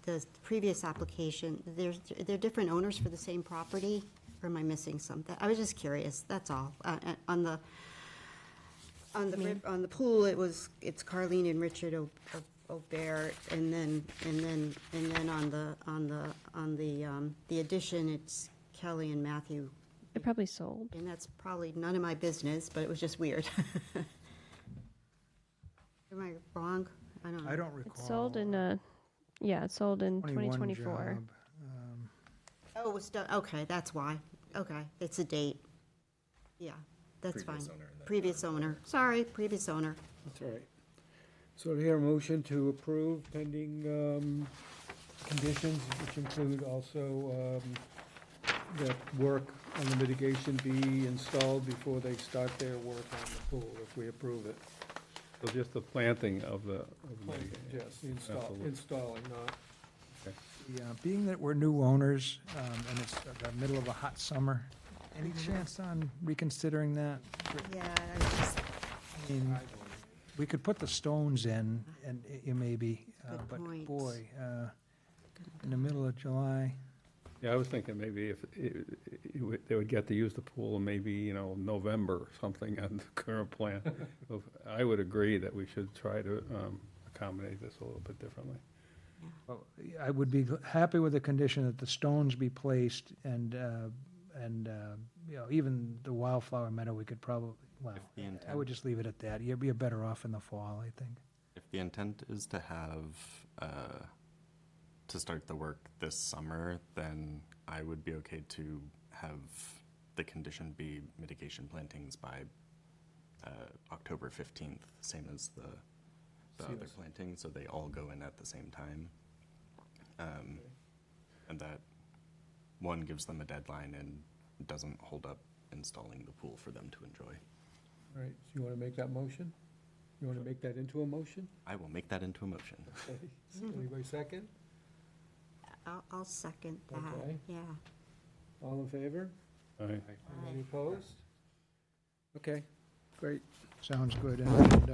the previous application, there are different owners for the same property? Or am I missing something? I was just curious, that's all. On the pool, it's Carlene and Richard Aubert, and then on the addition, it's Kelly and Matthew. It probably sold. And that's probably none of my business, but it was just weird. Am I wrong? I don't know. I don't recall. It sold in, yeah, it sold in 21 2024. job. Oh, it was done, okay, that's why. Okay, it's a date. Yeah, that's fine. Previous owner and then- Previous owner. Sorry, previous owner. That's all right. So to hear a motion to approve pending conditions, which include also that work on the mitigation be installed before they start their work on the pool, if we approve it. So just the planting of the. Yes, Absolutely. installing, not, Yeah, being that we're new owners, and it's the middle of a hot summer, any chance on reconsidering that? Yeah, I just, I mean, we could put the stones in, and it may be, Good but point. boy, in the middle of July, Yeah, I was thinking maybe if they would get to use the pool in maybe, November or something on the current plan. So I would agree that we should try to accommodate this a little bit differently. well, I would be happy with the condition that the stones be placed and, even the wildflower meadow, we could probably, well, If the I intent- would just leave it at that. You're better off in the fall, I think. If the intent is to have, to start the work this summer, then I would be okay to have the condition be mitigation plantings by October 15th, same as the other Yes. plantings, so they all go in at the same time. And that, one, gives them a deadline and doesn't hold up installing the pool for them to enjoy. all right, so you want to make that motion? You want to make that into a motion? I will make that into a motion. Okay, anybody second? I'll second that, Okay. yeah. All in favor? All right. Any opposed? Okay, great. Sounds good. And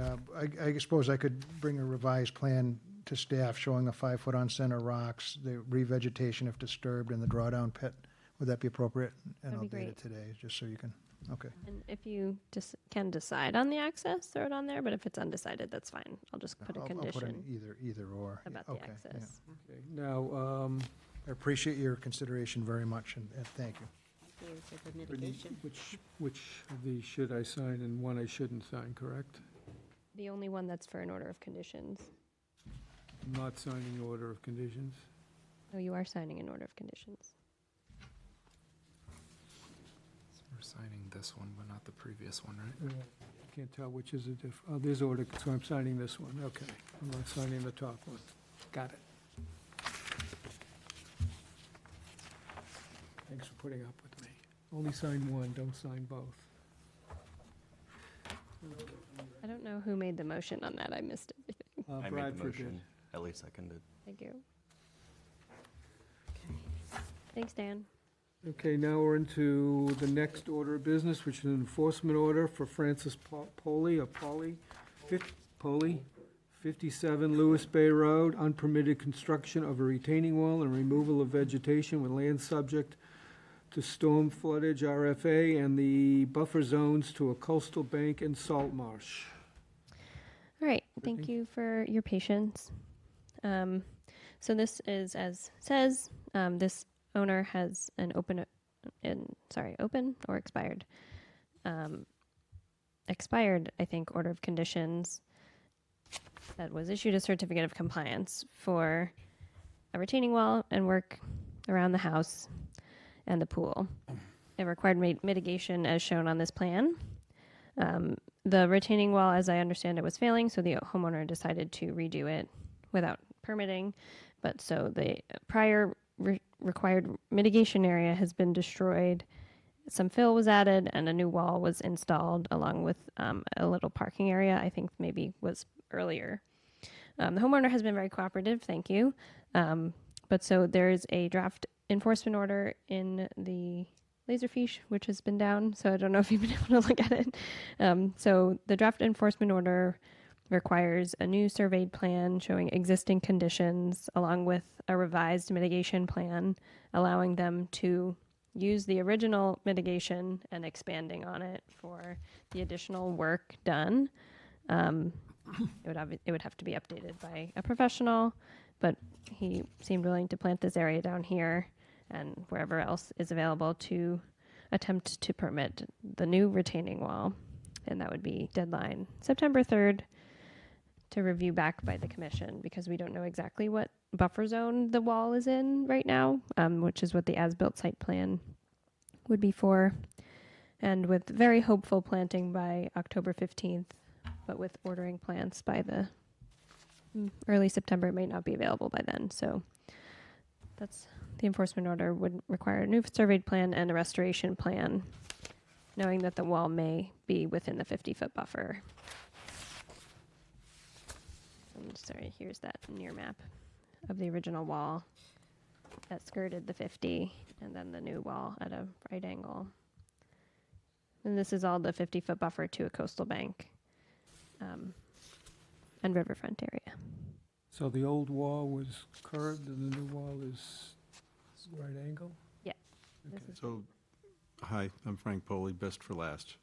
I suppose I could bring a revised plan to staff showing the 5-foot on-center rocks, the revegetation if disturbed, and the drawdown pit. Would that be appropriate? And That'd I'll be date it great. today, just so you can, okay. And if you just can decide on the access, throw it on there, but if it's undecided, that's fine. I'll just put a I'll put condition in either or. about the Okay, yeah. access. Okay, now, I appreciate your consideration very much, and thank you. Thank you for the Brittany, mitigation. which of these should I sign and one I shouldn't sign, correct? The only one that's for an order of conditions. I'm not signing order of conditions. No, you are signing an order of conditions. So we're signing this one, but not the previous one, right? I can't tell which is oh, there's order, so I'm signing this one, okay. I'm not signing the top one. Got it. Thanks for putting up with me. Only sign one, don't sign both. I don't know who made the motion on that. I missed everything. I made the Bradford did. motion. Ellie seconded. Thank you. Thanks, Dan. Okay, now we're into the next order of business, which is an enforcement order for Francis Polly, Polly, 57 Lewis Bay Road, unpermitted construction of a retaining wall and removal of vegetation with land subject to storm floodage RFA and the buffer zones to a coastal bank and salt marsh. All right. Thank you for your patience. So this is, as says, this owner has an open or expired, I think, order of conditions that was issued a certificate of compliance for a retaining wall and work around the house and the pool. a required mitigation as shown on this plan. The retaining wall, as I understand it, was failing, so the homeowner decided to redo it without permitting. But so the prior required mitigation area has been destroyed. Some fill was added and a new wall was installed along with a little parking area, I think maybe was earlier. The homeowner has been very cooperative, thank you. But so there's a draft enforcement order in the Laserfiche, which has been down, so I don't know if you've been able to look at it. So the draft enforcement order requires a new surveyed plan showing existing conditions along with a revised mitigation plan, allowing them to use the original mitigation and expanding on it for the additional work done. It would have to be updated by a professional, but he seemed willing to plant this area down here and wherever else is available to attempt to permit the new retaining wall. And that would be deadline September 3rd to review back by the commission, because we don't know exactly what buffer zone the wall is in right now, which is what the as-built site plan would be for. And with very hopeful planting by October 15th, but with ordering plants by the early September, it may not be available by then. So that's the enforcement order would require a new surveyed plan and a restoration plan, knowing that the wall may be within the 50-foot buffer. I'm sorry, here's that near map of the original wall that skirted the 50 and then the new wall at a right angle. And this is all the 50-foot buffer to a coastal bank and riverfront area. So the old wall was curved and the new wall is right angle? Yeah. Okay. So, hi, I'm Frank Poli, best for last.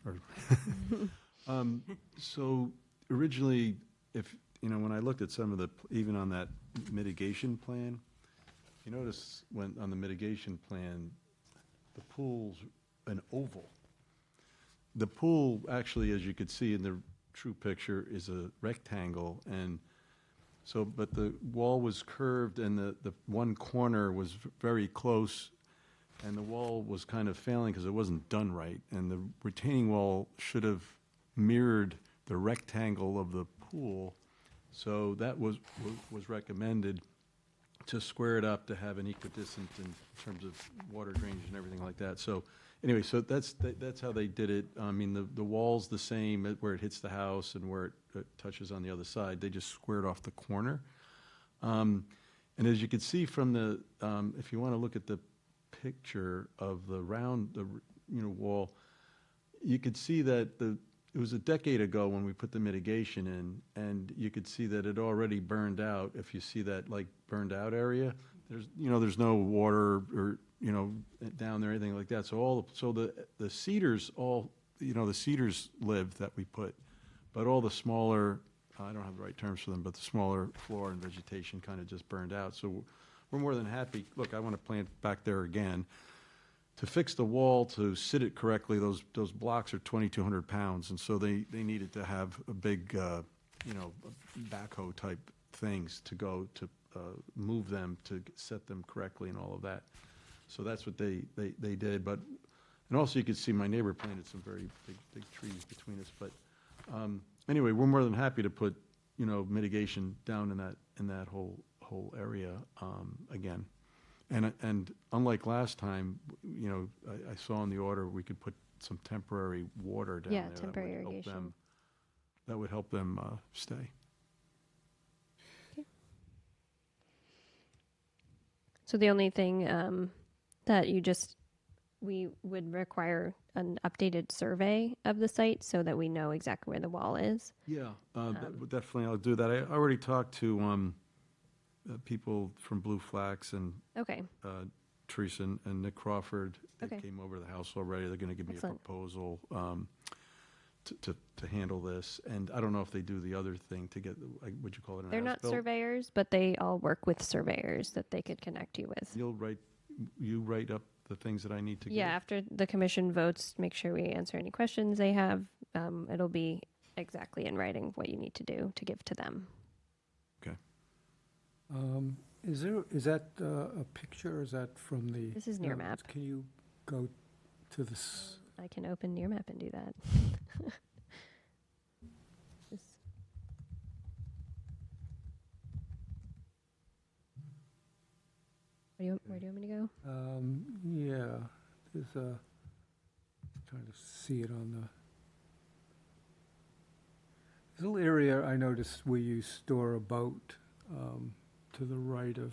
So originally, when I looked at some of even on that mitigation plan, you notice when on the mitigation plan, the pool's an oval. The pool, actually, as you could see in the true picture, is a rectangle, and so, but the wall was curved and the one corner was very close, and the wall was kind of failing because it wasn't done right, and the retaining wall should have mirrored the rectangle of the pool. So that was recommended to square it up to have an equidistant in terms of water drainage and everything like that. So anyway, so that's how they did it. I mean, the wall's the same where it hits the house and where it touches on the other side. They just squared off the corner. And as you can see from the, if you want to look at the picture of the round, wall, you could see that it was a decade ago when we put the mitigation in, and you could see that it already burned out. If you see that like burned out area, there's no water or down there, anything like that. So the cedars the cedars lived that we put, but all the smaller, I don't have the right terms for them, but the smaller flora and vegetation kind of just burned out. So we're more than happy. Look, I want to plant back there again. To fix the wall, to sit it correctly, those blocks are 2,200 pounds, and so they needed to have a big, backhoe type things to go to move them, to set them correctly and all of that. So that's what they did. But, and also you could see my neighbor planted some very big trees between us. But anyway, we're more than happy to put, mitigation down in that whole area again. And unlike last time, I saw in the order we could put some temporary water down there. Yeah, temporary irrigation. That would help them stay. Okay. So the only thing that we would require an updated survey of the site so that we know exactly where the wall is. Yeah, definitely I'll do that. I already talked to people from Blue Flax and Okay. Teresa and Nick Crawford. They Okay. came over to the house already. They're going to give me Excellent. a proposal to handle this. And I don't know if they do the other thing to get, would you call it an They're not as-built? surveyors, but they all work with surveyors that they could connect you with. You write up the things that I need to get? Yeah, after the commission votes, make sure we answer any questions they have. It'll be exactly in writing what you need to do to give to them. Okay. Is that a picture, or is that from the? This is near map. Can you go to this, I can open your map and do that. Just- where do you want me to go? yeah, there's a, trying to see it on the, there's a little area I noticed where you store a boat, to the right of,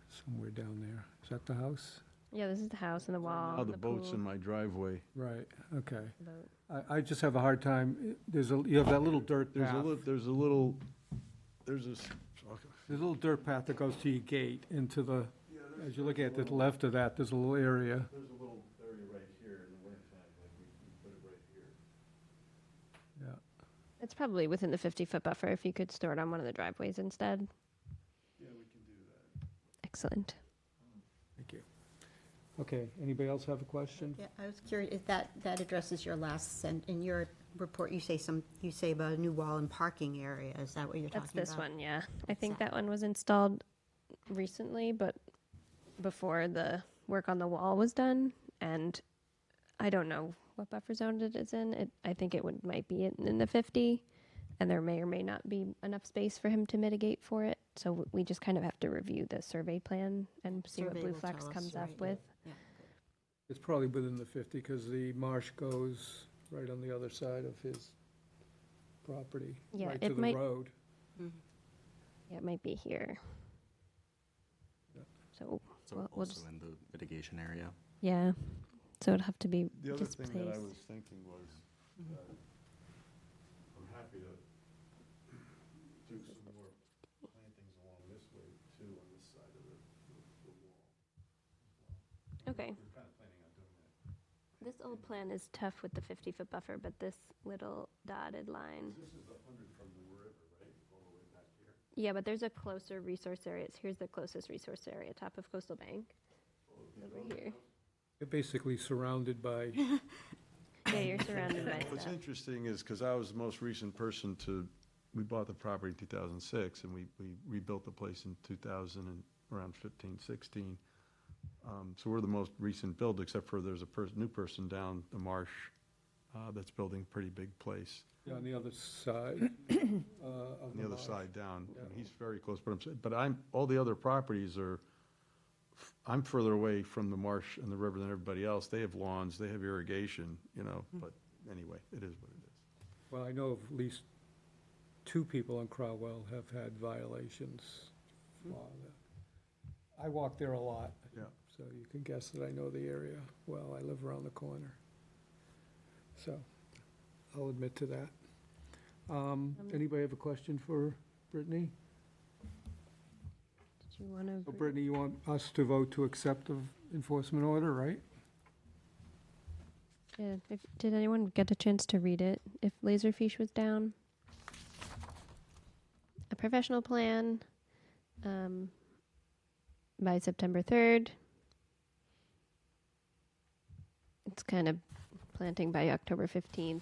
somewhere down there. Is that the house? Yeah, this is the house and the wall. Now and the boat's pool. in my driveway. Right, okay. Boat. I just have a hard time, you have that little dirt There's path. there's a little, there's this, There's a little dirt path that goes to your gate into the, as you look at the left of that, there's a little area. there's a little area right here in the wintertime, like we put it right here. Yeah. It's probably within the 50-foot buffer if you could store it on one of the driveways instead. Yeah, we can do that. Excellent. Thank you. Okay, anybody else have a question? Yeah, I was curious, if that addresses your last in your report, you say about a new wall and parking area. Is that what you're talking That's about? this one, yeah. I think that one was installed recently, but before the work on the wall was done. And I don't know what buffer zone it is in. I think it might be in the 50, and there may or may not be enough space for him to mitigate for it. So we just kind of have to review the survey plan and see what Survey Blue will Flex tell us, comes up right, with. Yeah. It's probably within the 50, because the marsh goes right on the other side of his property, Yeah, right it to the might- road. Yeah, it might be here. Yeah. So So we'll also just, in the mitigation area. yeah. So it'd have to be The other thing that I displaced. was thinking was, I'm happy to do some more plantings along this way too, on this side of the wall. Okay. We're kind of planning on doing that. This old plan is tough with the 50-foot buffer, but this little dotted line. This is 100 from the river, right, all the way back here? Yeah, but there's a closer resource area. Here's the closest resource area, top of Coastal Bank. Over here. They're basically surrounded by, Yeah, you're surrounded by What's stuff. interesting is, because I was the most recent person we bought the property in 2006, and we rebuilt the place in 2000 and around 15, 16. So we're the most recent build, except for there's a new person down the marsh that's building a pretty big place. yeah, on the other side of On the other marsh. side down. Yeah. And he's very close, but all the other properties are, I'm further away from the marsh and the river than everybody else. They have lawns, they have irrigation, but anyway, it is what it is. Well, I know of at least 2 people on Crowell have had violations. I walk there a lot. Yeah. So you can guess that I know the area well. I live around the corner. So I'll admit to that. Anybody have a question for Brittany? Did you want to? So Brittany, you want us to vote to accept the enforcement order, right? Yeah. Did anyone get a chance to read it? If Laserfish was down, a professional plan by September 3rd. It's kind of planting by October 15th.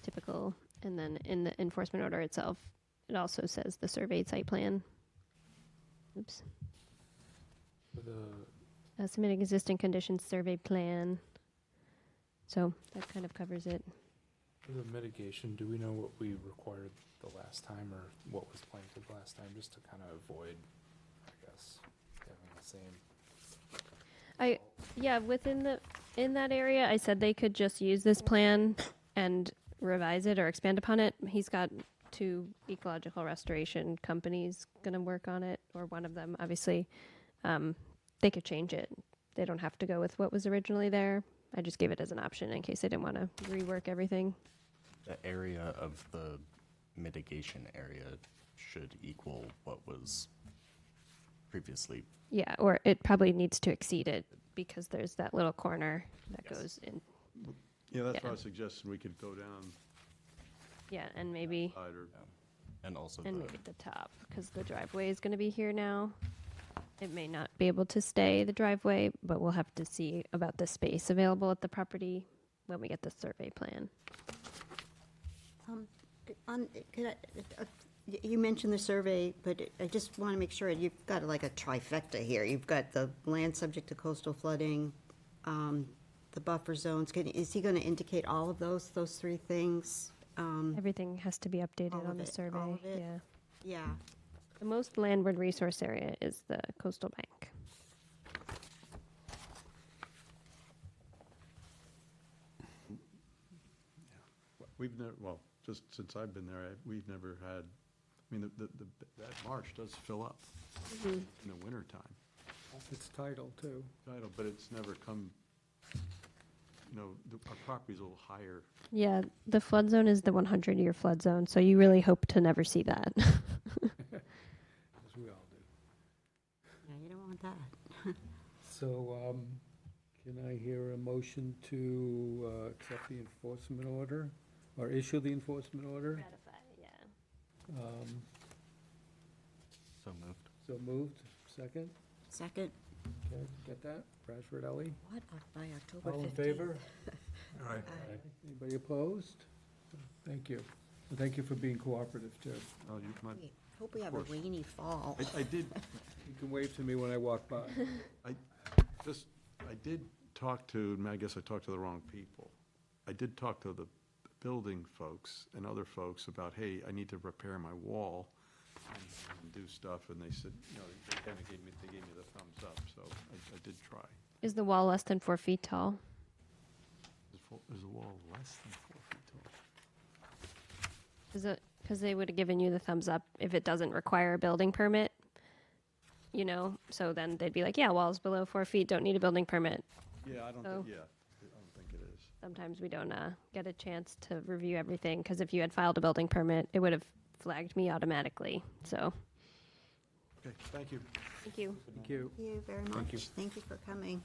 Typical. And then in the enforcement order itself, it also says the surveyed site plan. Oops. Submitting existing conditions survey plan. So that kind of covers it. For the mitigation, do we know what we required the last time or what was planted last time, just to kind of avoid, I guess, having the same? Yeah, in that area, I said they could just use this plan and revise it or expand upon it. He's got 2 ecological restoration companies gonna work on it, or one of them, obviously. They could change it. They don't have to go with what was originally there. I just gave it as an option in case they didn't want to rework everything. The area of the mitigation area should equal what was previously. Yeah, or it probably needs to exceed it because there's that little corner that Yes. goes in. Yeah, that's Yeah. why I suggested we could go down Yeah, and maybe side or. And also maybe the top, because the driveway is going to be here now. It may not be able to stay the driveway, but we'll have to see about the space available at the property when we get the survey plan. You mentioned the survey, but I just want to make sure you've got like a trifecta here. You've got the land subject to coastal flooding, the buffer zones, is he gonna indicate all of those three things? Everything has to be All updated of on the it, survey. all of it? Yeah. Yeah, The most landward resource area is the coastal bank. We've never, well, just since I've been there, we've never had, I mean, that marsh does fill up in the wintertime. It's tidal, too. Tidal, but it's never come, our property's a little higher. Yeah, the flood zone is the 100-year flood zone, so you really hope to never see that. As we all do. yeah, you don't want that. So, can I hear a motion to accept the enforcement order, or issue the enforcement order? Ratify, yeah. So moved. So moved, second? Second, Okay, get that? Bradford Ellie? what, by October 15th? All in favor? All right. Anybody opposed? Thank you. And thank you for being cooperative, too. Oh, you might, Wait, hope we have a course. rainy fall. I did, You can wave to me when I walk by. I did talk to, and I guess I talked to the wrong people. I did talk to the building folks and other folks about, hey, I need to repair my wall and do stuff, and they said, they kind of gave me the thumbs up, so I did try. Is the wall less than 4 feet tall? Is the wall less than 4 feet tall? Is it, because they would have given you the thumbs up if it doesn't require a building permit, so then they'd be like, yeah, walls below 4 feet don't need a building permit. Yeah, I don't So- think it is. Sometimes we don't get a chance to review everything, because if you had filed a building permit, it would have flagged me automatically, so, Okay, thank you. thank you. Thank you. Thank you very much. Thank you for coming.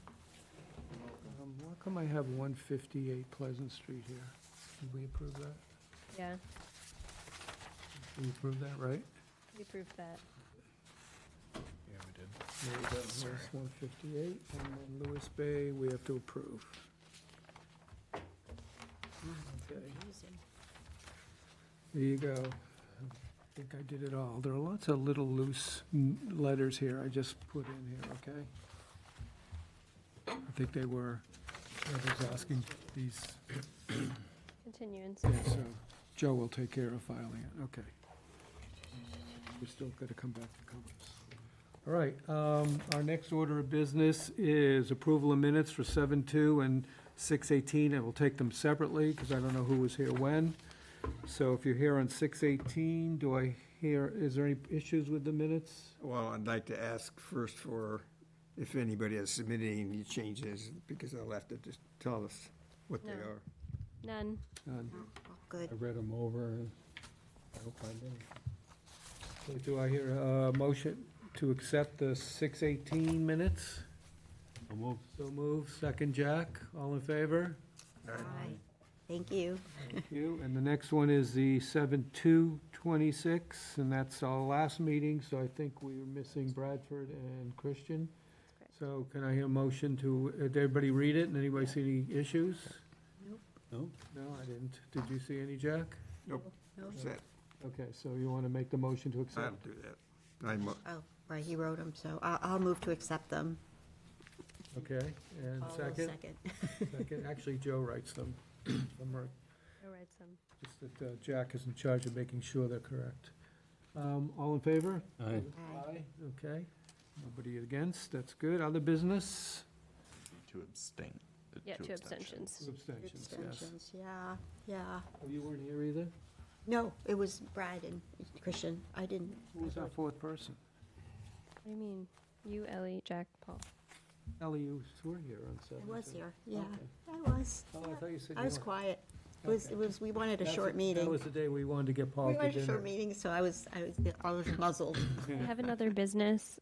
How come I have 158 Pleasant Street here? Did we approve that? Yeah, Did we approve that, right? we approved that. Yeah, we did. There we go, here's 158, and then Lewis Bay, we have to approve. Okay. There you go. I think I did it all. There are lots of little loose letters here I just put in here, okay? I think they were, I was asking these, Continuance. yeah, so Joe will take care of filing it, okay. We're still gonna come back to covers. All right, our next order of business is approval of minutes for 7/2 and 6/18, and we'll take them separately, because I don't know who was here when. So if you're here on 6/18, is there any issues with the minutes? Well, I'd like to ask first for if anybody has submitted any changes, because they'll have to just tell us what they No. are. None. None. Oh, good. I read them over, and I don't find any. So do I hear a motion to accept the 6/18 minutes? So moved. So move, second Jack, all in favor? Aye. Thank you. Thank you. And the next one is the 7/2/26, and that's our last meeting, so I think we were missing Bradford and Christian. Correct. So can I hear a motion did everybody read it, and anybody see any issues? No? No, I didn't. Did you see any, Jack? Nope. Set. Okay, so you want to make the motion to I'll accept? do that. Oh, right, he wrote them, so I'll move to accept them. Okay, and Paul will second? Second, actually, Joe writes them. I'm right. I'll write some. Just that Jack is in charge of making sure they're correct. All in favor? Aye. Aye. Okay. Nobody against, that's good. Other business? To abstain. Yeah, two abstentions. Two abstentions, yes. Abstentions, yeah. Oh, you weren't here either? No, it was Brad and Christian. I didn't. Who was our fourth person? What do you mean? You, Ellie, Jack, Paul. Ellie, you were here on I 7. was here, yeah. Okay. I was. Oh, I thought you said I you was weren't. quiet. Okay. We wanted a That's short it. meeting. That was the day we wanted to get Paul We to wanted a dinner. short meeting, so I was muzzled. I have another business.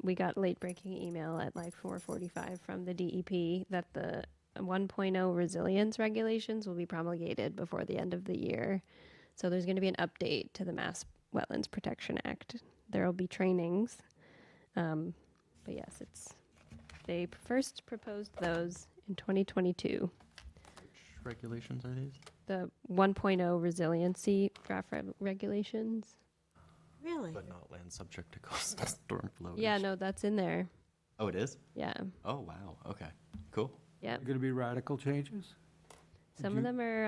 We got late breaking email at like 4:45 from the DEP that the 1.0 resilience regulations will be promulgated before the end of the year. So there's going to be an update to the Mass Wetlands Protection Act. There will be trainings. But yes, they first proposed those in 2022. Which regulations are these? The 1.0 resiliency draft regulations. Really? But not land subject to coastal storm flow. Yeah, no, that's in there. Oh, it is? Yeah. Oh, wow. Okay. Cool. Yeah. Going to be radical changes? Some you- of them are,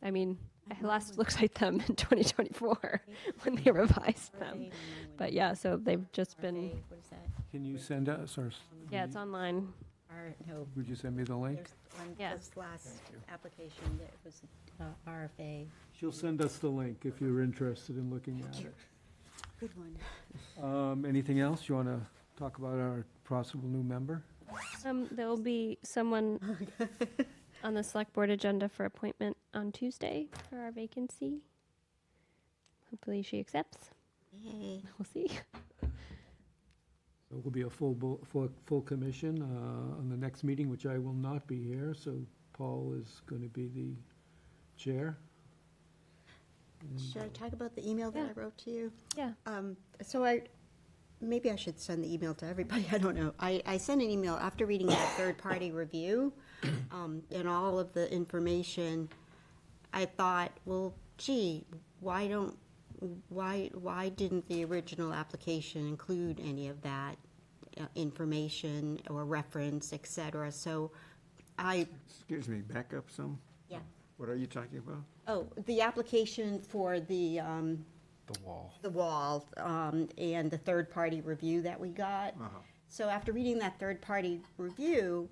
I mean, I last looked at them in 2024 when they revised them. But yeah, so they've just been, What is that? Can you send us, or yeah, it's online. No, would you send me the link? there's on Yeah. this last application, there was RFA. She'll send us the link if you're interested in looking at it. Good one. Anything else? You want to talk about our possible new member? There'll be someone on the select board agenda for appointment on Tuesday for our vacancy. Hopefully she accepts. Yay. We'll see. So it will be a full commission on the next meeting, which I will not be here, so Paul is going to be the chair. Should I talk about the email that Yeah. I wrote to you? Yeah. So maybe I should send the email to everybody, I don't know. I sent an email after reading that third-party review, and all of the information. I thought, well, gee, why didn't the original application include any of that information or reference, et cetera? So Excuse me, back up some. yeah. What are you talking about? Oh, the application for the wall. the wall, and the third-party review that we got. So after reading that third-party review,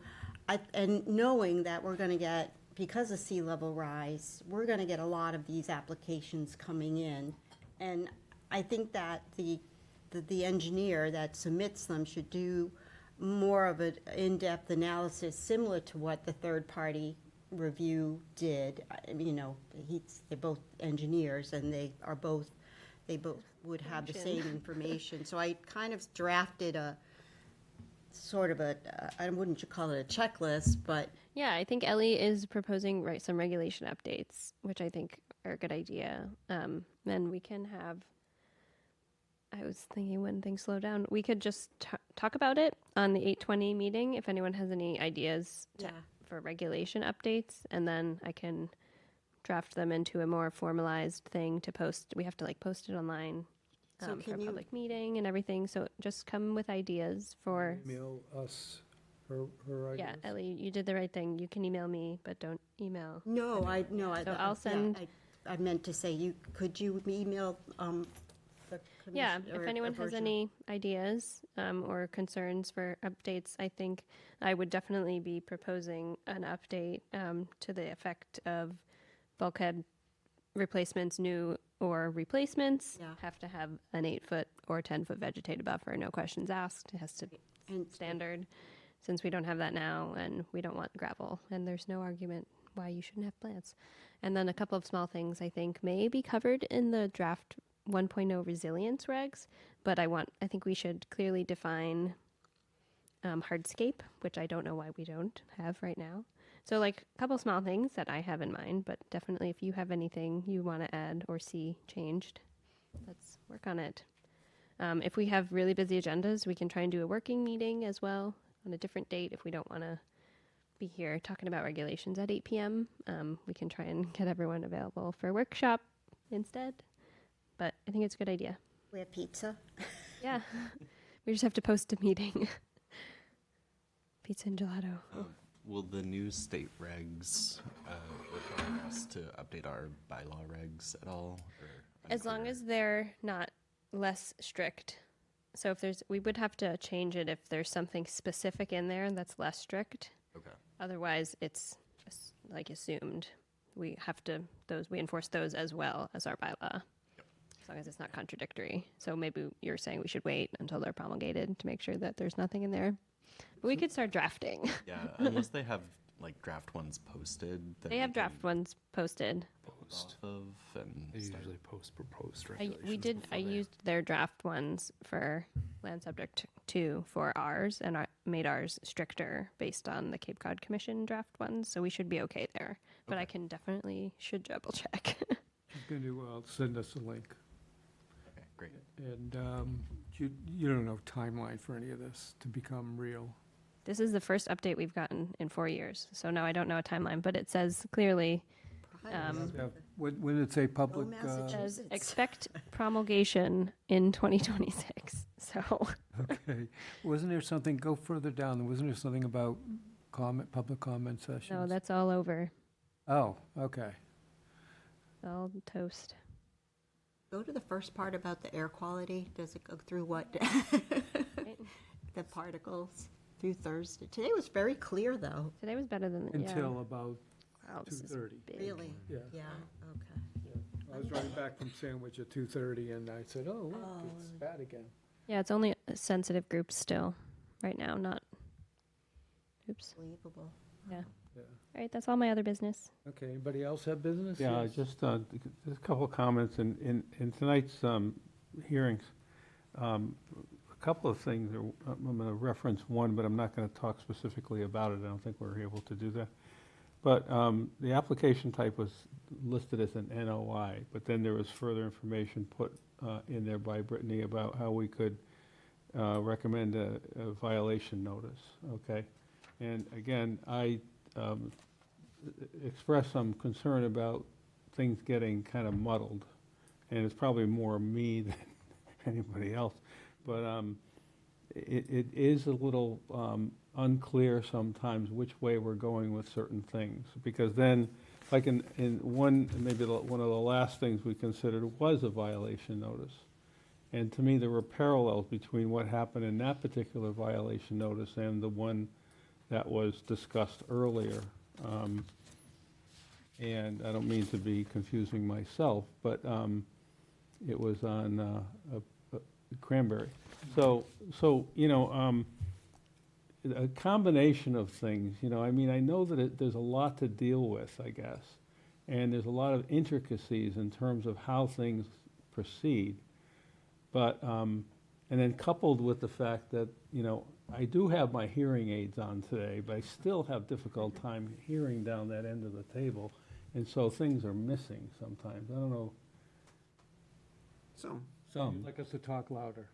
and knowing that we're gonna get, because of sea level rise, we're gonna get a lot of these applications coming in. And I think that the engineer that submits them should do more of an in-depth analysis, similar to what the third-party review did. I mean, they're both engineers, and they both would have the same information. So I kind of drafted a sort of I wouldn't call it a checklist, but Yeah, I think Ellie is proposing some regulation updates, which I think are a good idea. Then we can have, I was thinking when things slow down, we could just talk about it on the 8:20 meeting if anyone has any ideas for regulation updates, and then I can draft them into a more formalized thing to post. We have to post it online So for can a you- public meeting and everything. So just come with ideas for. Email us her ideas. Yeah, Ellie, you did the right thing. You can email me, but don't email. no, So I'll send. I meant to say, could you email the Yeah, commission? if or anyone a has version? any ideas or concerns for updates, I think I would definitely be proposing an update to the effect of bulkhead replacements, new or replacements, Yeah. have to have an 8-foot or 10-foot vegetated buffer, no questions asked. It has to be standard, since we don't have that now, and we don't want gravel, and there's no argument why you shouldn't have plants. And then a couple of small things I think may be covered in the draft 1.0 resilience regs, but I think we should clearly define hardscape, which I don't know why we don't have right now. So a couple small things that I have in mind, but definitely if you have anything you want to add or see changed, let's work on it. If we have really busy agendas, we can try and do a working meeting as well on a different date if we don't want to be here talking about regulations at 8 p.m. We can try and get everyone available for a workshop instead. But I think it's a good idea. We have pizza. Yeah. We just have to post a meeting. Pizza and gelato. Will the new state regs require us to update our bylaw regs at all? As long as they're not less strict. So if we would have to change it if there's something specific in there that's less strict. Okay. Otherwise, it's assumed. We enforce those as well as our bylaw. As long as it's not contradictory. So maybe you're saying we should wait until they're promulgated to make sure that there's nothing in there. But we could start drafting. Yeah, unless they have draft ones posted. That They have draft ones posted. Post of and They start- usually post proposed I regulations. used their draft ones for land subject 2 for ours, and I made ours stricter based on the Cape Cod Commission draft ones, so we should be okay there. But I can should double check. She's going to send us a link. Okay, great. And you don't know timeline for any of this to become real. This is the first update we've gotten in 4 years, so no, I don't know a timeline, but it says clearly When did it say public? Says expect promulgation in 2026. So Okay. Wasn't there something, go further down, wasn't there something about public comment sessions? no, that's all over. Oh, okay. It's all toast. Go to the first part about the air quality. Does it go through what? The particles through Thursday. Today was very clear, though. Today was better than Until about Wow, this is 2:30. big. Really? Yeah. Yeah, okay. I was driving back from Sandwich at 2:30, and I said, oh, look, it's bad again. Yeah, it's only sensitive groups still right now, not. Oops. Unbelievable. Yeah. Yeah. All right, that's all my other business. Okay, anybody else have business? Yeah, Yes. just a couple of comments in tonight's hearings. A couple of things, I'm going to reference one, but I'm not going to talk specifically about it. I don't think we're able to do that. But the application type was listed as an NOI, but then there was further information put in there by Brittany about how we could recommend a violation notice, okay? And again, I expressed some concern about things getting kind of muddled, and it's probably more me than anybody else. But it is a little unclear sometimes which way we're going with certain things. Because then, like in one, maybe one of the last things we considered was a violation notice. And to me, there were parallels between what happened in that particular violation notice and the one that was discussed earlier. And I don't mean to be confusing myself, but it was on Cranberry. So you know, a combination of things, you know, I mean, I know that there's a lot to deal with, I guess, and there's a lot of intricacies in terms of how things proceed. But, and then coupled with the fact that, you know, I do have my hearing aids on today, but I still have difficult time hearing down that end of the table, and so things are missing sometimes. I don't know. Some. You'd like us to talk louder.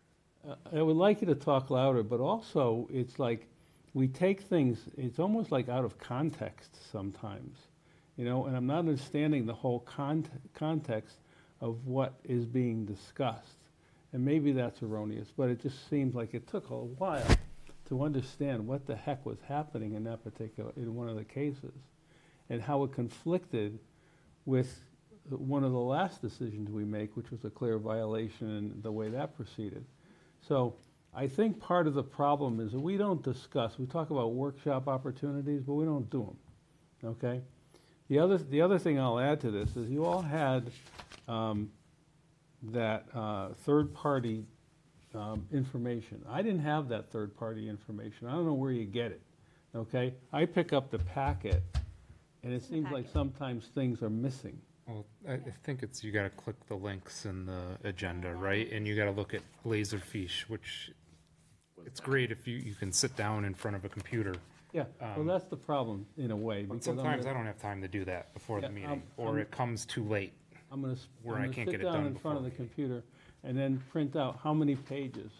I would like you to talk louder, but also it's like we take things, it's almost like out of context sometimes, you know, and I'm not understanding the whole context of what is being discussed. And maybe that's erroneous, but it just seems like it took a while to understand what the heck was happening in that particular, in one of the cases, and how it conflicted with one of the last decisions we make, which was a clear violation and the way that proceeded. So I think part of the problem is that we don't discuss, we talk about workshop opportunities, but we don't do them, okay? The other thing I'll add to this is you all had that third-party information. I didn't have that third-party information. I don't know where you get it, okay? I pick up the packet, and it seems like sometimes things are missing. Well, I think it's, you gotta click the links in the agenda, right? And you gotta look at Laserfiche, which, it's great if you can sit down in front of a computer. Yeah, well, that's the problem in a way. But because I'm sometimes I gonna- don't have time to do that before the Yeah, meeting, or it comes too late. I'm gonna where I can't get it sit down done in front of the before computer and then print out how many pages.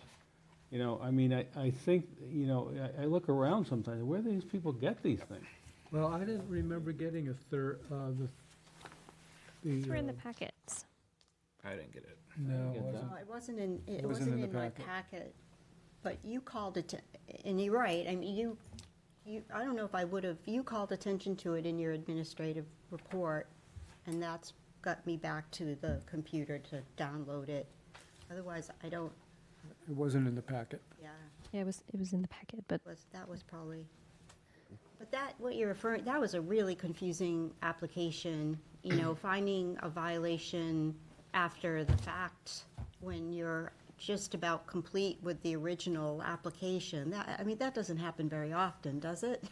You know, I mean, I think, you know, I look around sometimes, where do these people get these things? Well, I didn't remember getting a These were in the packets. I didn't get it. No, it Get wasn't. No, it wasn't in, it It wasn't wasn't in the in my packet. packet, but you called it, and you're right, I mean, you, I don't know if I would have, you called attention to it in your administrative report, and that's got me back to the computer to download it. Otherwise, I don't, It wasn't in the packet. yeah, Yeah, it was in the packet, but that was probably, but that, what you're referring, that was a really confusing application, you know, finding a violation after the fact when you're just about complete with the original application. That, I mean, that doesn't happen very often, does it?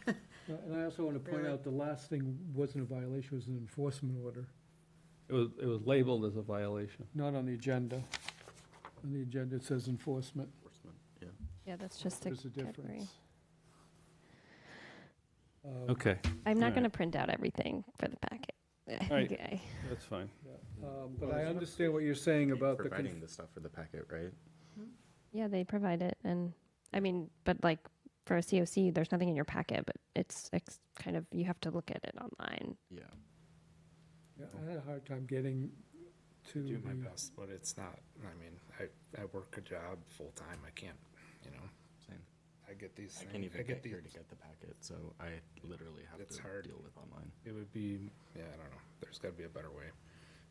And I also want to point Really? out, the last thing wasn't a violation, it was an enforcement order, It was labeled as a violation. not on the agenda. On the agenda, it says enforcement. yeah, that's just a There's a category. difference. Okay. I'm not All going to right. print out everything for the packet. right. Okay. That's fine. But I understand what you're saying about the. Providing the stuff for the packet, right? Yeah, they provide it, and I mean, but like for a COC, there's nothing in your packet, but it's kind of, you have to look at it online. Yeah. Yeah, I had a hard time getting to Do my the, best, but it's not, I mean, I work a job full-time, I can't, you know, Same. I get these I things. can't even get get these. here to get the packet, so I literally have It's to hard. deal with online. It would be, yeah, I don't know, there's gotta be a better way.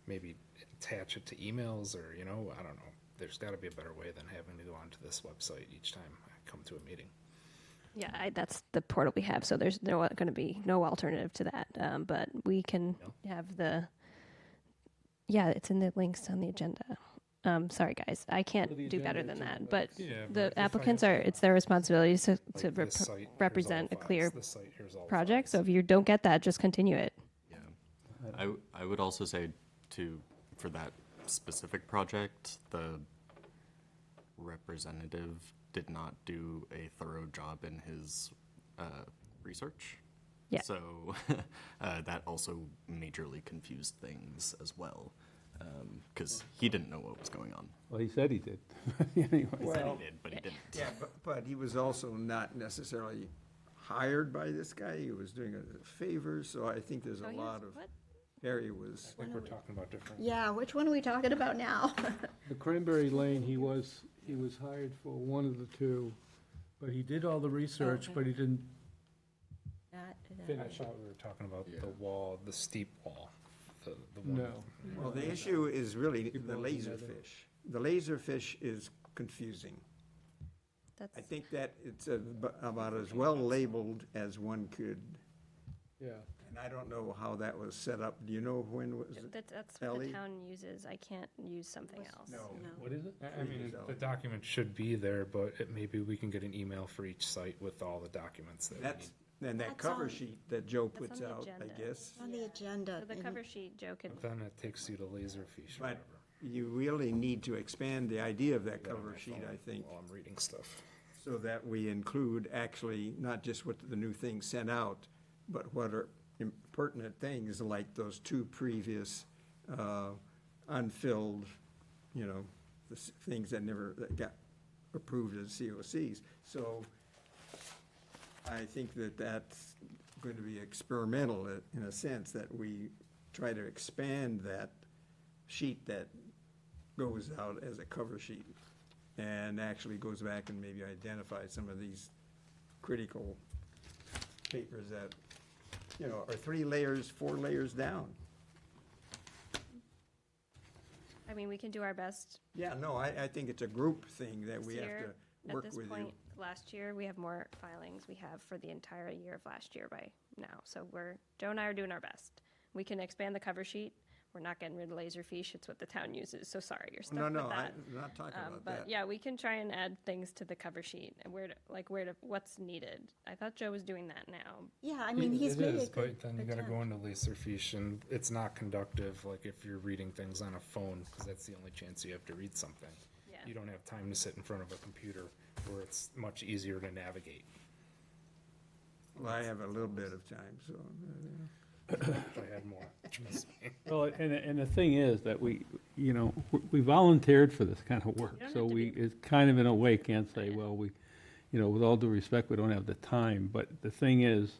Maybe attach it to emails or, you know, I don't know. There's gotta be a better way than having to go onto this website each time I come to a meeting. Yeah, that's the portal we have, so there's going to be no alternative to that. But we can have yeah, it's in the links on the agenda. Sorry, guys, I can't the do better agenda, than it's in that. the But Yeah, but the if I applicants have are, it's their responsibility to Like this site, here's all represent a files, clear this site, here's all project. So files. if you don't get that, just continue it. Yeah. I would also say for that specific project, the representative did not do a thorough job in his research. Yeah. So that also majorly confused things as well, because he didn't know what was going on. well, he said he did. Anyway. He said he did, but he didn't. Yeah, but he was also not necessarily hired by this guy. He was doing it as a favor, so I think there's a lot of, Harry was, I think we're talking about different. Yeah, which one are we talking about now? The Cranberry Lane, he was hired for one of the two, but he did all the research, Okay. but he didn't I finish it. thought we were talking about the wall, the steep wall, the one. No. well, the issue is really Keep the going together. laserfish. The laserfish is confusing. That's I think that it's about as well labeled as one could, Yeah. and I don't know how that was set up. Do you know when was it? that's what Ellie? the town uses. I can't use something else. No. What is it? I mean, the document should be there, but maybe we can get an email for each site with all the documents that we That's, need. and that That's cover on- sheet that Joe That's puts on the out, I agenda. guess. On the agenda. So the and- cover sheet, Joe could. But then it takes you to Laserfish or But whatever. you really need to expand the idea of that Do that on cover my sheet, phone I think, While I'm reading stuff. so that we include actually not just what the new thing sent out, but what are pertinent things like those two previous unfilled, you know, things that got approved as COCs. So I think that that's going to be experimental in a sense, that we try to expand that sheet that goes out as a cover sheet and actually goes back and maybe identifies some of these critical papers that, you know, are 3 layers, 4 layers down. I mean, we can do our best. Yeah, no, I think it's a group thing that This we have year, to work At this with you. point, last year, we have more filings we have for the entire year of last year by now. So Joe and I are doing our best. We can expand the cover sheet. We're not getting rid of Laserfish. It's what the town uses. So sorry, you're stuck No, with no, that. I'm not talking about But that. yeah, we can try and add things to the cover sheet and what's needed. I thought Joe was doing that now. Yeah, I mean, he's It made a is, good but then you gotta attempt. go into Laserfish and it's not conductive, like if you're reading things on a phone, because that's the only chance you have to read something. Yeah. You don't have time to sit in front of a computer where it's much easier to navigate. Well, I have a little bit of time, so. If I had more, trust me. Well, and the thing is that we volunteered for this kind of work, You don't so have to we, be- it's kind of in a way can't say, well, with all due respect, we don't have the time, but the thing is,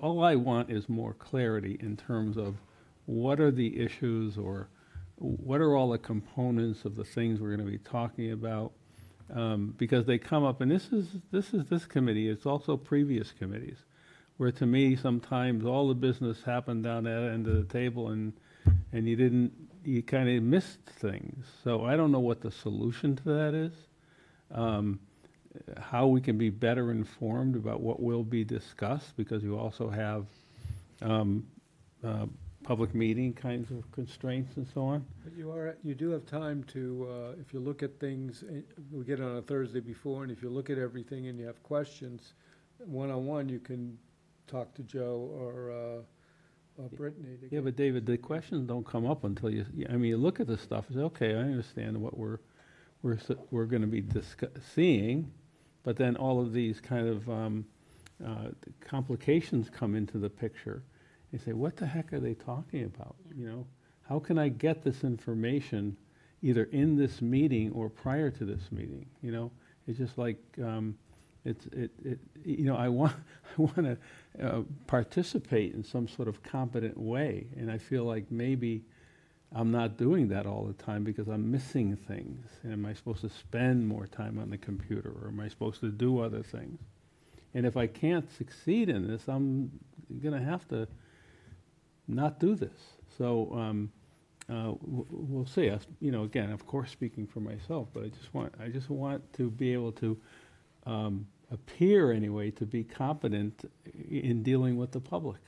all I want is more clarity in terms of what are the issues or what are all the components of the things we're gonna be talking about? Because they come up, and this is this committee, it's also previous committees, where to me, sometimes all the business happened down that end of the table and you kind of missed things. So I don't know what the solution to that is. How we can be better informed about what will be discussed, because you also have public meeting kinds of constraints and so on. But you do have time to, if you look at things, we get it on a Thursday before, and if you look at everything and you have questions, one-on-one, you can talk to Joe or Brittany. to Yeah, get- but David, the questions don't come up until you look at the stuff and say, okay, I understand what we're gonna be seeing, but then all of these kind of complications come into the picture. You say, what the heck are they talking about, you know? How can I get this information either in this meeting or prior to this meeting, you know? It's just like, I want to participate in some sort of competent way, and I feel like maybe I'm not doing that all the time because I'm missing things. And am I supposed to spend more time on the computer, or am I supposed to do other things? And if I can't succeed in this, I'm going to have to not do this. So we'll see. Again, of course, speaking for myself, but I just want to be able to appear anyway to be competent in dealing with the public,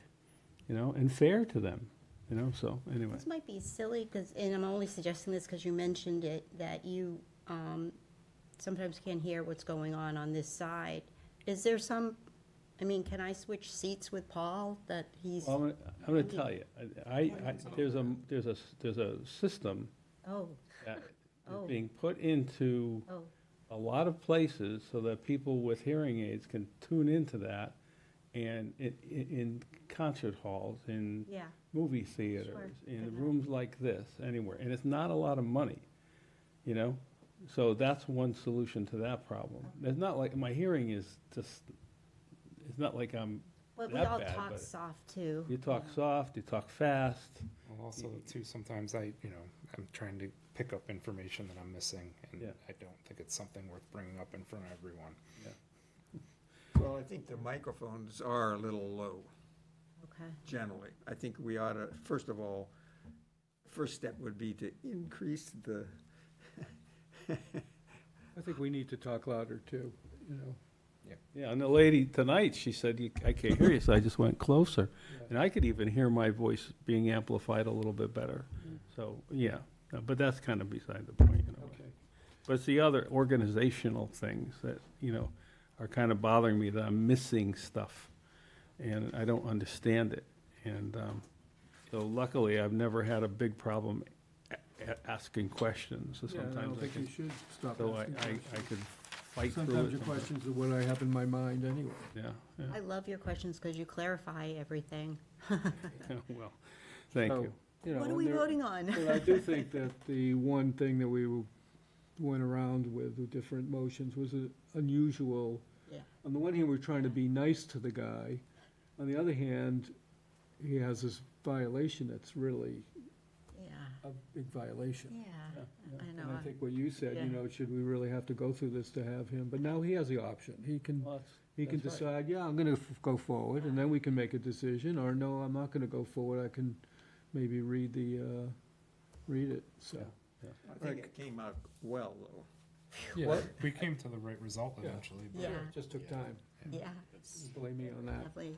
and fair to them, so anyway. This might be silly, and I'm only suggesting this because you mentioned it, that you sometimes can't hear what's going on this side. Is there can I switch seats with Paul, that he's? Well, I'm going to tell you, there's a system Oh, that Oh. is being put into oh, a lot of places so that people with hearing aids can tune into that, and in concert halls, in yeah. movie theaters, Sure. in rooms like this, anywhere. And it's not a lot of money, So that's one solution to that problem. It's not like, my hearing is just, it's not like I'm Well, we that all bad, talk but soft too. you talk soft, you talk fast. Well, also too, sometimes I'm trying to pick up information that I'm missing, and Yeah. I don't think it's something worth bringing up in front of everyone. Well, I think the microphones are a little low, Okay. generally. I think we ought to, first of all, first step would be to increase the, I think we need to talk louder too, Yeah, and the lady tonight, she said, I can't hear you, so I just went closer. And I could even hear my voice being amplified a little bit better. So, yeah, but that's kind of beside the point, Okay. But it's the other organizational things that, are kind of bothering me, that I'm missing stuff, and I don't understand it. And so luckily, I've never had a big problem asking questions, so Yeah, and I sometimes don't think you should stop So asking I questions. could fight through it. Sometimes your questions are what I have in my mind anyway. Yeah, I love your questions because you clarify everything. well, thank So, you. What are and we voting on? But I do think that the one thing that we went around with different motions was unusual. Yeah. On the one hand, we're trying to be nice to the guy. On the other hand, he has this violation that's really Yeah, a big violation. yeah, I And know. I think what you said, Yeah. should we really have to go through this to have him? But now he has the option. He can Well, He can that's right. decide, yeah, I'm gonna go forward, and then we can make a decision, or no, I'm not gonna go forward, I can maybe read it, so. I think it came out well, though. Yeah. We came to the right result eventually. But Yeah. It just took time. Yeah, Blame me on that. definitely.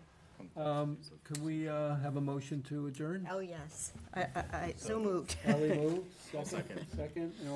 Can we have a motion to adjourn? Oh, yes. I so moved. Ally moves, second, and all